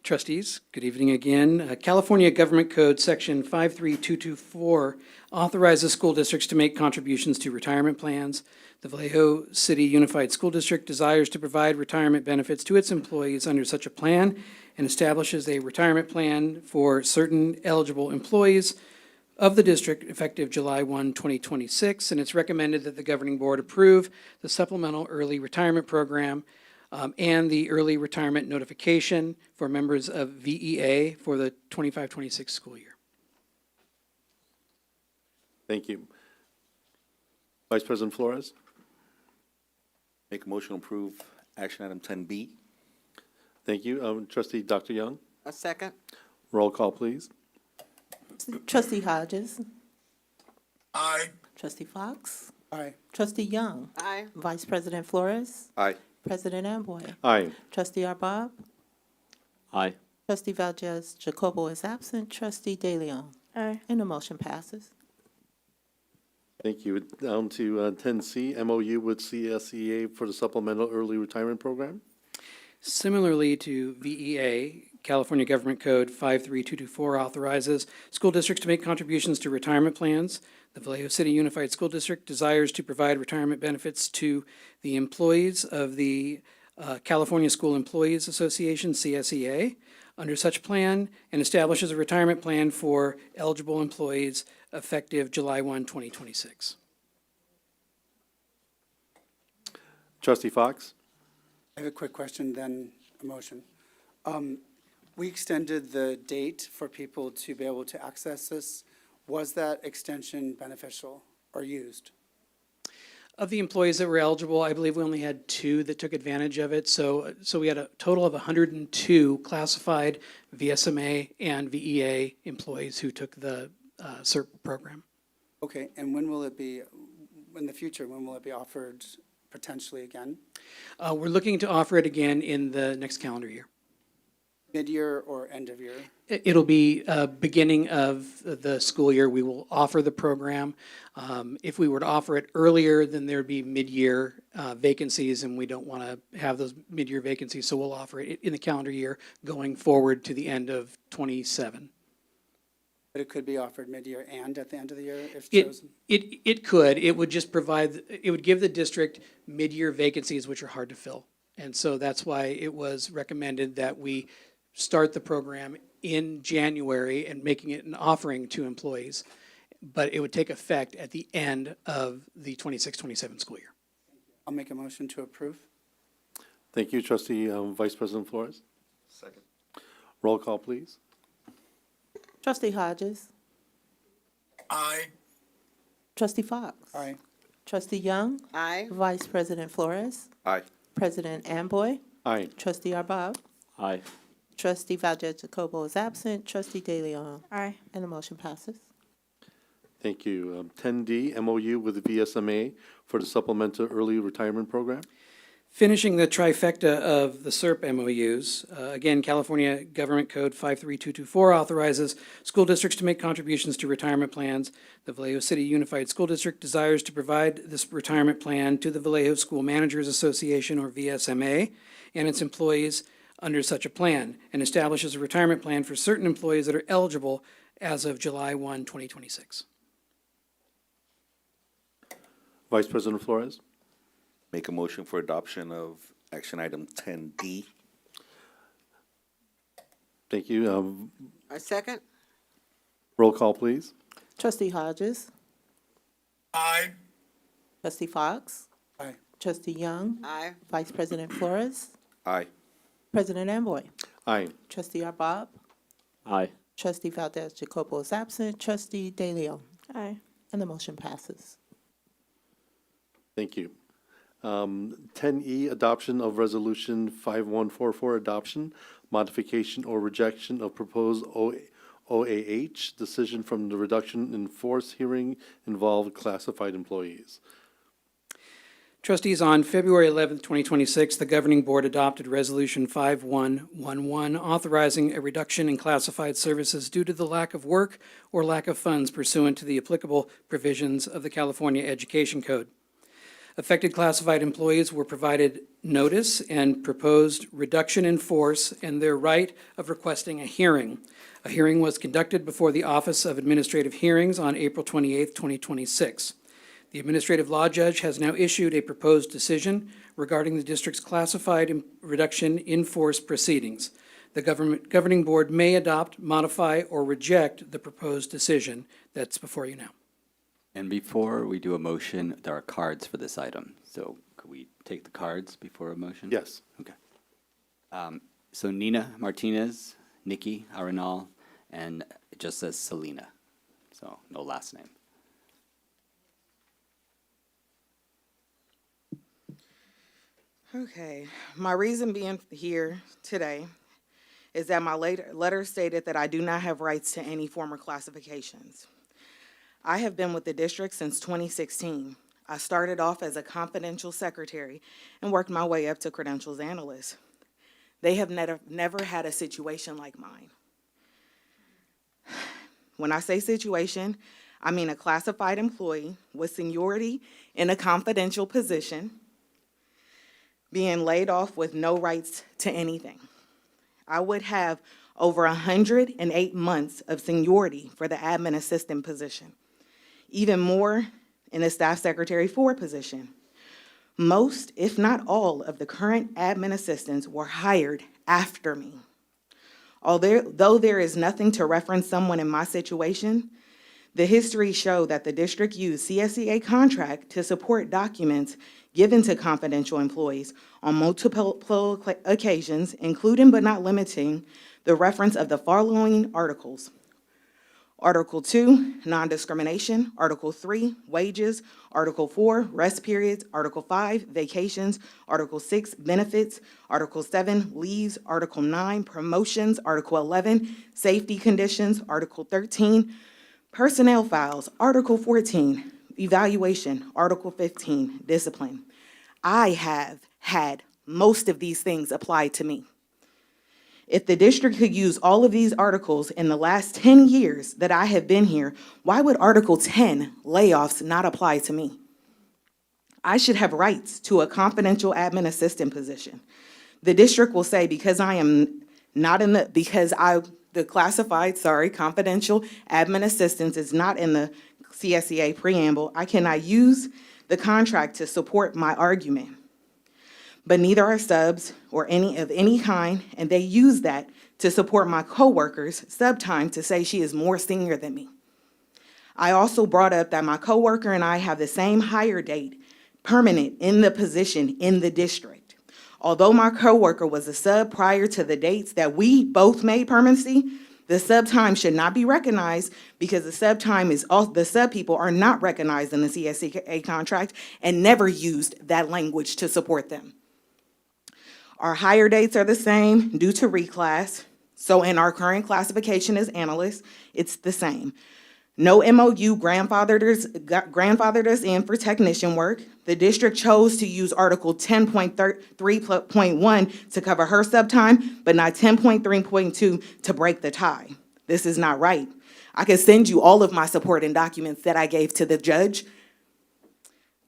Speaker 3: Trustees, good evening again. California Government Code Section 53224 authorizes school districts to make contributions to retirement plans. The Vallejo City Unified School District desires to provide retirement benefits to its employees under such a plan and establishes a retirement plan for certain eligible employees of the district effective July 1, 2026. And it's recommended that the governing board approve the supplemental early retirement program and the early retirement notification for members of VEA for the 25-26 school year.
Speaker 19: Thank you. Vice President Flores.
Speaker 7: Make a motion to approve action item 10B.
Speaker 19: Thank you. Trustee Dr. Young,
Speaker 20: A second.
Speaker 19: roll call, please.
Speaker 10: Trustee Hodges.
Speaker 12: Aye.
Speaker 10: Trustee Fox.
Speaker 12: Aye.
Speaker 10: Trustee Young.
Speaker 20: Aye.
Speaker 10: Vice President Flores.
Speaker 7: Aye.
Speaker 10: President Amboy.
Speaker 19: Aye.
Speaker 10: Trustee Arbob.
Speaker 5: Aye.
Speaker 10: Trustee Valdez Jacobo is absent. Trustee De Leon.
Speaker 9: Aye.
Speaker 10: And the motion passes.
Speaker 19: Thank you. Down to 10C, MOU with CSEA for the supplemental early retirement program.
Speaker 3: Similarly to VEA, California Government Code 53224 authorizes school districts to make contributions to retirement plans. The Vallejo City Unified School District desires to provide retirement benefits to the employees of the California School Employees Association, CSEA, under such plan, and establishes a retirement plan for eligible employees effective July 1, 2026.
Speaker 19: Trustee Fox.
Speaker 12: I have a quick question, then a motion. We extended the date for people to be able to access this. Was that extension beneficial or used?
Speaker 3: Of the employees that were eligible, I believe we only had 2 that took advantage of it. So we had a total of 102 classified VSMA and VEA employees who took the CERP program.
Speaker 12: Okay, and when will it be, in the future, when will it be offered potentially again?
Speaker 3: We're looking to offer it again in the next calendar year.
Speaker 12: Mid-year or end of year?
Speaker 3: It'll be beginning of the school year. We will offer the program. If we were to offer it earlier, then there'd be mid-year vacancies, and we don't want to have those mid-year vacancies, so we'll offer it in the calendar year going forward to the end of '27.
Speaker 12: But it could be offered mid-year and at the end of the year if
Speaker 3: It,
Speaker 12: chosen?
Speaker 3: it could. It would just provide, it would give the district mid-year vacancies, which are hard to fill. And so that's why it was recommended that we start the program in January and making it an offering to employees. But it would take effect at the end of the 26-27 school year.
Speaker 12: I'll make a motion to approve.
Speaker 19: Thank you, Trustee Vice President Flores.
Speaker 1: Second.
Speaker 19: Roll call, please.
Speaker 10: Trustee Hodges?
Speaker 1: Aye.
Speaker 10: Trustee Fox?
Speaker 12: Aye.
Speaker 10: Trustee Young?
Speaker 20: Aye.
Speaker 10: Vice President Flores?
Speaker 7: Aye.
Speaker 10: President Amboy?
Speaker 19: Aye.
Speaker 10: Trustee Arbob?
Speaker 6: Aye.
Speaker 10: Trustee Valdez-Jacobo is absent. Trustee De Leon?
Speaker 9: Aye.
Speaker 10: And the motion passes.
Speaker 19: Thank you. 10D, MOU with VSMA for the Supplemental Early Retirement Program.
Speaker 3: Finishing the trifecta of the SERP MOUs, again, California Government Code 53224 authorizes school districts to make contributions to retirement plans. The Vallejo City Unified School District desires to provide this retirement plan to the Vallejo School Managers Association, or VSMA, and its employees under such a plan, and establishes a retirement plan for certain employees that are eligible as of July 1, 2026.
Speaker 19: Vice President Flores.
Speaker 7: Make a motion for adoption of action item 10D.
Speaker 19: Thank you.
Speaker 20: A second?
Speaker 19: Roll call, please.
Speaker 10: Trustee Hodges?
Speaker 1: Aye.
Speaker 10: Trustee Fox?
Speaker 12: Aye.
Speaker 10: Trustee Young?
Speaker 20: Aye.
Speaker 10: Vice President Flores?
Speaker 7: Aye.
Speaker 10: President Amboy?
Speaker 19: Aye.
Speaker 10: Trustee Arbob?
Speaker 6: Aye.
Speaker 10: Trustee Valdez-Jacobo is absent. Trustee De Leon?
Speaker 9: Aye.
Speaker 10: And the motion passes.
Speaker 19: Thank you. 10E, adoption of Resolution 5144, adoption, modification, or rejection of proposed OAH decision from the reduction in force hearing involved classified employees.
Speaker 3: Trustees, on February 11, 2026, the Governing Board adopted Resolution 5111, authorizing a reduction in classified services due to the lack of work or lack of funds pursuant to the applicable provisions of the California Education Code. Affected classified employees were provided notice and proposed reduction in force and their right of requesting a hearing. A hearing was conducted before the Office of Administrative Hearings on April 28, 2026. The Administrative Law Judge has now issued a proposed decision regarding the district's classified reduction in force proceedings. The Governing Board may adopt, modify, or reject the proposed decision that's before you now.
Speaker 5: And before we do a motion, there are cards for this item. So could we take the cards before a motion?
Speaker 19: Yes.
Speaker 5: Okay. So Nina Martinez, Nikki Arenal, and it just says Selena. So no last name.
Speaker 2: Okay, my reason being here today is that my letter stated that I do not have rights to any former classifications. I have been with the district since 2016. I started off as a confidential secretary and worked my way up to credentials analyst. They have never had a situation like mine. When I say situation, I mean a classified employee with seniority in a confidential position being laid off with no rights to anything. I would have over 108 months of seniority for the admin assistant position, even more in the staff secretary 4 position. Most, if not all, of the current admin assistants were hired after me. Although there is nothing to reference someone in my situation, the history show that the district used CSEA contract to support documents given to confidential employees on multiple occasions, including but not limiting the reference of the following articles: Article 2, non-discrimination; Article 3, wages; Article 4, rest periods; Article 5, vacations; Article 6, benefits; Article 7, leaves; Article 9, promotions; Article 11, safety conditions; Article 13, personnel files; Article 14, evaluation; Article 15, discipline. I have had most of these things applied to me. If the district could use all of these articles in the last 10 years that I have been here, why would Article 10, layoffs, not apply to me? I should have rights to a confidential admin assistant position. The district will say because I am not in the, the classified, confidential admin assistance is not in the CSEA preamble, I cannot use the contract to support my argument. But neither are subs or any of any kind, and they use that to support my coworker's sub time to say she is more senior than me. I also brought up that my coworker and I have the same hire date, permanent in the position in the district. Although my coworker was a sub prior to the dates that we both made permanency, the sub time should not be recognized because the sub time is the sub people are not recognized in the CSEA contract and never used that language to support them. Our hire dates are the same due to reclass. So in our current classification as analysts, it's the same. No MOU grandfathered us in for technician work. The district chose to use Article 10.3.1 to cover her sub time, but not 10.3.2 to break the tie. This is not right. I can send you all of my supporting documents that I gave to the judge.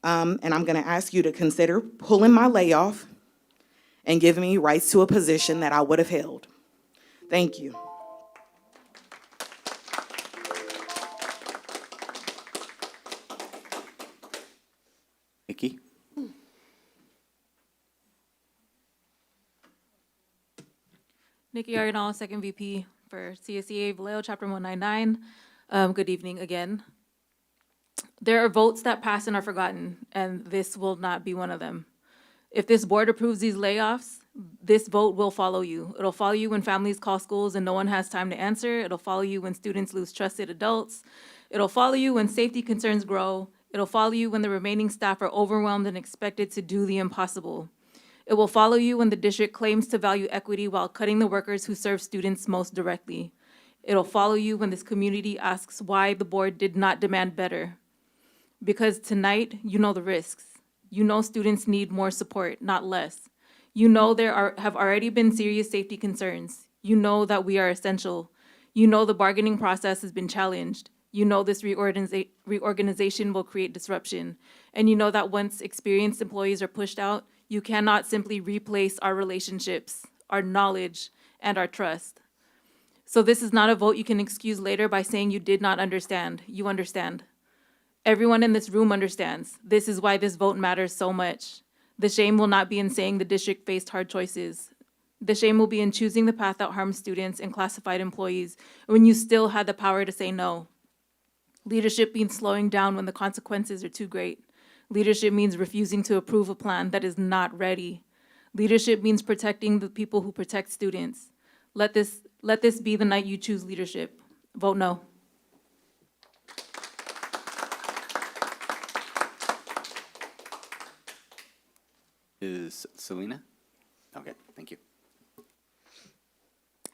Speaker 2: And I'm gonna ask you to consider pulling my layoff and giving me rights to a position that I would have held. Thank you.
Speaker 5: Nikki?
Speaker 13: Nikki Arenal, second VP for CSEA Vallejo, Chapter 199. Good evening again. There are votes that pass and are forgotten, and this will not be one of them. If this board approves these layoffs, this vote will follow you. It'll follow you when families call schools and no one has time to answer. It'll follow you when students lose trusted adults. It'll follow you when safety concerns grow. It'll follow you when the remaining staff are overwhelmed and expected to do the impossible. It will follow you when the district claims to value equity while cutting the workers who serve students most directly. It'll follow you when this community asks why the board did not demand better. Because tonight, you know the risks. You know students need more support, not less. You know there have already been serious safety concerns. You know that we are essential. You know the bargaining process has been challenged. You know this reorganization will create disruption. And you know that once experienced employees are pushed out, you cannot simply replace our relationships, our knowledge, and our trust. So this is not a vote you can excuse later by saying you did not understand. You understand. Everyone in this room understands. This is why this vote matters so much. The shame will not be in saying the district faced hard choices. The shame will be in choosing the path that harms students and classified employees when you still had the power to say no. Leadership means slowing down when the consequences are too great. Leadership means refusing to approve a plan that is not ready. Leadership means protecting the people who protect students. Let this be the night you choose leadership. Vote no.
Speaker 5: Is Selena? Okay, thank you.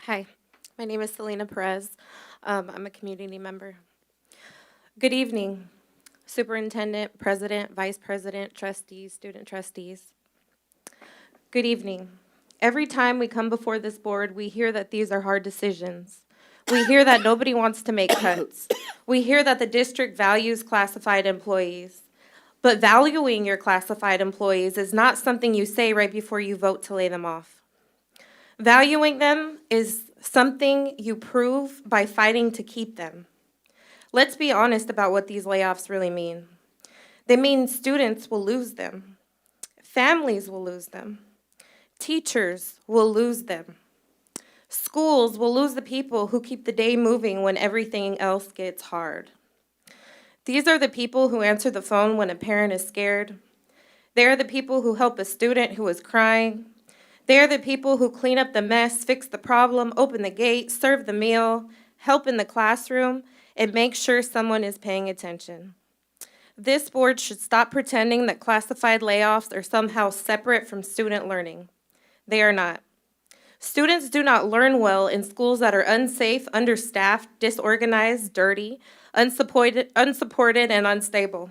Speaker 15: Hi, my name is Selena Perez. I'm a community member. Good evening, Superintendent, President, Vice President, trustees, student trustees. Good evening. Every time we come before this board, we hear that these are hard decisions. We hear that nobody wants to make cuts. We hear that the district values classified employees. But valuing your classified employees is not something you say right before you vote to lay them off. Valuing them is something you prove by fighting to keep them. Let's be honest about what these layoffs really mean. They mean students will lose them. Families will lose them. Teachers will lose them. Schools will lose the people who keep the day moving when everything else gets hard. These are the people who answer the phone when a parent is scared. They are the people who help a student who is crying. They are the people who clean up the mess, fix the problem, open the gate, serve the meal, help in the classroom, and make sure someone is paying attention. This board should stop pretending that classified layoffs are somehow separate from student learning. They are not. Students do not learn well in schools that are unsafe, understaffed, disorganized, dirty, unsupported, and unstable.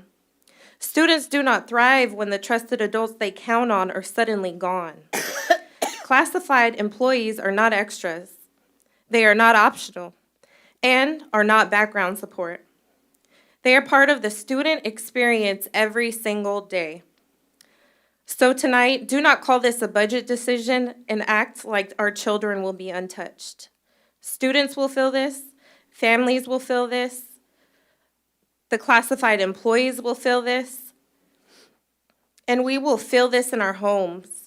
Speaker 15: Students do not thrive when the trusted adults they count on are suddenly gone. Classified employees are not extras. They are not optional and are not background support. They are part of the student experience every single day. So tonight, do not call this a budget decision and act like our children will be untouched. Students will feel this, families will feel this, the classified employees will feel this, and we will feel this in our homes.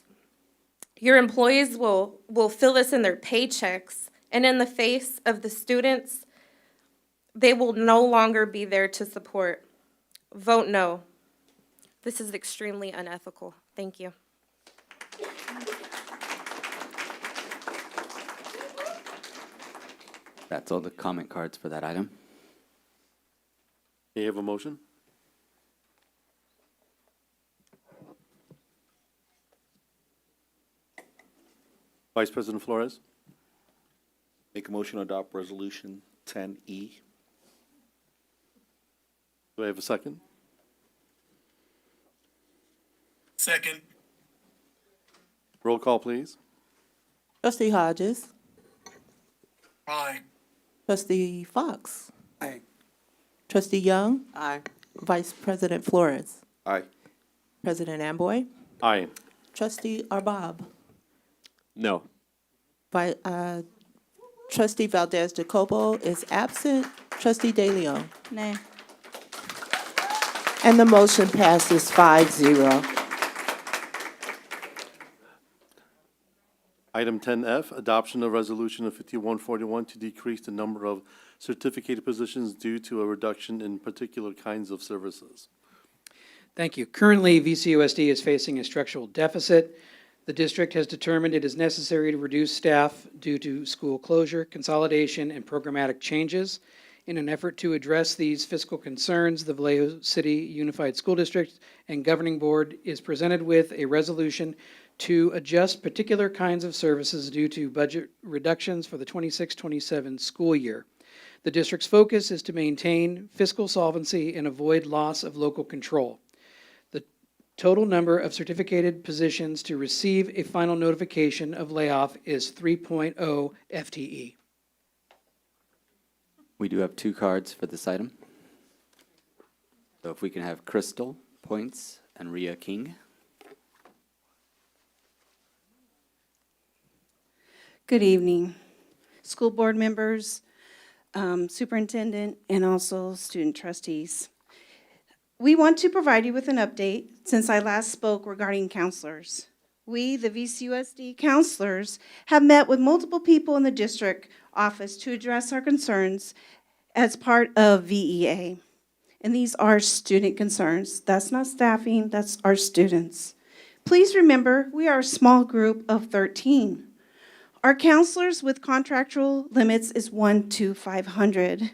Speaker 15: Your employees will feel this in their paychecks, and in the face of the students, they will no longer be there to support. Vote no. This is extremely unethical. Thank you.
Speaker 5: That's all the comment cards for that item.
Speaker 19: May I have a motion? Vice President Flores?
Speaker 7: Make a motion to adopt Resolution 10E.
Speaker 19: Do I have a second?
Speaker 16: Second.
Speaker 19: Roll call, please.
Speaker 10: Trustee Hodges.
Speaker 16: Aye.
Speaker 10: Trustee Fox.
Speaker 12: Aye.
Speaker 10: Trustee Young.
Speaker 20: Aye.
Speaker 10: Vice President Flores.
Speaker 7: Aye.
Speaker 10: President Amboy.
Speaker 19: Aye.
Speaker 10: Trustee Arbob.
Speaker 6: No.
Speaker 10: Trustee Valdez Jacobo is absent. Trustee De Leon.
Speaker 14: Nay.
Speaker 10: And the motion passes 5-0.
Speaker 19: Item 10F, adoption of resolution of 5141 to decrease the number of certificated positions due to a reduction in particular kinds of services.
Speaker 3: Thank you. Currently, VCUSD is facing a structural deficit. The district has determined it is necessary to reduce staff due to school closure, consolidation, and programmatic changes. In an effort to address these fiscal concerns, the Vallejo City Unified School District and Governing Board is presented with a resolution to adjust particular kinds of services due to budget reductions for the 26-27 school year. The district's focus is to maintain fiscal solvency and avoid loss of local control. The total number of certificated positions to receive a final notification of layoff is 3.0 FTE.
Speaker 5: We do have two cards for this item. So if we can have Crystal Points and Rhea King.
Speaker 17: Good evening, school board members, superintendent, and also student trustees. We want to provide you with an update since I last spoke regarding counselors. We, the VCUSD counselors, have met with multiple people in the district office to address our concerns as part of VEA. And these are student concerns. That's not staffing, that's our students. Please remember, we are a small group of 13. Our counselors with contractual limits is 1 to 500.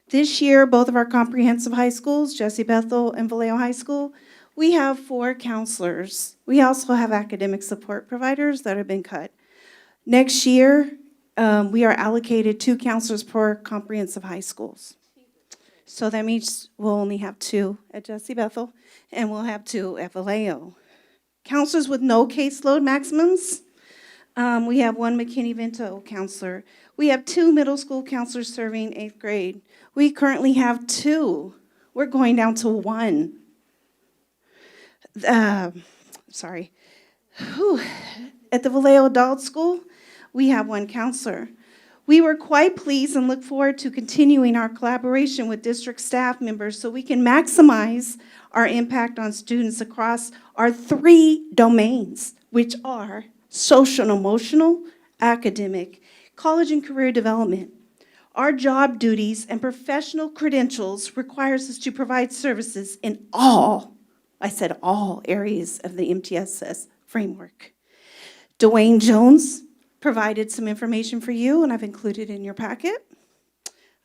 Speaker 17: This year, both of our comprehensive high schools, Jesse Bethel and Vallejo High School, we have 4 counselors. We also have academic support providers that have been cut. Next year, we are allocated 2 counselors per comprehensive high schools. So that means we'll only have 2 at Jesse Bethel, and we'll have 2 at Vallejo. Counselors with no caseload maximums, we have 1 McKinney-Vento counselor. We have 2 middle school counselors serving 8th grade. We currently have 2. We're going down to 1. Sorry. Whew. At the Vallejo Adult School, we have 1 counselor. We were quite pleased and look forward to continuing our collaboration with district staff members so we can maximize our impact on students across our 3 domains, which are social and emotional, academic, college and career development. Our job duties and professional credentials requires us to provide services in all, I said all areas of the MTSS framework. Dwayne Jones provided some information for you, and I've included in your packet.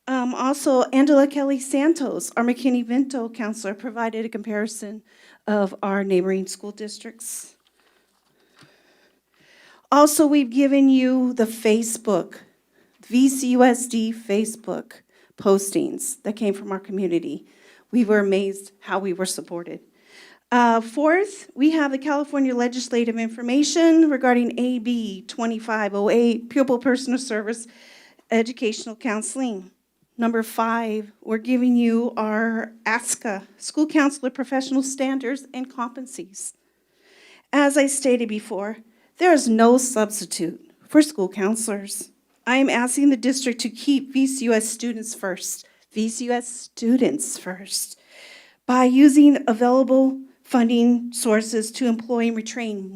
Speaker 17: Also, Angela Kelly Santos, our McKinney-Vento counselor, provided a comparison of our neighboring school districts. Also, we've given you the Facebook, VCUSD Facebook postings that came from our community. We were amazed how we were supported. Fourth, we have the California legislative information regarding AB 2508, pupil personal service educational counseling. Number 5, we're giving you our ASCA, School Counselor Professional Standards and Competencies. As I stated before, there is no substitute for school counselors. I am asking the district to keep VCUS students first, by using available funding sources to employ and retain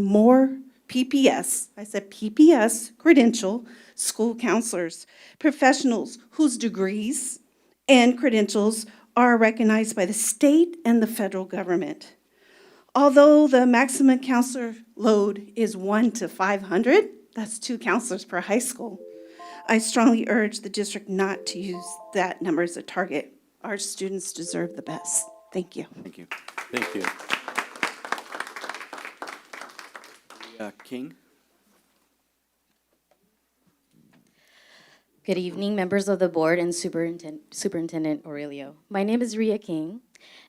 Speaker 17: more PPS, I said PPS, credential, school counselors, professionals whose degrees and credentials are recognized by the state and the federal government. Although the maximum counselor load is 1 to 500, that's 2 counselors per high school, I strongly urge the district not to use that number as a target. Our students deserve the best. Thank you.
Speaker 5: Thank you.
Speaker 7: Thank you.
Speaker 5: King?
Speaker 11: Good evening, members of the board and Superintendent Aurelio. My name is Ria King,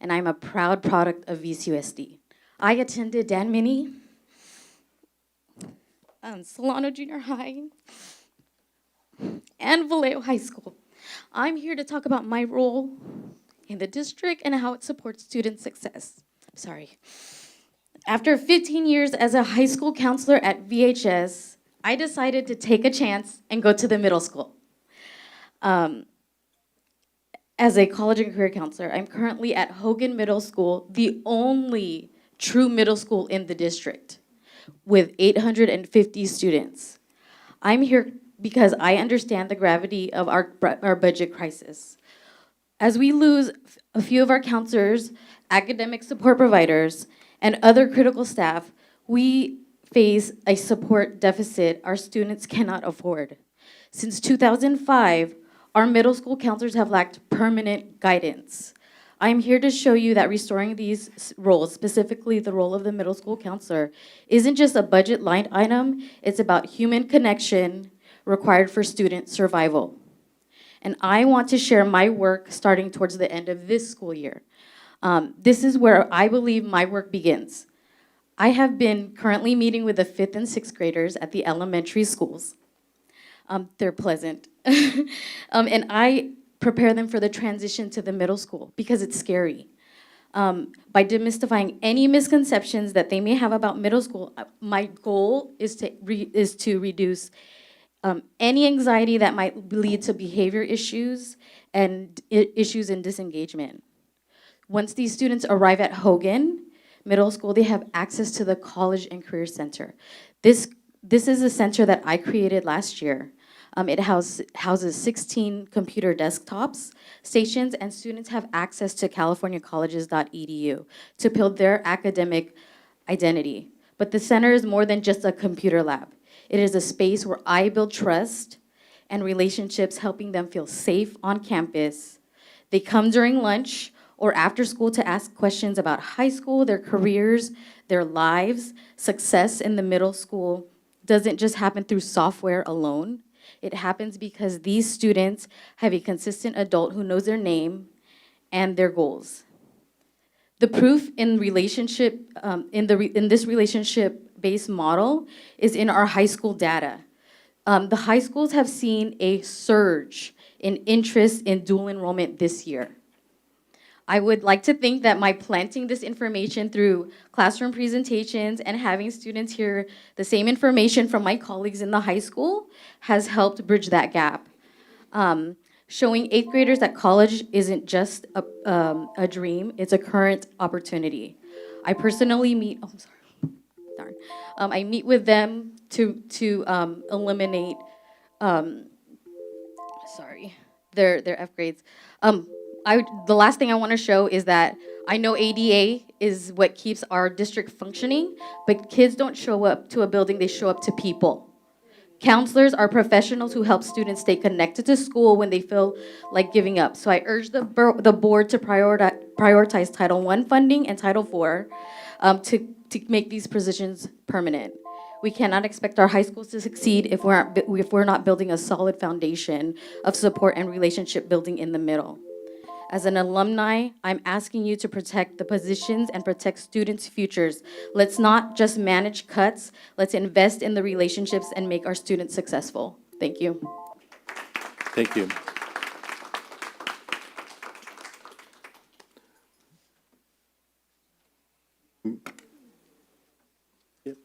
Speaker 11: and I'm a proud product of VCUSD. I attended Dan Mini, Solano Junior High, and Vallejo High School. I'm here to talk about my role in the district and how it supports student success. Sorry. After 15 years as a high school counselor at VHS, I decided to take a chance and go to the middle school. As a college and career counselor, I'm currently at Hogan Middle School, the only true middle school in the district, with 850 students. I'm here because I understand the gravity of our budget crisis. As we lose a few of our counselors, academic support providers, and other critical staff, we face a support deficit our students cannot afford. Since 2005, our middle school counselors have lacked permanent guidance. I'm here to show you that restoring these roles, specifically the role of the middle school counselor, isn't just a budget line item, it's about human connection required for student survival. And I want to share my work starting towards the end of this school year. This is where I believe my work begins. I have been currently meeting with the 5th and 6th graders at the elementary schools. They're pleasant. And I prepare them for the transition to the middle school because it's scary. By demystifying any misconceptions that they may have about middle school, my goal is to reduce any anxiety that might lead to behavior issues and issues in disengagement. Once these students arrive at Hogan Middle School, they have access to the College and Career Center. This is a center that I created last year. It houses 16 computer desktops, stations, and students have access to californiacolleges.edu to build their academic identity. But the center is more than just a computer lab. It is a space where I build trust and relationships, helping them feel safe on campus. They come during lunch or after school to ask questions about high school, their careers, their lives. Success in the middle school doesn't just happen through software alone. It happens because these students have a consistent adult who knows their name and their goals. The proof in relationship, in this relationship-based model is in our high school data. The high schools have seen a surge in interest in dual enrollment this year. I would like to think that my planting this information through classroom presentations and having students hear the same information from my colleagues in the high school has helped bridge that gap. Showing 8th graders that college isn't just a dream, it's a current opportunity. I personally meet, oh, I'm sorry, darn. I meet with them to eliminate, their F grades. The last thing I want to show is that I know ADA is what keeps our district functioning, but kids don't show up to a building, they show up to people. Counselors are professionals who help students stay connected to school when they feel like giving up. So I urge the board to prioritize Title I funding and Title IV to make these positions permanent. We cannot expect our high schools to succeed if we're not building a solid foundation of support and relationship building in the middle. As an alumni, I'm asking you to protect the positions and protect students' futures. Let's not just manage cuts, let's invest in the relationships and make our students successful. Thank you.
Speaker 19: Thank you.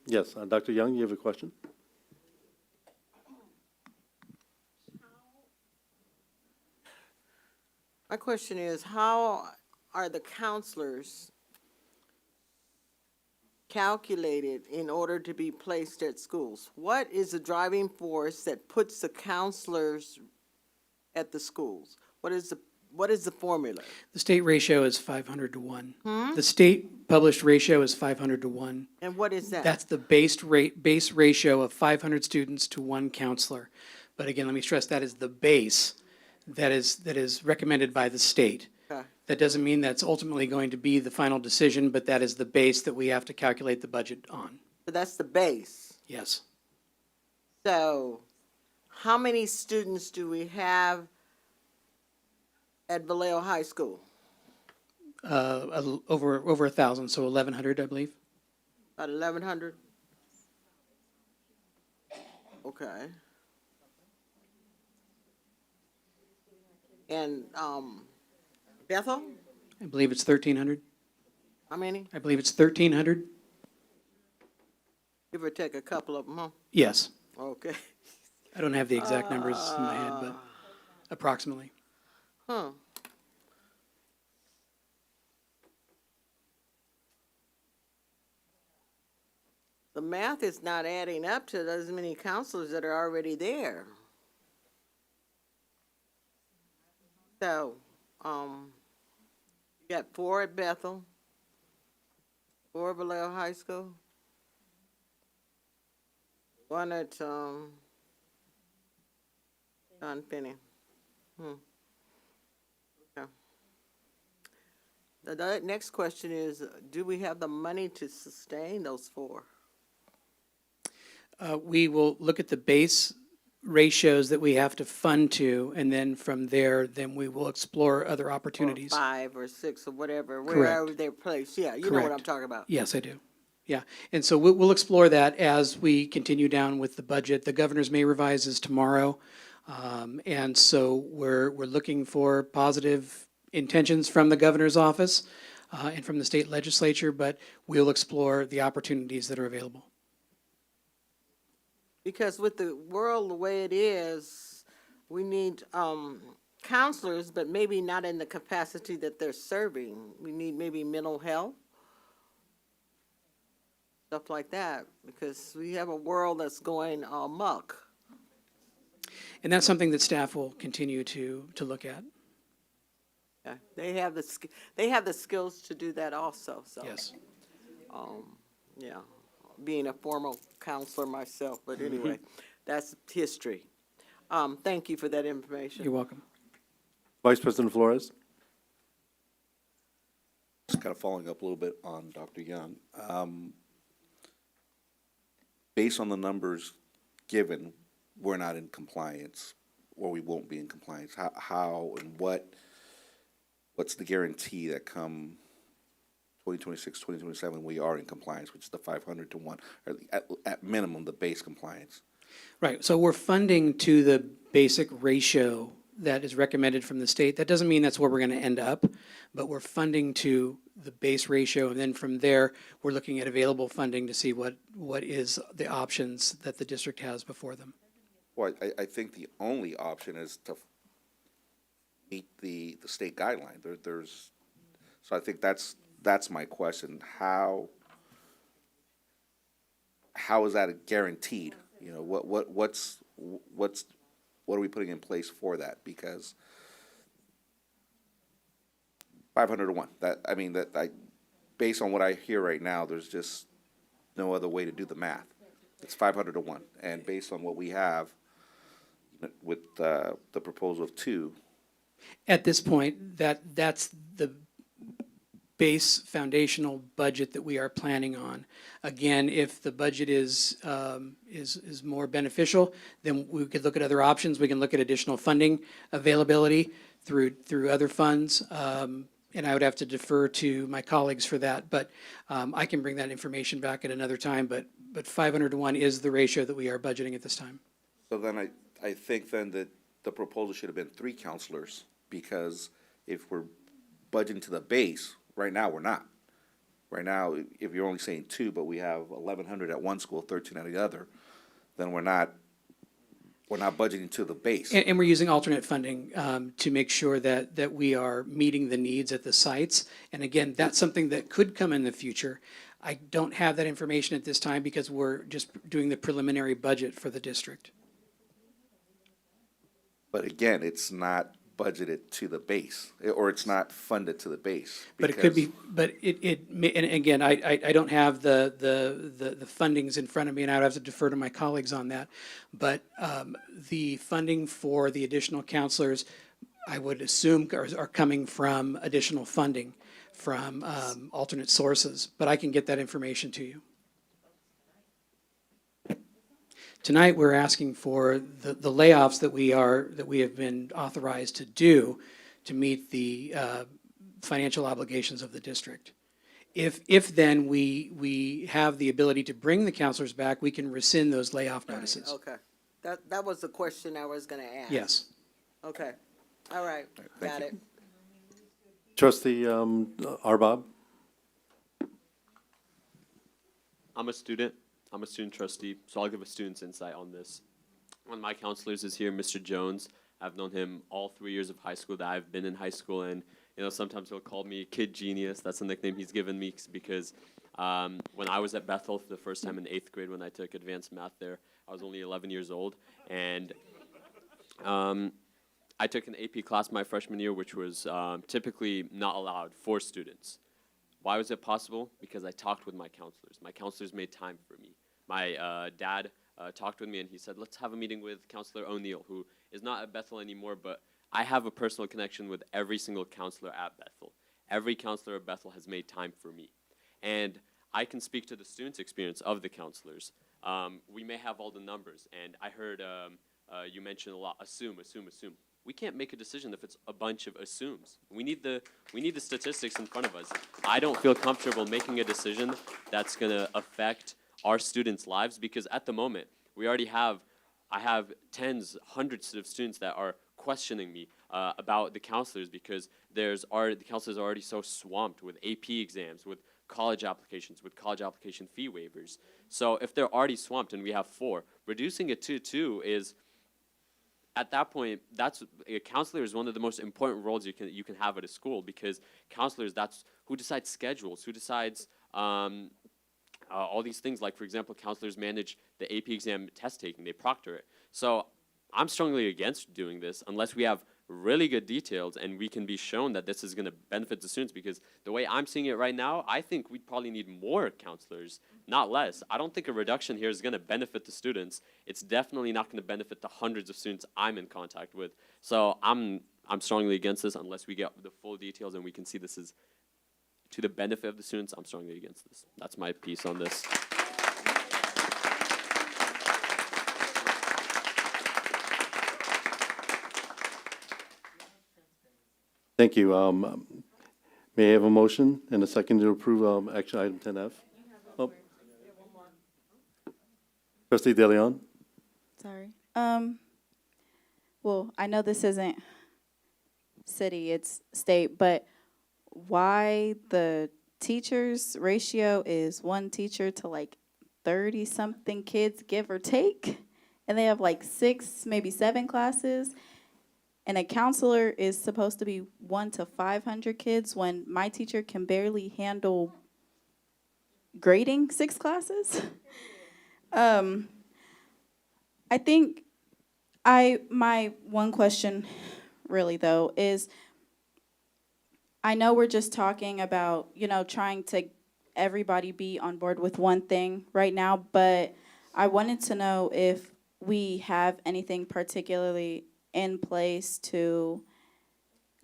Speaker 19: Yes, Dr. Young, you have a question?
Speaker 20: My question is, how are the counselors calculated in order to be placed at schools? What is the driving force that puts the counselors at the schools? What is the formula?
Speaker 3: The state ratio is 500 to 1.
Speaker 20: Hmm?
Speaker 3: The state published ratio is 500 to 1.
Speaker 20: And what is that?
Speaker 3: That's the base ratio of 500 students to 1 counselor. But again, let me stress, that is the base that is recommended by the state.
Speaker 20: Okay.
Speaker 3: That doesn't mean that's ultimately going to be the final decision, but that is the base that we have to calculate the budget on.
Speaker 20: So that's the base.
Speaker 3: Yes.
Speaker 20: So how many students do we have at Vallejo High School?
Speaker 3: Over 1,000, so 1,100, I believe.
Speaker 20: About 1,100? Okay. And Bethel,
Speaker 3: I believe it's 1,300.
Speaker 20: how many?
Speaker 3: I believe it's 1,300.
Speaker 20: Give or take a couple of them, huh?
Speaker 3: Yes.
Speaker 20: Okay.
Speaker 3: I don't have the exact numbers in my head, but approximately.
Speaker 20: Huh. The math is not adding up to those many counselors that are already there. So, you got 4 at Bethel, 4 at Vallejo High School, 1 at, John Finney. Okay. The next question is, do we have the money to sustain those 4?
Speaker 3: We will look at the base ratios that we have to fund to, and then from there, then we will explore other opportunities.
Speaker 20: Or 5 or 6 or whatever,
Speaker 3: Correct.
Speaker 20: wherever they're placed. Yeah, you know what I'm
Speaker 3: Correct.
Speaker 20: talking about.
Speaker 3: Yes, I do. Yeah, and so we'll explore that as we continue down with the budget. The governor's May revise is tomorrow, and so we're looking for positive intentions from the governor's office and from the state legislature, but we'll explore the opportunities that are available.
Speaker 20: Because with the world the way it is, we need counselors, but maybe not in the capacity that they're serving. We need maybe mental health, stuff like that, because we have a world that's going amok.
Speaker 3: And that's something that staff will continue to look at.
Speaker 20: Yeah, they have the skills to do that also. So
Speaker 3: Yes.
Speaker 20: yeah, being a former counselor myself, but anyway, that's history. Thank you for that information.
Speaker 3: You're welcome.
Speaker 19: Vice President Flores?
Speaker 7: Just kind of following up a little bit on Dr. Young. Based on the numbers given, we're not in compliance, or we won't be in compliance. How and what's the guarantee that come 2026, 2027, we are in compliance, which is the 500 to 1, or at minimum, the base compliance?
Speaker 3: Right, so we're funding to the basic ratio that is recommended from the state. That doesn't mean that's where we're going to end up, but we're funding to the base ratio, and then from there, we're looking at available funding to see what is the options that the district has before them.
Speaker 7: Well, I think the only option is to meet the state guideline. So I think that's my question. How is that guaranteed? You know, what are we putting in place for that? Because 500 to 1. Based on what I hear right now, there's just no other way to do the math. It's 500 to 1, and based on what we have with the proposal of 2.
Speaker 3: At this point, that's the base foundational budget that we are planning on. Again, if the budget is more beneficial, then we could look at other options. We can look at additional funding availability through other funds. And I would have to defer to my colleagues for that, but I can bring that information back at another time. But 500 to 1 is the ratio that we are budgeting at this time.
Speaker 7: So then I think then that the proposal should have been 3 counselors, because if we're budgeting to the base, right now, we're not. Right now, if you're only saying 2, but we have 1,100 at one school, 13 at the other, then we're not budgeting to the base.
Speaker 3: And we're using alternate funding to make sure that we are meeting the needs at the sites. And again, that's something that could come in the future. I don't have that information at this time because we're just doing the preliminary budget for the district.
Speaker 7: But again, it's not budgeted to the base, or it's not funded to the base.
Speaker 3: But it could
Speaker 7: because-
Speaker 3: be, but and again, I don't have the fundings in front of me, and I would have to defer to my colleagues on that. But the funding for the additional counselors, I would assume are coming from additional funding from alternate sources, but I can get that information to you. Tonight, we're asking for the layoffs that we have been authorized to do to meet the financial obligations of the district. If then we have the ability to bring the counselors back, we can rescind those layoff notices.
Speaker 20: Okay. That was the question I was gonna ask.
Speaker 3: Yes.
Speaker 20: Okay. All right. Got it.
Speaker 19: Trustee Arbob?
Speaker 6: I'm a student. I'm a student trustee, so I'll give a student's insight on this. One of my counselors is here, Mr. Jones. I've known him all 3 years of high school that I've been in high school, and sometimes he'll call me Kid Genius. That's the nickname he's given me because when I was at Bethel for the first time in 8th grade, when I took advanced math there, I was only 11 years old, and I took an AP class my freshman year, which was typically not allowed for students. Why was it possible? Because I talked with my counselors. My counselors made time for me. My dad talked with me, and he said, let's have a meeting with Counselor O'Neill, who is not at Bethel anymore, but I have a personal connection with every single counselor at Bethel. Every counselor at Bethel has made time for me. And I can speak to the students' experience of the counselors. We may have all the numbers, and I heard you mention a lot, assume. We can't make a decision if it's a bunch of assumes. We need the statistics in front of us. I don't feel comfortable making a decision that's gonna affect our students' lives, because at the moment, I have tens, hundreds of students that are questioning me about the counselors, because the counselors are already so swamped with AP exams, with college applications, with college application fee waivers. So if they're already swamped and we have 4, reducing it to 2 is, at that point, a counselor is one of the most important roles you can have at a school, because counselors, that's who decides schedules, who decides all these things. Like, for example, counselors manage the AP exam test taking, they proctor it. So I'm strongly against doing this unless we have really good details and we can be shown that this is going to benefit the students, because the way I'm seeing it right now, I think we'd probably need more counselors, not less. I don't think a reduction here is going to benefit the students. It's definitely not going to benefit the hundreds of students I'm in contact with. So I'm strongly against this unless we get the full details and we can see this is to the benefit of the students. I'm strongly against this. That's my piece on this.
Speaker 19: Thank you. May I have a motion and a second to approve action item 10F? Oh. Trustee DeLeon?
Speaker 9: Sorry. Well, I know this isn't city, it's state, but why the teachers ratio is 1 teacher to like 30-something kids, give or take, and they have like 6, maybe 7 classes, and a counselor is supposed to be 1 to 500 kids, when my teacher can barely handle grading 6 classes? I think my one question really though is, I know we're just talking about, trying to everybody be on board with one thing right now, but I wanted to know if we have anything particularly in place to,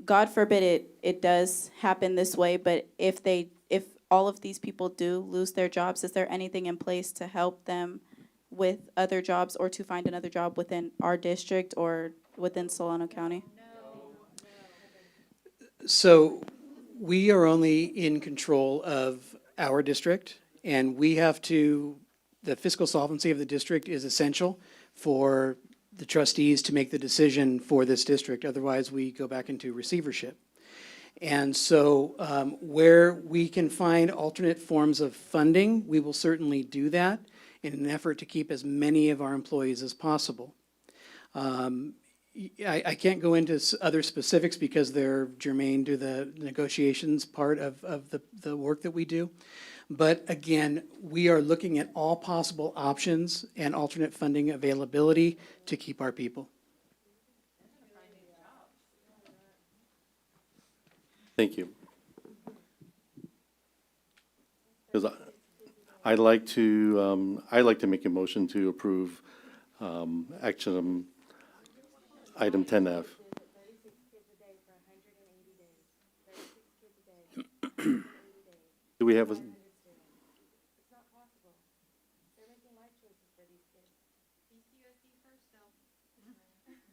Speaker 9: God forbid it does happen this way, but if all of these people do lose their jobs, is there anything in place to help them with other jobs or to find another job within our district or within Solano County?
Speaker 3: So we are only in control of our district, and we have to, the fiscal solvency of the district is essential for the trustees to make the decision for this district. Otherwise, we go back into receivership. And so where we can find alternate forms of funding, we will certainly do that in an effort to keep as many of our employees as possible. I can't go into other specifics because they're germane to the negotiations part of the work that we do. But again, we are looking at all possible options and alternate funding availability to keep our people.
Speaker 19: Thank you. Because I'd like to make a motion to approve action item 10F. Do we have a?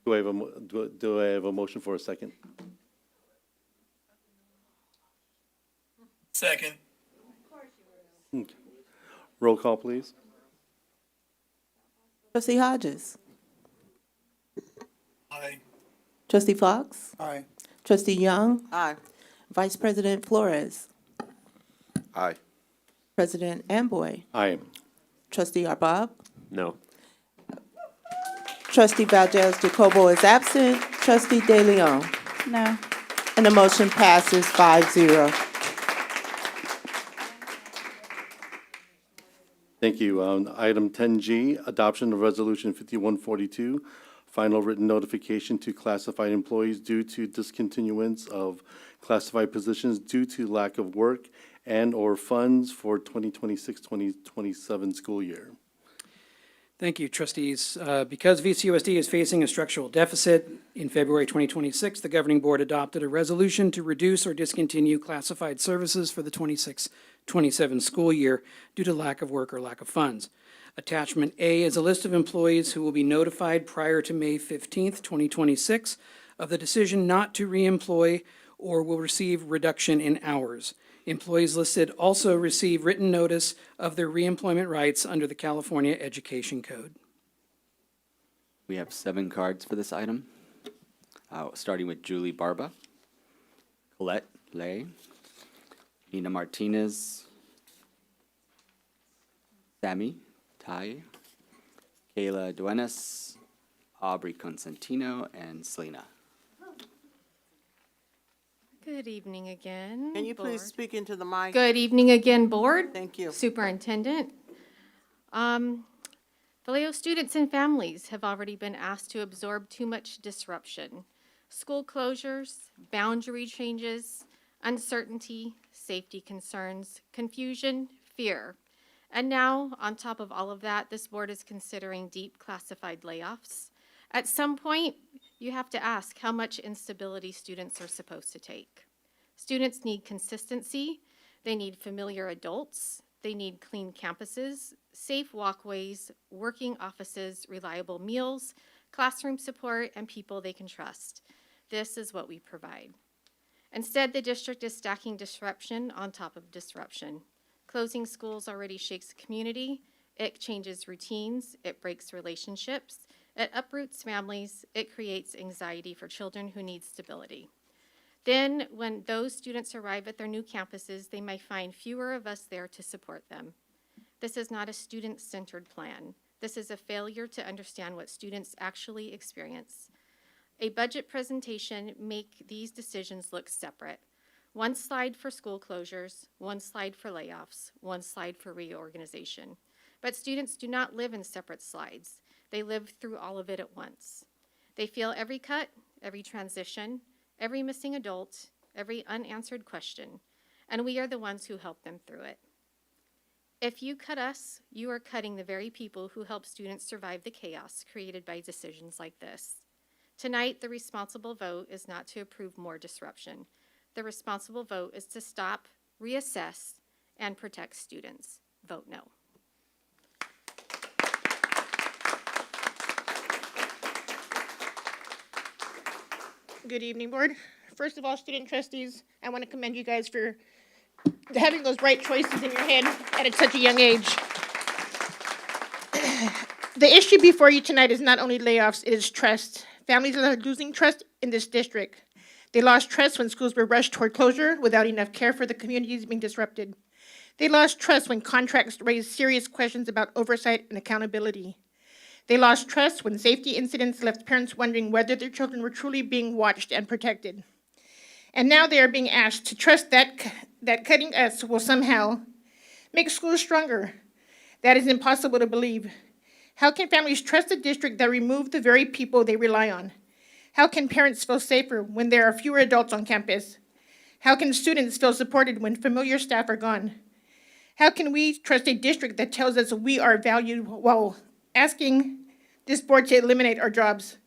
Speaker 19: Do I have a motion for a second?
Speaker 16: Second.
Speaker 19: Okay. Roll call, please.
Speaker 10: Trustee Hodges.
Speaker 16: Aye.
Speaker 10: Trustee Fox.
Speaker 12: Aye.
Speaker 10: Trustee Young.
Speaker 20: Aye.
Speaker 10: Vice President Flores.
Speaker 7: Aye.
Speaker 10: President Amboy.
Speaker 19: Aye.
Speaker 10: Trustee Arbob.
Speaker 6: No.
Speaker 10: Trustee Valdez Jacobo is absent. Trustee De Leon.
Speaker 14: No.
Speaker 10: And the motion passes 5-0.
Speaker 19: Thank you. Item 10G, adoption of Resolution 5142, final written notification to classified employees due to discontinuance of classified positions due to lack of work and/or funds for 2026-2027 school year.
Speaker 3: Thank you, trustees. Because VCUSD is facing a structural deficit, in February 2026, the governing board adopted a resolution to reduce or discontinue classified services for the 26-27 school year due to lack of work or lack of funds. Attachment A is a list of employees who will be notified prior to May 15th, 2026 of the decision not to reemploy or will receive reduction in hours. Employees listed also receive written notice of their reemployment rights under the California Education Code.
Speaker 5: We have 7 cards for this item, starting with Julie Barba, Colette Lay, Nina Martinez, Sammy Tai, Kayla Duenas, Aubrey Constantino, and Selena.
Speaker 15: Good evening again.
Speaker 20: Can you please
Speaker 15: Board.
Speaker 20: speak into the mic?
Speaker 15: Good evening again, Board.
Speaker 20: Thank you.
Speaker 15: Superintendent. Vallejo students and families have already been asked to absorb too much disruption. School closures, boundary changes, uncertainty, safety concerns, confusion, fear. And now, on top of all of that, this board is considering deep classified layoffs. At some point, you have to ask how much instability students are supposed to take. Students need consistency, they need familiar adults, they need clean campuses, safe walkways, working offices, reliable meals, classroom support, and people they can trust. This is what we provide. Instead, the district is stacking disruption on top of disruption. Closing schools already shakes the community, it changes routines, it breaks relationships, it uproots families, it creates anxiety for children who need stability. Then, when those students arrive at their new campuses, they may find fewer of us there to support them. This is not a student-centered plan. This is a failure to understand what students actually experience. A budget presentation make these decisions look separate. One slide for school closures, one slide for layoffs, one slide for reorganization. But students do not live in separate slides. They live through all of it at once. They feel every cut, every transition, every missing adult, every unanswered question, and we are the ones who help them through it. If you cut us, you are cutting the very people who help students survive the chaos created by decisions like this. Tonight, the responsible vote is not to approve more disruption. The responsible vote is to stop, reassess, and protect students. Vote no.
Speaker 4: Good evening, Board. First of all, student trustees, I want to commend you guys for having those right choices in your head at such a young age. The issue before you tonight is not only layoffs, it is trust. Families are losing trust in this district. They lost trust when schools were rushed toward closure without enough care for the communities being disrupted. They lost trust when contracts raised serious questions about oversight and accountability. They lost trust when safety incidents left parents wondering whether their children were truly being watched and protected. And now they are being asked to trust that cutting us will somehow make schools stronger. That is impossible to believe. How can families trust a district that removed the very people they rely on? How can parents feel safer when there are fewer adults on campus? How can students feel supported when familiar staff are gone? How can we trust a district that tells us we are valued while asking this board to eliminate our jobs?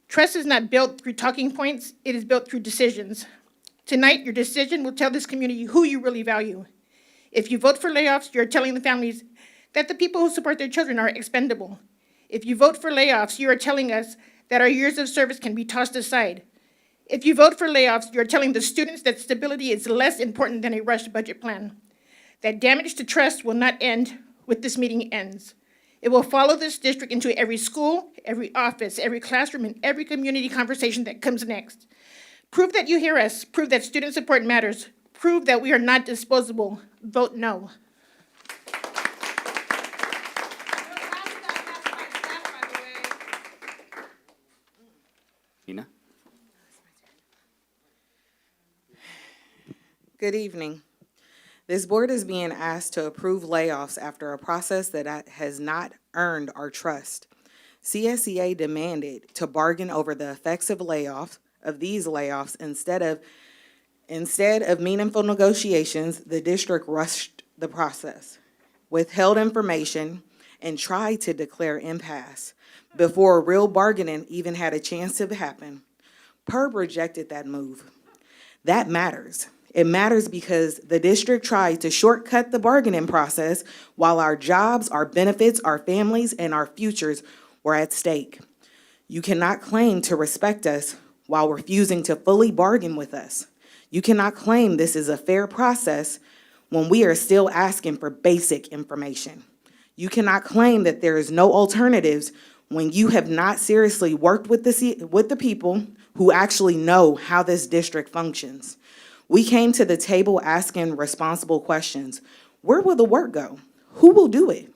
Speaker 4: Trust is not built through talking points, it is built through decisions. Tonight, your decision will tell this community who you really value. If you vote for layoffs, you're telling the families that the people who support their children are expendable. If you vote for layoffs, you are telling us that our years of service can be tossed aside. If you vote for layoffs, you're telling the students that stability is less important than a rushed budget plan. That damage to trust will not end with this meeting ends. It will follow this district into every school, every office, every classroom, and every community conversation that comes next. Prove that you hear us. Prove that student support matters. Prove that we are not disposable. Vote no.
Speaker 5: Ina?
Speaker 2: Good evening. This board is being asked to approve layoffs after a process that has not earned our trust. CSEA demanded to bargain over the effects of these layoffs instead of meaningful negotiations. The district rushed the process, withheld information, and tried to declare impasse before real bargaining even had a chance to happen. PERB rejected that move. That matters. It matters because the district tried to shortcut the bargaining process while our jobs, our benefits, our families, and our futures were at stake. You cannot claim to respect us while refusing to fully bargain with us. You cannot claim this is a fair process when we are still asking for basic information. You cannot claim that there is no alternatives when you have not seriously worked with the people who actually know how this district functions. We came to the table asking responsible questions. Where will the work go? Who will do it?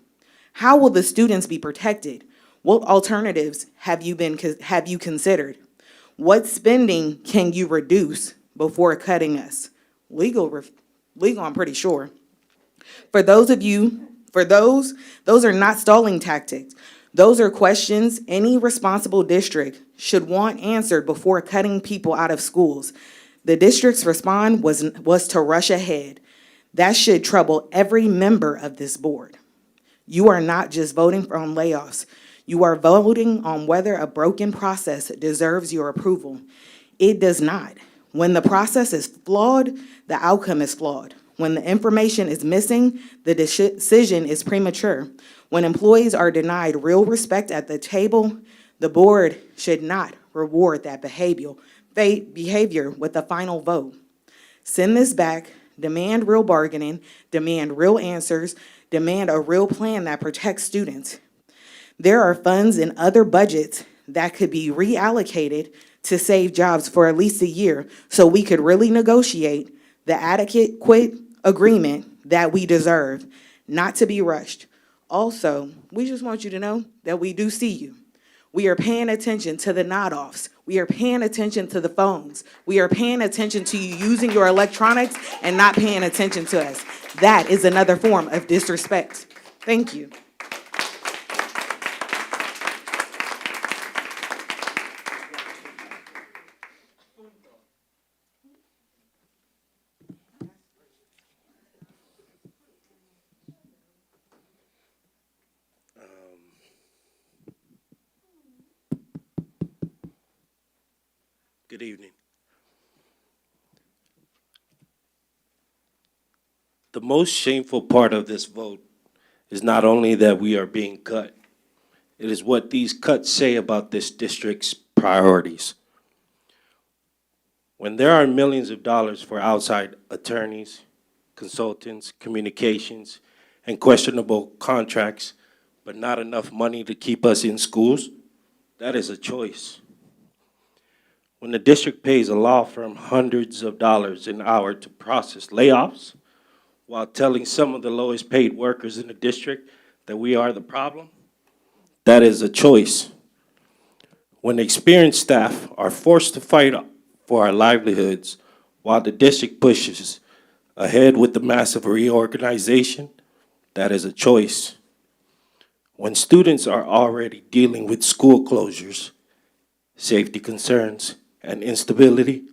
Speaker 2: How will the students be protected? What alternatives have you considered? What spending can you reduce before cutting us? Legal, I'm pretty sure. Those are not stalling tactics. Those are questions any responsible district should want answered before cutting people out of schools. The district's response was to rush ahead. That should trouble every member of this board. You are not just voting on layoffs. You are voting on whether a broken process deserves your approval. It does not. When the process is flawed, the outcome is flawed. When the information is missing, the decision is premature. When employees are denied real respect at the table, the board should not reward that behavior with a final vote. Send this back, demand real bargaining, demand real answers, demand a real plan that protects students. There are funds in other budgets that could be reallocated to save jobs for at least a year so we could really negotiate the adequate agreement that we deserve, not to be rushed. Also, we just want you to know that we do see you. We are paying attention to the nod-offs. We are paying attention to the phones. We are paying attention to you using your electronics and not paying attention to us. That is another form of disrespect. Thank you.
Speaker 18: Good evening. The most shameful part of this vote is not only that we are being cut, it is what these cuts say about this district's priorities. When there are millions of dollars for outside attorneys, consultants, communications, and questionable contracts, but not enough money to keep us in schools, that is a choice. When the district pays a law firm hundreds of dollars an hour to process layoffs, while telling some of the lowest paid workers in the district that we are the problem, that is a choice. When experienced staff are forced to fight for our livelihoods while the district pushes ahead with the massive reorganization, that is a choice. When students are already dealing with school closures, safety concerns, and instability,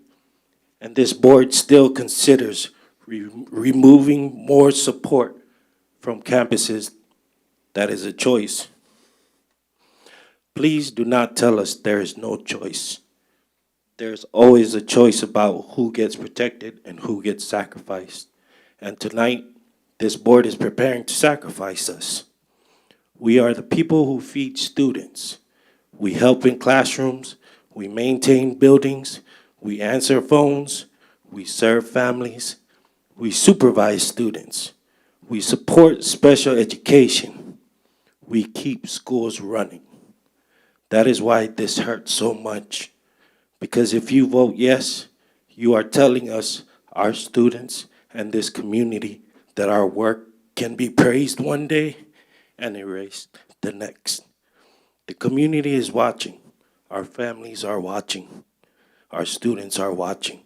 Speaker 18: and this board still considers removing more support from campuses, that is a choice. Please do not tell us there is no choice. There's always a choice about who gets protected and who gets sacrificed. And tonight, this board is preparing to sacrifice us. We are the people who feed students. We help in classrooms, we maintain buildings, we answer phones, we serve families, we supervise students, we support special education, we keep schools running. That is why this hurts so much. Because if you vote yes, you are telling us, our students, and this community that our work can be praised one day and erased the next. The community is watching. Our families are watching. Our students are watching.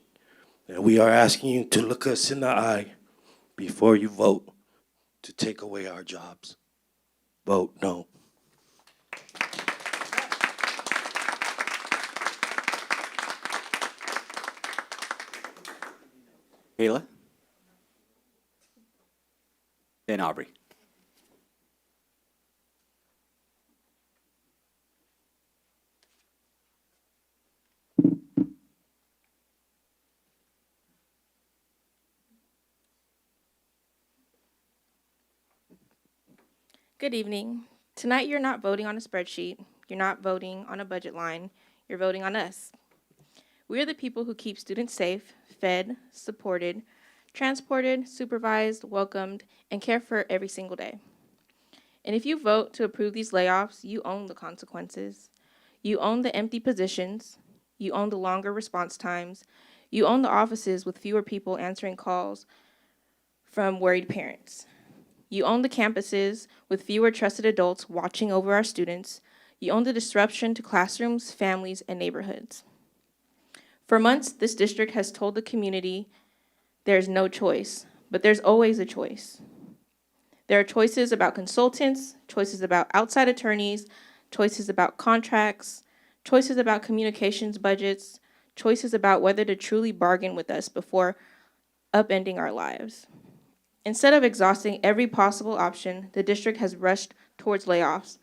Speaker 18: And we are asking you to look us in the eye before you vote to take away our jobs. Vote no.
Speaker 5: Kayla? Then Aubrey.
Speaker 8: Good evening. Tonight you're not voting on a spreadsheet. You're not voting on a budget line. You're voting on us. We are the people who keep students safe, fed, supported, transported, supervised, welcomed, and care for every single day. And if you vote to approve these layoffs, you own the consequences. You own the empty positions. You own the longer response times. You own the offices with fewer people answering calls from worried parents. You own the campuses with fewer trusted adults watching over our students. You own the disruption to classrooms, families, and neighborhoods. For months, this district has told the community there's no choice, but there's always a choice. There are choices about consultants, choices about outside attorneys, choices about contracts, choices about communications budgets, choices about whether to truly bargain with us before upending our lives. Instead of exhausting every possible option, the district has rushed towards layoffs,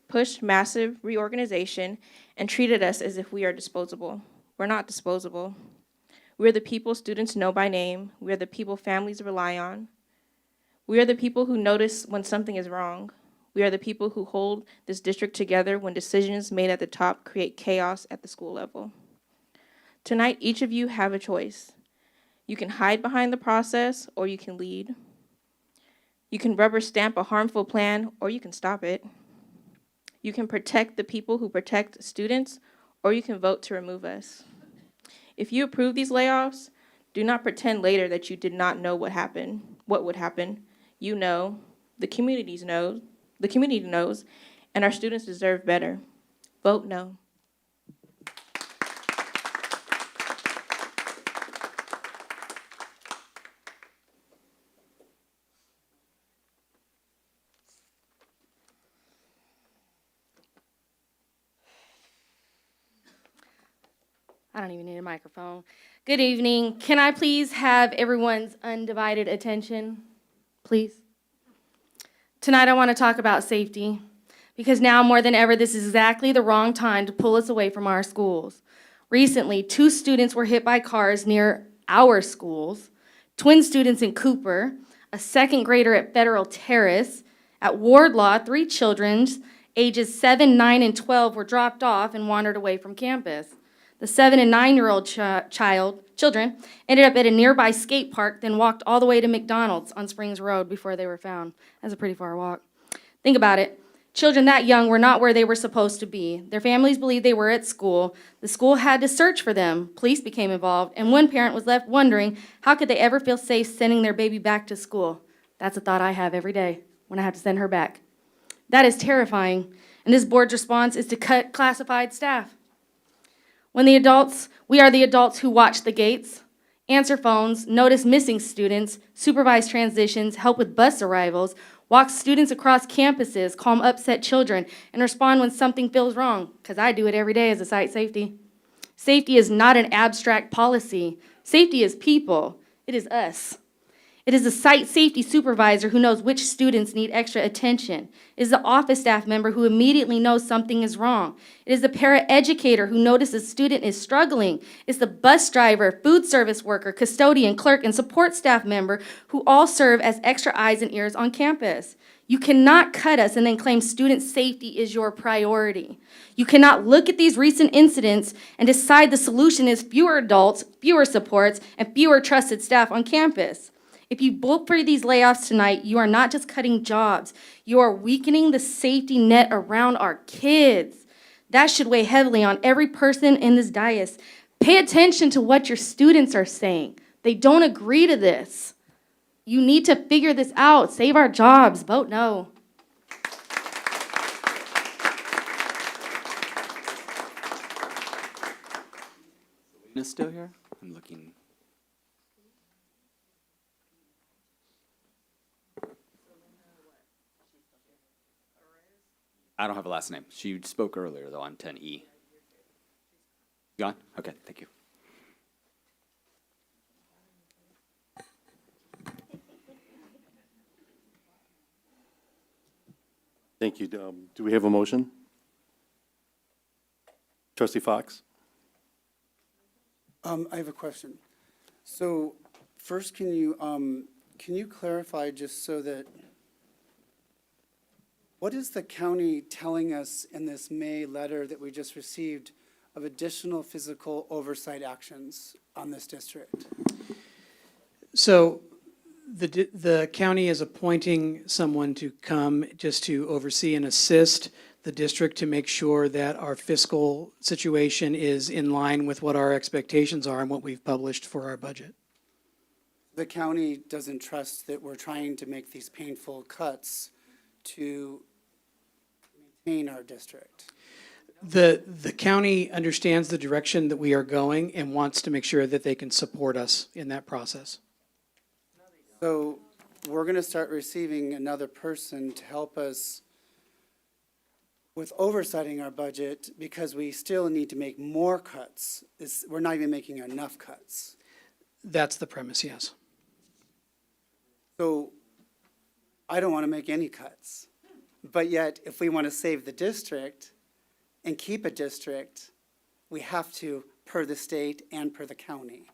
Speaker 8: pushed massive reorganization, and treated us as if we are disposable. We're not disposable. We're the people students know by name. We're the people families rely on. We are the people who notice when something is wrong. We are the people who hold this district together when decisions made at the top create chaos at the school level. Tonight, each of you have a choice. You can hide behind the process, or you can lead. You can rubber stamp a harmful plan, or you can stop it. You can protect the people who protect students, or you can vote to remove us. If you approve these layoffs, do not pretend later that you did not know what would happen. You know, the community knows, and our students deserve better. Vote no.
Speaker 11: I don't even need a microphone. Good evening. Can I please have everyone's undivided attention, please? Tonight I want to talk about safety, because now more than ever, this is exactly the wrong time to pull us away from our schools. Recently, 2 students were hit by cars near our schools, twin students in Cooper, a 2nd grader at Federal Terrace. At Wardlaw, 3 children, ages 7, 9, and 12, were dropped off and wandered away from campus.
Speaker 21: The 7 and 9-year-old children ended up at a nearby skate park, then walked all the way to McDonald's on Springs Road before they were found. That's a pretty far walk. Think about it. Children that young were not where they were supposed to be. Their families believed they were at school. The school had to search for them. Police became involved, and one parent was left wondering how could they ever feel safe sending their baby back to school. That's a thought I have every day when I have to send her back. That is terrifying, and this board's response is to cut classified staff. We are the adults who watch the gates, answer phones, notice missing students, supervise transitions, help with bus arrivals, walk students across campuses, calm upset children, and respond when something feels wrong, because I do it every day as a site safety. Safety is not an abstract policy. Safety is people. It is us. It is the site safety supervisor who knows which students need extra attention. It is the office staff member who immediately knows something is wrong. It is the paraeducator who notices a student is struggling. It's the bus driver, food service worker, custodian, clerk, and support staff member who all serve as extra eyes and ears on campus. You cannot cut us and then claim student safety is your priority. You cannot look at these recent incidents and decide the solution is fewer adults, fewer supports, and fewer trusted staff on campus. If you vote for these layoffs tonight, you are not just cutting jobs, you are weakening the safety net around our kids. That should weigh heavily on every person in this dais. Pay attention to what your students are saying. They don't agree to this. You need to figure this out. Save our jobs. Vote no.
Speaker 5: Is still here? I'm looking. I don't have a last name. She spoke earlier, though, on 10E. Gone? Okay, thank you.
Speaker 19: Thank you. Do we have a motion? Trustee Fox?
Speaker 12: I have a question. So first, can you clarify just so that, what is the county telling us in this May letter that we just received of additional physical oversight actions on this district?
Speaker 3: So the county is appointing someone to come just to oversee and assist the district to make sure that our fiscal situation is in line with what our expectations are and what we've published for our budget.
Speaker 12: The county doesn't trust that we're trying to make these painful cuts to maintain our district.
Speaker 3: The county understands the direction that we are going and wants to make sure that they can support us in that process.
Speaker 12: So we're going to start receiving another person to help us with oversighting our budget because we still need to make more cuts. We're not even making enough cuts.
Speaker 3: That's the premise, yes.
Speaker 12: So I don't want to make any cuts. But yet, if we want to save the district and keep a district, we have to, per the state and per the county.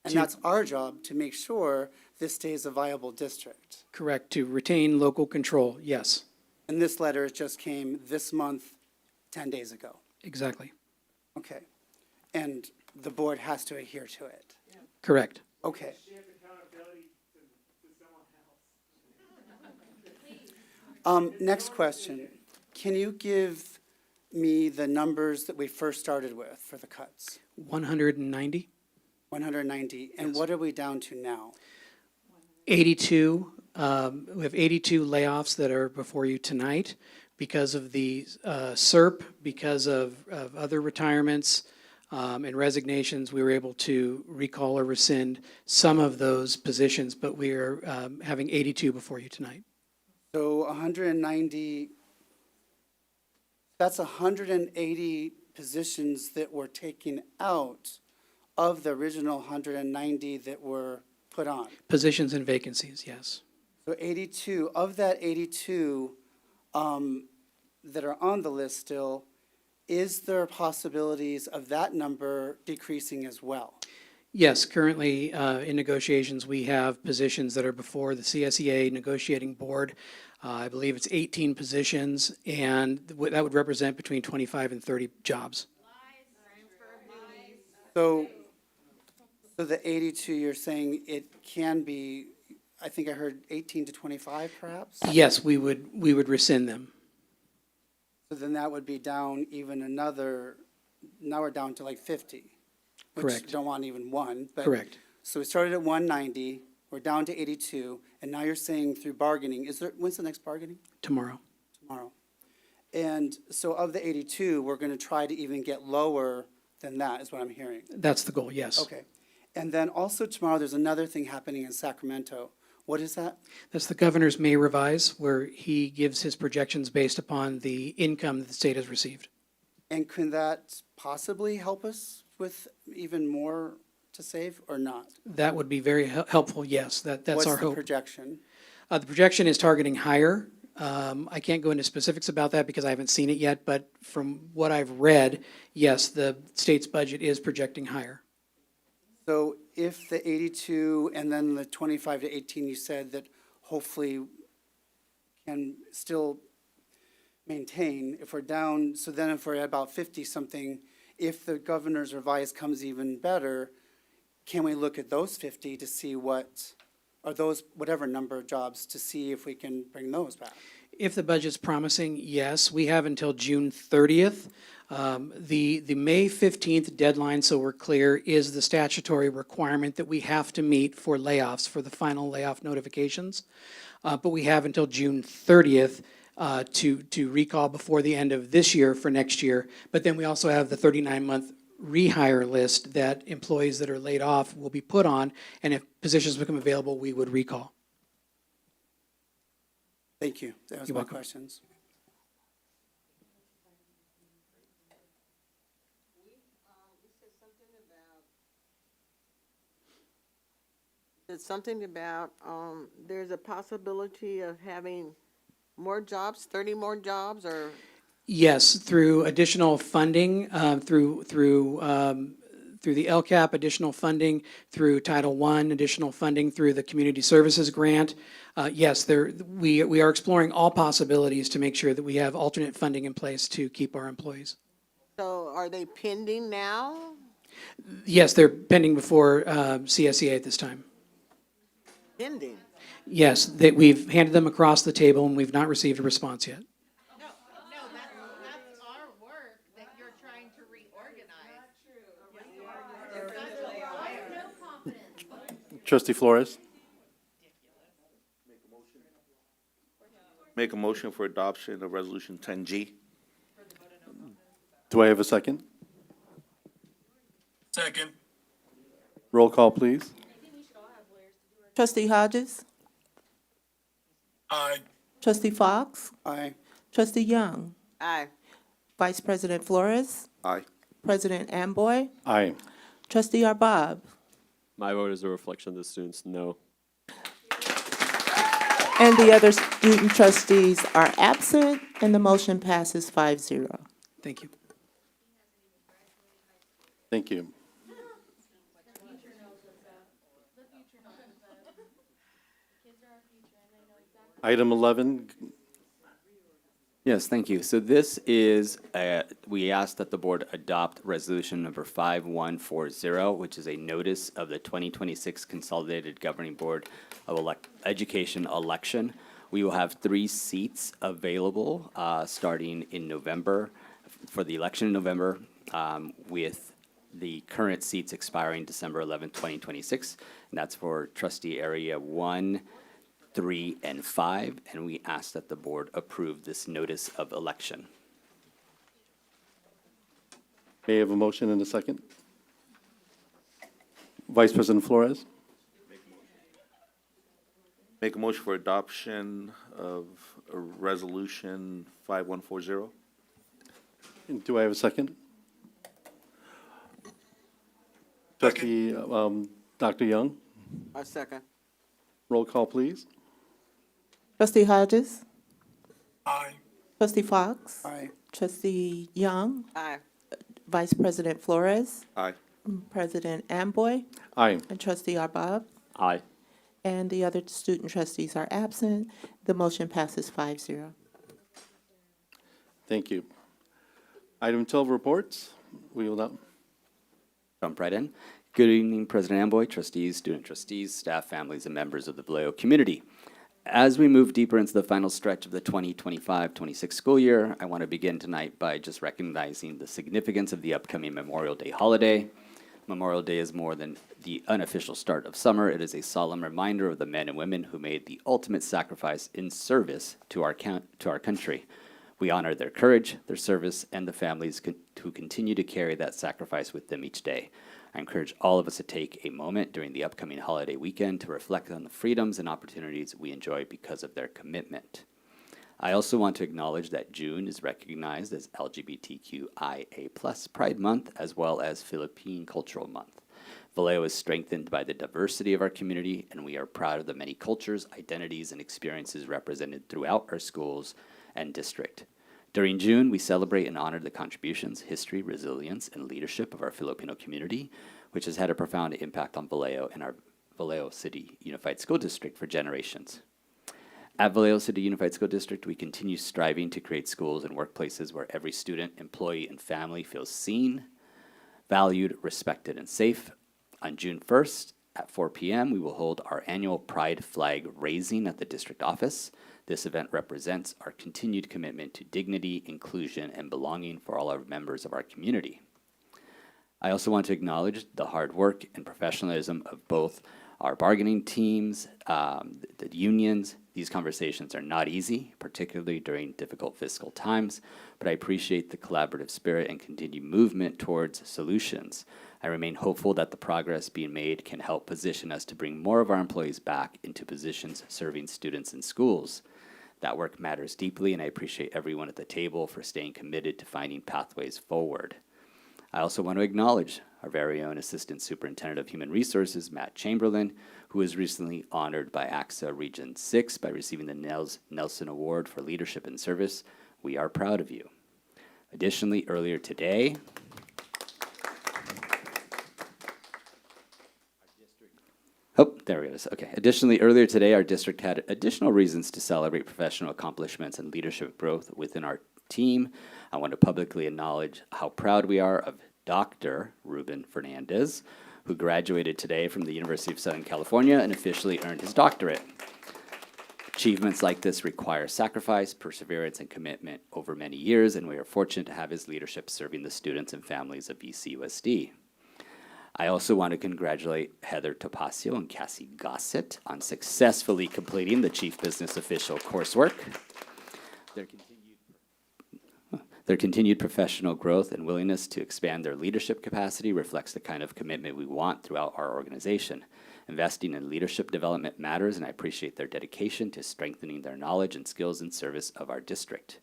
Speaker 12: And that's our job to make sure this stays a viable district.
Speaker 3: Correct, to retain local control, yes,
Speaker 12: And this letter just came this month, 10 days ago.
Speaker 3: exactly,
Speaker 12: Okay. And the board has to adhere to it.
Speaker 3: correct.
Speaker 12: Okay. Next question. Can you give me the numbers that we first started with for the cuts?
Speaker 3: 190,
Speaker 12: 190. And what are we down to now?
Speaker 3: 82, we have 82 layoffs that are before you tonight because of the SERP, because of other retirements and resignations. We were able to recall or rescind some of those positions, but we are having 82 before you tonight.
Speaker 12: So 190, that's 180 positions that were taken out of the original 190 that were put on.
Speaker 3: Positions and vacancies, yes.
Speaker 12: So 82, of that 82 that are on the list still, is there possibilities of that number decreasing as well?
Speaker 3: Yes, currently in negotiations, we have positions that are before the CSEA negotiating board. I believe it's 18 positions, and that would represent between 25 and 30 jobs.
Speaker 12: So, so the 82, you're saying it can be, I think I heard 18 to 25 perhaps?
Speaker 3: Yes, we would rescind them.
Speaker 12: So then that would be down even another, now we're down to like 50. Which
Speaker 3: Correct.
Speaker 12: you don't want even one, but.
Speaker 3: Correct.
Speaker 12: So we started at 190, we're down to 82, and now you're saying through bargaining, when's the next bargaining?
Speaker 3: Tomorrow.
Speaker 12: Tomorrow. And so of the 82, we're going to try to even get lower than that, is what I'm hearing.
Speaker 3: That's the goal, yes.
Speaker 12: Okay. And then also tomorrow, there's another thing happening in Sacramento. What is that?
Speaker 3: That's the governor's May revise, where he gives his projections based upon the income that the state has received.
Speaker 12: And can that possibly help us with even more to save or not?
Speaker 3: That would be very helpful, yes. That's our
Speaker 12: What's the
Speaker 3: hope.
Speaker 12: projection?
Speaker 3: The projection is targeting higher. I can't go into specifics about that because I haven't seen it yet, but from what I've read, yes, the state's budget is projecting higher.
Speaker 12: So if the 82 and then the 25 to 18, you said that hopefully can still maintain, if we're down, so then if we're at about 50-something, if the governor's revise comes even better, can we look at those 50 to see what, or those, whatever number of jobs, to see if we can bring those back?
Speaker 3: If the budget's promising, yes. We have until June 30th. The May 15th deadline, so we're clear, is the statutory requirement that we have to meet for layoffs, for the final layoff notifications. But we have until June 30th to recall before the end of this year for next year. But then we also have the 39-month rehire list that employees that are laid off will be put on, and if positions become available, we would recall.
Speaker 12: Thank you. That was
Speaker 3: You're
Speaker 12: my
Speaker 3: welcome.
Speaker 12: questions.
Speaker 20: It's something about, there's a possibility of having more jobs, 30 more jobs, or?
Speaker 3: Yes, through additional funding, through the LCAP, additional funding, through Title I, additional funding through the Community Services Grant. Yes, we are exploring all possibilities to make sure that we have alternate funding in place to keep our employees.
Speaker 20: So are they pending now?
Speaker 3: Yes, they're pending before CSEA at this time.
Speaker 20: Pending?
Speaker 3: Yes, we've handed them across the table and we've not received a response yet.
Speaker 4: That's our work that you're trying to reorganize.
Speaker 19: Trustee Flores?
Speaker 7: Make a motion for adoption of Resolution 10G.
Speaker 19: Do I have a second?
Speaker 16: Second.
Speaker 19: Roll call, please.
Speaker 10: Trustee Hodges?
Speaker 16: Aye.
Speaker 10: Trustee Fox?
Speaker 12: Aye.
Speaker 10: Trustee Young?
Speaker 20: Aye.
Speaker 10: Vice President Flores?
Speaker 7: Aye.
Speaker 10: President Amboy?
Speaker 19: Aye.
Speaker 10: Trustee Arbob?
Speaker 6: My vote is a reflection of the students' no.
Speaker 10: And the other student trustees are absent, and the motion passes 5-0.
Speaker 3: Thank you.
Speaker 19: Thank you. Item 11,
Speaker 5: Yes, thank you. So this is, we ask that the board adopt resolution number 5140, which is a notice of the 2026 Consolidated Governing Board of Education election. We will have 3 seats available starting in November, for the election in November, with the current seats expiring December 11, 2026. And that's for trustee area 1, 3, and 5, and we ask that the board approve this notice of election.
Speaker 19: may I have a motion and a second? Vice President Flores?
Speaker 7: Make a motion for adoption of Resolution 5140.
Speaker 19: Do I have a second? Trustee, Dr. Young,
Speaker 20: A second.
Speaker 19: roll call, please.
Speaker 10: Trustee Hodges?
Speaker 16: Aye.
Speaker 10: Trustee Fox?
Speaker 12: Aye.
Speaker 10: Trustee Young?
Speaker 20: Aye.
Speaker 10: Vice President Flores?
Speaker 7: Aye.
Speaker 10: President Amboy?
Speaker 19: Aye.
Speaker 10: And Trustee Arbob?
Speaker 5: Aye.
Speaker 10: And the other student trustees are absent. The motion passes 5-0.
Speaker 19: Thank you. Item 12, reports. We will now,
Speaker 5: Jump right in. Good evening, President Amboy, trustees, student trustees, staff, families, and members of the Vallejo community. As we move deeper into the final stretch of the 2025-26 school year, I want to begin tonight by just recognizing the significance of the upcoming Memorial Day holiday. Memorial Day is more than the unofficial start of summer. It is a solemn reminder of the men and women who made the ultimate sacrifice in service to our country. We honor their courage, their service, and the families who continue to carry that sacrifice with them each day. I encourage all of us to take a moment during the upcoming holiday weekend to reflect on the freedoms and opportunities we enjoy because of their commitment. I also want to acknowledge that June is recognized as LGBTQIA+ Pride Month, as well as Philippine Cultural Month. Vallejo is strengthened by the diversity of our community, and we are proud of the many cultures, identities, and experiences represented throughout our schools and district. During June, we celebrate and honor the contributions, history, resilience, and leadership of our Filipino community, which has had a profound impact on Vallejo and our Vallejo City Unified School District for generations. At Vallejo City Unified School District, we continue striving to create schools and workplaces where every student, employee, and family feels seen, valued, respected, and safe. On June 1st at 4 p.m., we will hold our annual Pride Flag raising at the district office. This event represents our continued commitment to dignity, inclusion, and belonging for all our members of our community. I also want to acknowledge the hard work and professionalism of both our bargaining teams, the unions. These conversations are not easy, particularly during difficult fiscal times, but I appreciate the collaborative spirit and continued movement towards solutions. I remain hopeful that the progress being made can help position us to bring more of our employees back into positions serving students in schools. That work matters deeply, and I appreciate everyone at the table for staying committed to finding pathways forward. I also want to acknowledge our very own Assistant Superintendent of Human Resources, Matt Chamberlain, who was recently honored by AXA Region 6 by receiving the Nelson Award for Leadership and Service. We are proud of you. Additionally, earlier today, Additionally, earlier today, our district had additional reasons to celebrate professional accomplishments and leadership growth within our team. I want to publicly acknowledge how proud we are of Dr. Ruben Fernandez, who graduated today from the University of Southern California and officially earned his doctorate. Achievements like this require sacrifice, perseverance, and commitment over many years, and we are fortunate to have his leadership serving the students and families of VCUSD. I also want to congratulate Heather Topacio and Cassie Gossett on successfully completing the Chief Business Official coursework. Their continued professional growth and willingness to expand their leadership capacity reflects the kind of commitment we want throughout our organization. Investing in leadership development matters, and I appreciate their dedication to strengthening their knowledge and skills in service of our district.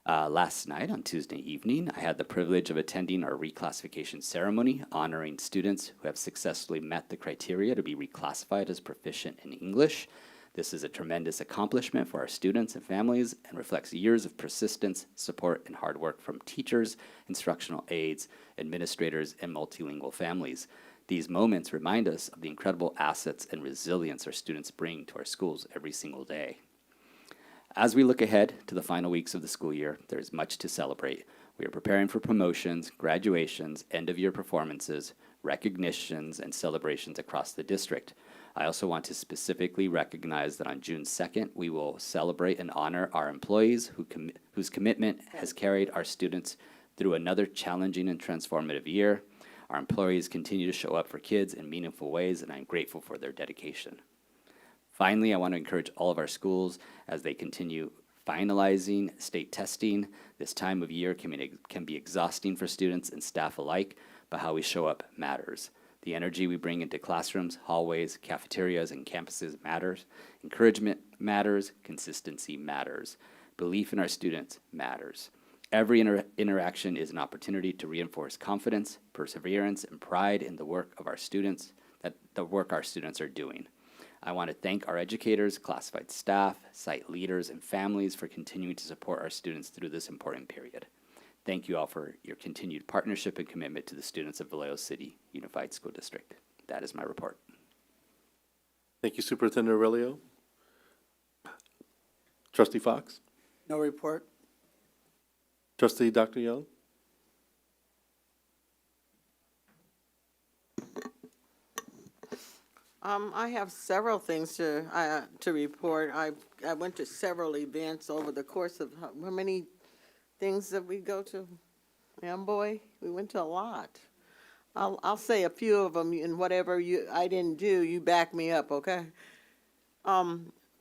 Speaker 5: Last night, on Tuesday evening, I had the privilege of attending our reclassification ceremony, honoring students who have successfully met the criteria to be reclassified as proficient in English. This is a tremendous accomplishment for our students and families and reflects years of persistence, support, and hard work from teachers, instructional aides, administrators, and multilingual families. These moments remind us of the incredible assets and resilience our students bring to our schools every single day. As we look ahead to the final weeks of the school year, there is much to celebrate. We are preparing for promotions, graduations, end-of-year performances, recognitions, and celebrations across the district. I also want to specifically recognize that on June 2nd, we will celebrate and honor our employees whose commitment has carried our students through another challenging and transformative year. Our employees continue to show up for kids in meaningful ways, and I'm grateful for their dedication. Finally, I want to encourage all of our schools as they continue finalizing state testing. This time of year can be exhausting for students and staff alike, but how we show up matters. The energy we bring into classrooms, hallways, cafeterias, and campuses matters. Encouragement matters. Consistency matters. Belief in our students matters. Every interaction is an opportunity to reinforce confidence, perseverance, and pride in the work of our students, our students are doing. I want to thank our educators, classified staff, site leaders, and families for continuing to support our students through this important period. Thank you all for your continued partnership and commitment to the students of Vallejo City Unified School District. That is my report.
Speaker 19: Thank you, Superintendent Aurelio. Trustee Fox?
Speaker 12: No report.
Speaker 19: Trustee Dr. Young?
Speaker 20: I have several things to report. I went to several events over the course of how many things that we go to? Boy, we went to a lot. I'll say a few of them, and whatever I didn't do, you back me up, okay?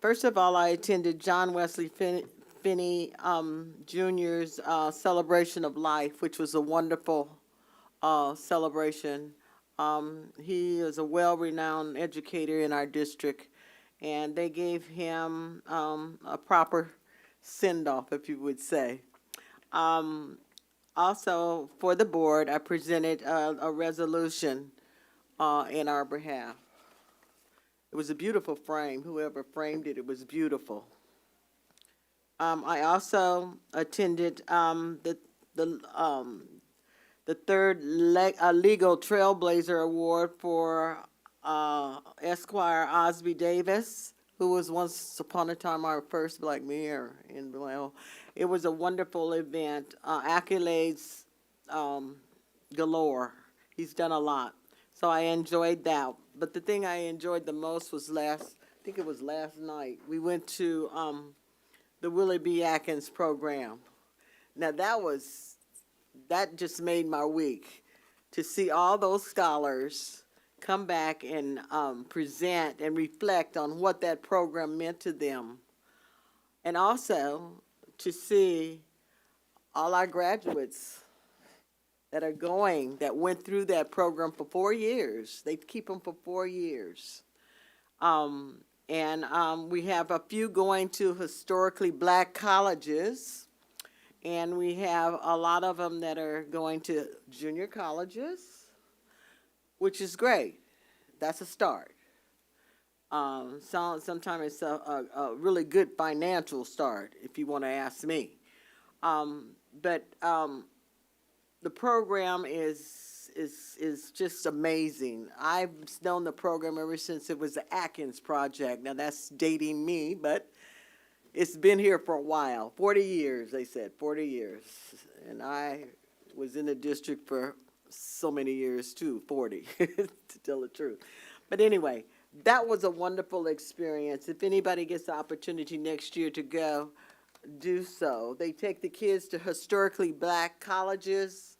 Speaker 20: First of all, I attended John Wesley Finney Jr.'s celebration of life, which was a wonderful celebration. He is a well-renowned educator in our district, and they gave him a proper send-off, if you would say. Also, for the board, I presented a resolution in our behalf. It was a beautiful frame. Whoever framed it, it was beautiful. I also attended the third Legal Trailblazer Award for Esquire Osby Davis, who was once upon a time our first black mayor in Vallejo. It was a wonderful event, accolades galore. He's done a lot, so I enjoyed that. But the thing I enjoyed the most was I think it was last night. We went to the Willie B. Atkins program. Now that just made my week, to see all those scholars come back and present and reflect on what that program meant to them. And also to see all our graduates that went through that program for 4 years. They keep them for 4 years. We have a few going to historically black colleges. And we have a lot of them that are going to junior colleges, which is great. That's a start. Sometimes it's a really good financial start, if you want to ask me. But the program is just amazing. I've known the program ever since it was the Atkins Project. Now, that's dating me, but it's been here for a while. 40 years, they said, 40 years. And I was in the district for so many years, too, 40, to tell the truth. But anyway, that was a wonderful experience. If anybody gets the opportunity next year to go, do so. They take the kids to historically black colleges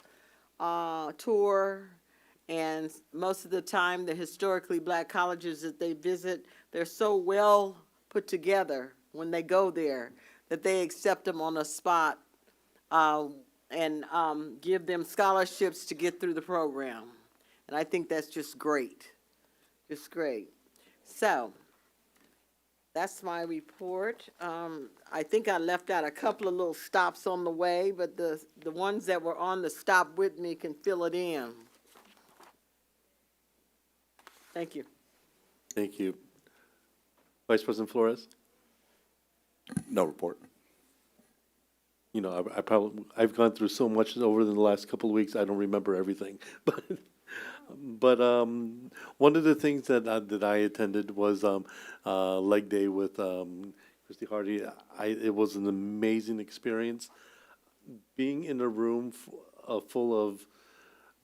Speaker 20: tour, and most of the time, the historically black colleges that they visit, they're so well put together when they go there that they accept them on the spot and give them scholarships to get through the program. And I think that's just great, just great. So that's my report. I think I left out a couple of little stops on the way, but the ones that were on the stop with me can fill it in. Thank you.
Speaker 19: Thank you. Vice President Flores?
Speaker 7: No report.
Speaker 19: You know, I've gone through so much over the last couple of weeks, I don't remember everything. But one of the things that I attended was Leg Day with Christy Hardy. It was an amazing experience. Being in a room full of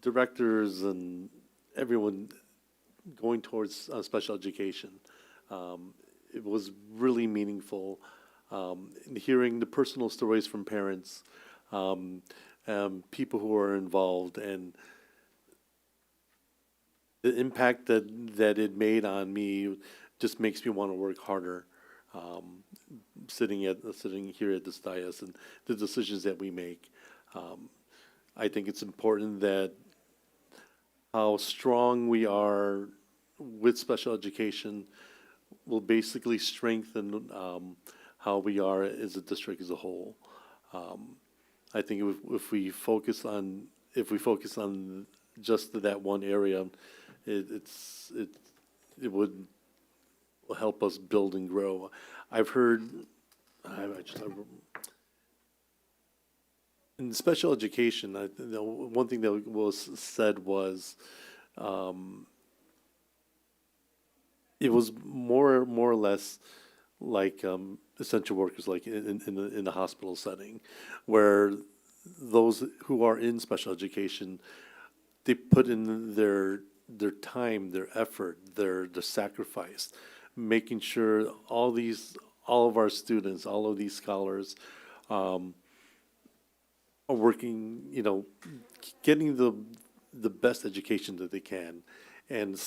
Speaker 19: directors and everyone going towards special education, it was really meaningful. Hearing the personal stories from parents, people who are involved, and the impact that it made on me just makes me want to work harder. Sitting here at this dais and the decisions that we make, I think it's important that how strong we are with special education will basically strengthen how we are as a district as a whole. I think if we focus on just that one area, it would help us build and grow. I've heard, in special education, one thing that was said was it was more or less like essential workers, like in the hospital setting, where those who are in special education, they put in their their time, their effort, their sacrifice, making sure all of our students, all of these scholars, are working, you know, getting the best education that they can, and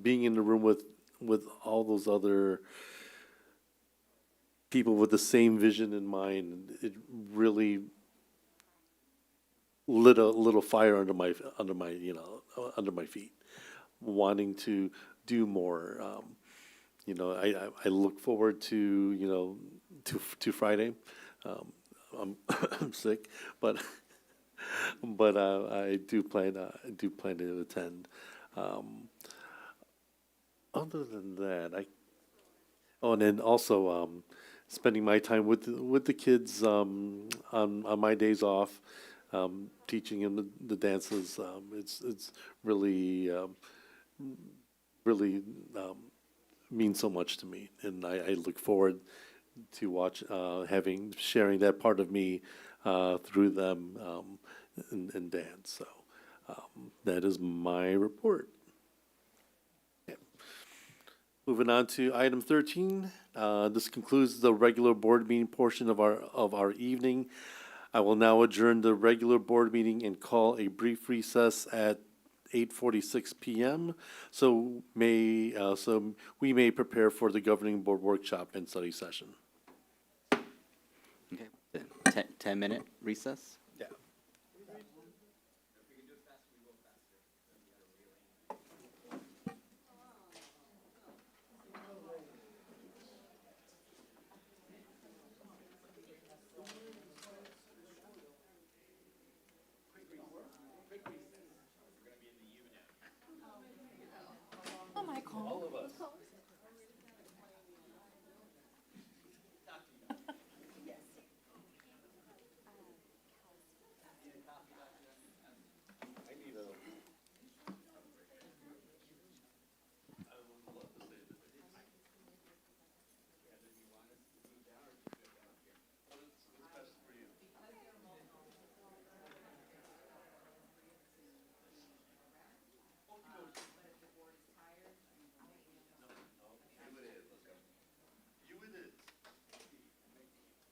Speaker 19: being in the room with all those other people with the same vision in mind. It really lit a little fire under my under my feet, wanting to do more. You know, I look forward to, you know, to Friday. I'm sick, but I do plan to attend. Other than that, and then also spending my time with the kids on my days off, teaching them the dances. It's really really means so much to me, and I look forward to sharing that part of me through them and dance. So that is my report. Okay. Moving on to item 13. This concludes the regular board meeting portion of our evening. I will now adjourn the regular board meeting and call a brief recess at 8:46 p.m. So we may prepare for the governing board workshop and study session.
Speaker 5: Okay, then 10-minute recess.